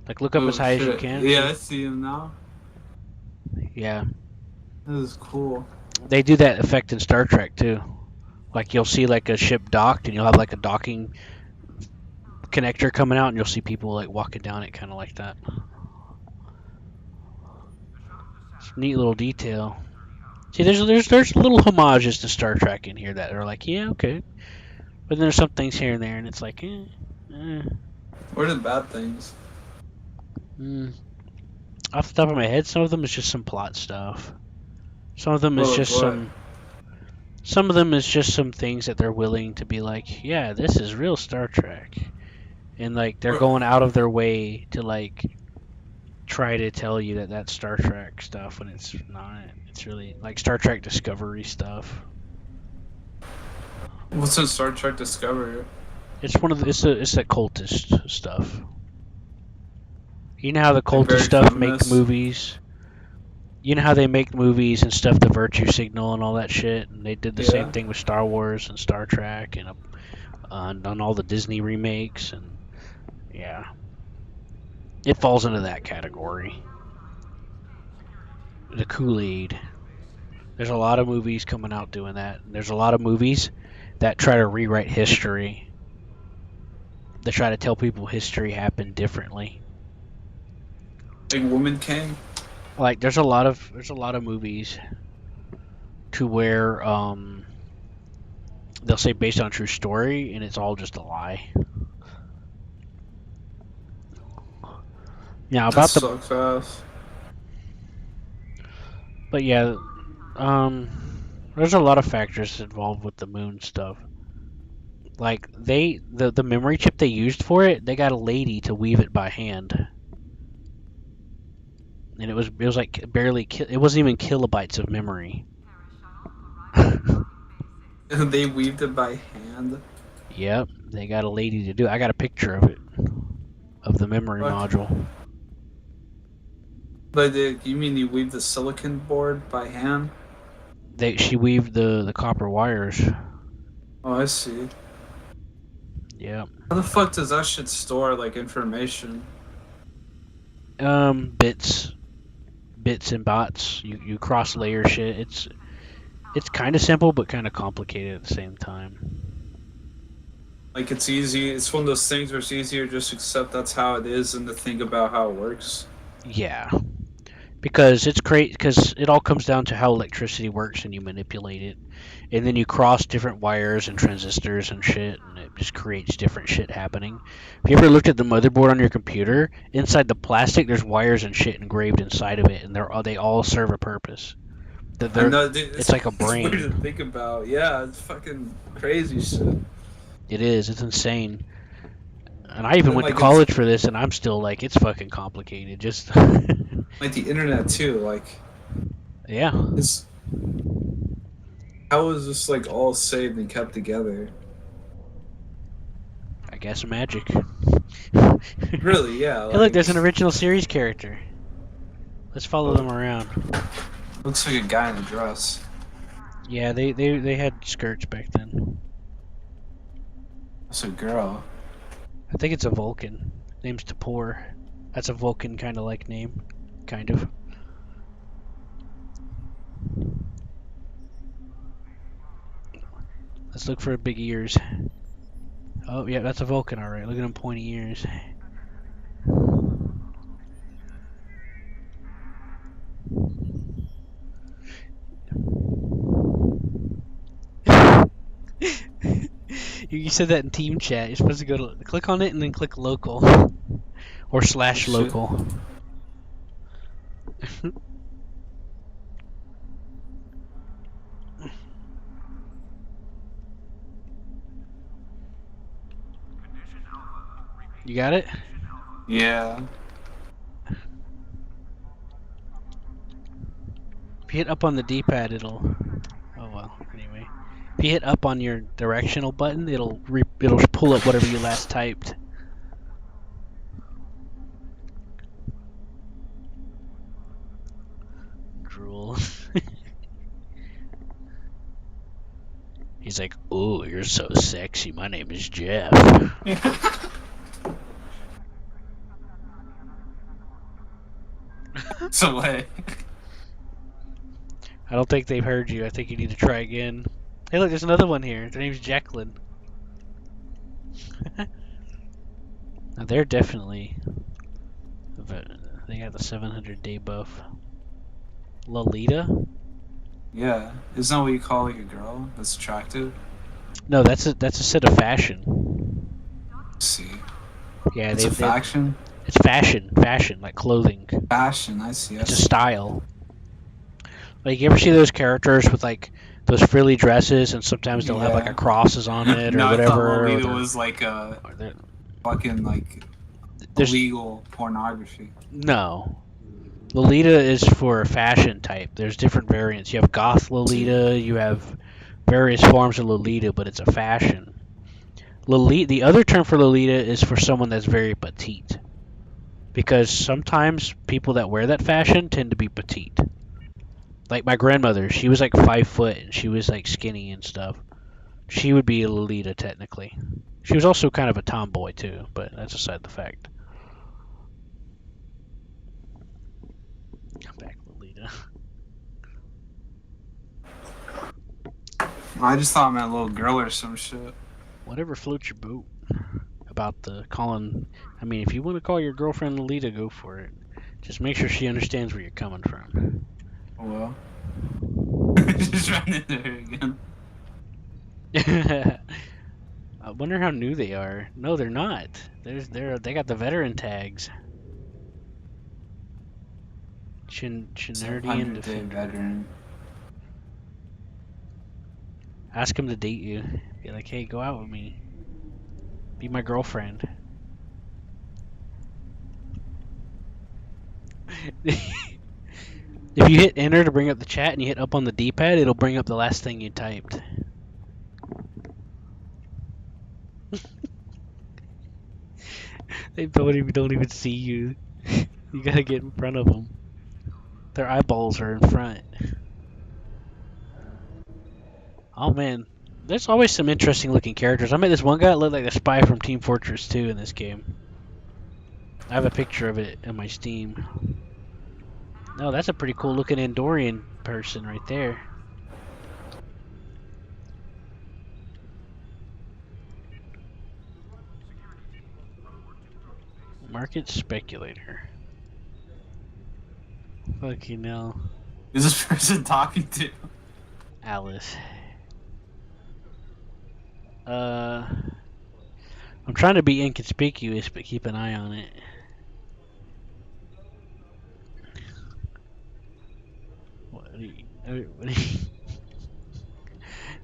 Like, look up as high as you can. Yeah, I see him now. Yeah. This is cool. They do that effect in Star Trek, too. Like, you'll see, like, a ship docked, and you'll have, like, a docking connector coming out, and you'll see people, like, walking down it, kind of like that. It's a neat little detail. See, there's little homages to Star Trek in here that are like, yeah, okay. But then there's some things here and there, and it's like, What are the bad things? Off the top of my head, some of them is just some plot stuff. Some of them is just some of them is just some things that they're willing to be like, yeah, this is real Star Trek. And, like, they're going out of their way to, like, try to tell you that that's Star Trek stuff when it's not. It's really, like, Star Trek Discovery stuff. What's in Star Trek Discovery? It's one of the, it's that cultist stuff. You know how the cultist very stuff make feminist. movies? You know how they make movies and stuff, the virtue signal and all that shit? And they did the same Yeah. thing with Star Wars and Star Trek and on all the Disney remakes. And yeah. It falls into that category. The Kool-Aid. There's a lot of movies coming out doing that. And there's a lot of movies that try to rewrite history. They try to tell people history happened differently. Like Woman King. Like there's a lot of movies to where they'll say based on a true story and it's all just a lie. Now That about sucks ass. but yeah, there's a lot of factors involved with the moon stuff. Like the memory chip they used for it, they got a lady to weave it by hand. And it was like barely it wasn't even kilobytes of memory. They weaved it by hand. Yep, they got a lady to do it. I got a picture of it, of the memory module. But you mean you weave the silicon board by hand? She weaved the copper wires. Oh, I see. Yep. How the fuck does that shit store like information? Bits and bots. You cross layer shit. It's kind of simple but kind of complicated at the same time. Like it's easy. It's one of those things where it's easier just to accept that's how it is and to think about how it works. Yeah, because it's great because it all comes down to how electricity works and you manipulate it, and then you cross different wires and transistors and shit, and it just creates different shit happening. If you ever looked at the motherboard on your computer, inside the plastic there's wires and shit engraved inside of it, and they all serve a purpose. I know, dude, It's like a brain. It's weird to think about. Yeah, it's fucking crazy shit. It is. It's insane. And I even went to like, college for this, and I'm still like, it's fucking complicated. Just like the internet too. Like, yeah. It's how is this like all saved and kept together? I guess magic. Really? Yeah. Hey, look, there's an original series character. Let's follow them around. Looks like a guy in a dress. Yeah, they had skirts back then. That's a girl. I think it's a Vulcan. Name's Tapor. That's a Vulcan kind of like name. Kind of. Let's look for big ears. Oh, yeah, that's a Vulcan, alright. Look at them pointy ears. You said that in team chat. You're supposed to go to click on it and then click local or slash local. You got it? Yeah. If you hit up on the D-pad, it'll. Oh well. Anyway, if you hit up on your directional button, it'll pull up whatever you last typed. Drool. He's like, "Ooh, you're so sexy. My name is Jeff." So way. I don't think they've heard you. I think you need to try again. Hey, look, there's another one here. Their name's Jacqueline. Now they're definitely. They got the 700-day buff. Lolita? Yeah. Isn't that what you call like a girl that's attractive? No, that's a set of fashion. Let's see. Yeah, it's a faction. It's fashion, like clothing. Fashion, I see. It's a style. Like, you ever see those characters with like those frilly dresses, and sometimes they'll have like a crosses on it or no, whatever. I thought Lolita was like a fucking like illegal pornography. No, Lolita is for a fashion type. There's different variants. You have goth Lolita. You have various forms of Lolita, but it's a fashion. Lolita. The other term for Lolita is for someone that's very petite. because sometimes people that wear that fashion tend to be petite. Like my grandmother, she was like 5 foot and she was like skinny and stuff. She would be a Lolita technically. She was also kind of a tomboy too, but that's aside the fact. Come back, Lolita. I just thought I meant a little girl or some shit. Whatever floats your boat about the calling. I mean, if you want to call your girlfriend Lolita, go for it. Just make sure she understands where you're coming from. Oh well. Just ran into her again. I wonder how new they are. No, they're not. They got the veteran tags. Chinardi and 700-day Defender. veteran. Ask him to date you. Be like, hey, go out with me. Be my girlfriend. If you hit enter to bring up the chat and you hit up on the D-pad, it'll bring up the last thing you typed. They don't even see you. You gotta get in front of them. Their eyeballs are in front. Oh man, there's always some interesting looking characters. I met this one guy that looked like the spy from Team Fortress 2 in this game. I have a picture of it in my Steam. No, that's a pretty cool looking Andorian person right there. Market speculator. Fucking hell. Who's this person talking to? Alice. I'm trying to be inconspicuous, but keep an eye on it. What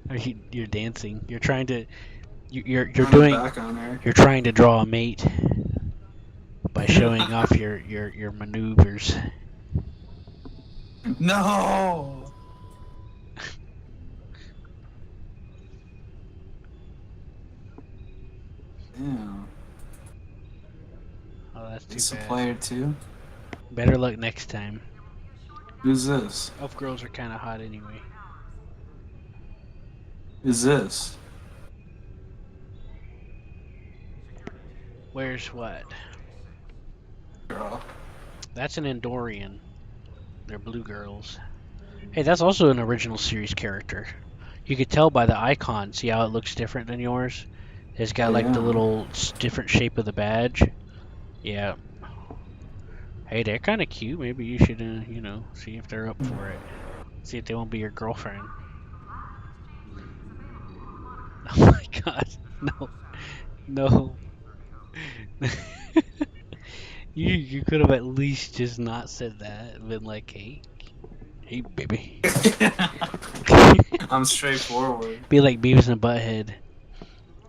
are you, you're dancing. You're trying to. You're doing. You're trying to draw a mate by showing off your maneuvers. No. Damn. Oh, that's too It's a bad. player too. Better luck next time. Who's this? Elf girls are kind of hot anyway. Who's this? Where's what? Girl. That's an Andorian. They're blue girls. Hey, that's also an original series character. You could tell by the icon. See how it looks different than yours? It's got like the little different shape of the badge. Yeah. Hey, they're kind of cute. Maybe you should, you know, see if they're up for it. See if they won't be your girlfriend. Oh my god. No. No. You could have at least just not said that. Been like, hey baby. I'm straightforward. Be like Beavis and Butthead.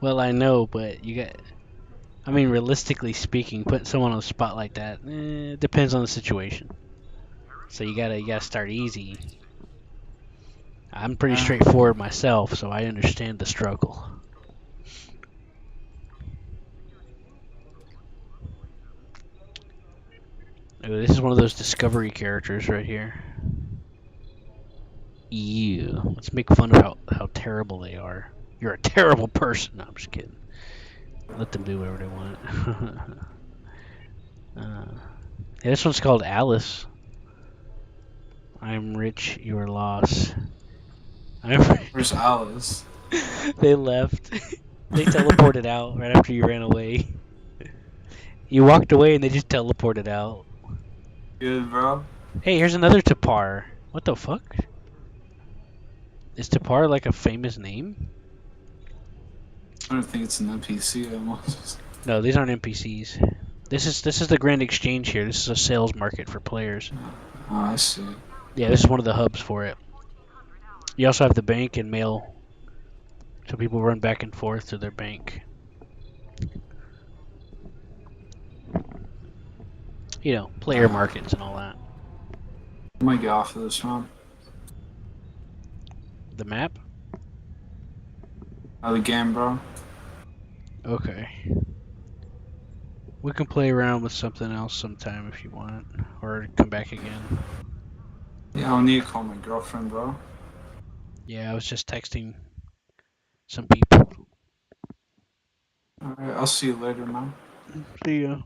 Well, I know, but you got. I mean, realistically speaking, putting someone on the spot like that depends on the situation. So you gotta start easy. I'm pretty straightforward myself, so I understand the struggle. Oh, this is one of those discovery characters right here. Ew. Let's make fun of how terrible they are. You're a terrible person. No, I'm just kidding. Let them do whatever they want. Yeah, this one's called Alice. I'm rich, you're lost. Where's Alice? They left. They teleported out right after you ran away. You walked away and they just teleported out. Good, bro. Hey, here's another Tapar. What the fuck? Is Tapar like a famous name? I don't think it's an NPC almost. No, these aren't NPCs. This is the Grand Exchange here. This is a sales market for players. Oh, I see. Yeah, this is one of the hubs for it. You also have the bank and mail. So people run back and forth to their bank. You know, player markets and all that. I might get off of this one. The map? Oh, the game, bro. Okay. We can play around with something else sometime if you want, or come back again. Yeah, I'll need to call my girlfriend, bro. Yeah, I was just texting some people. Alright, I'll see you later, man. See ya.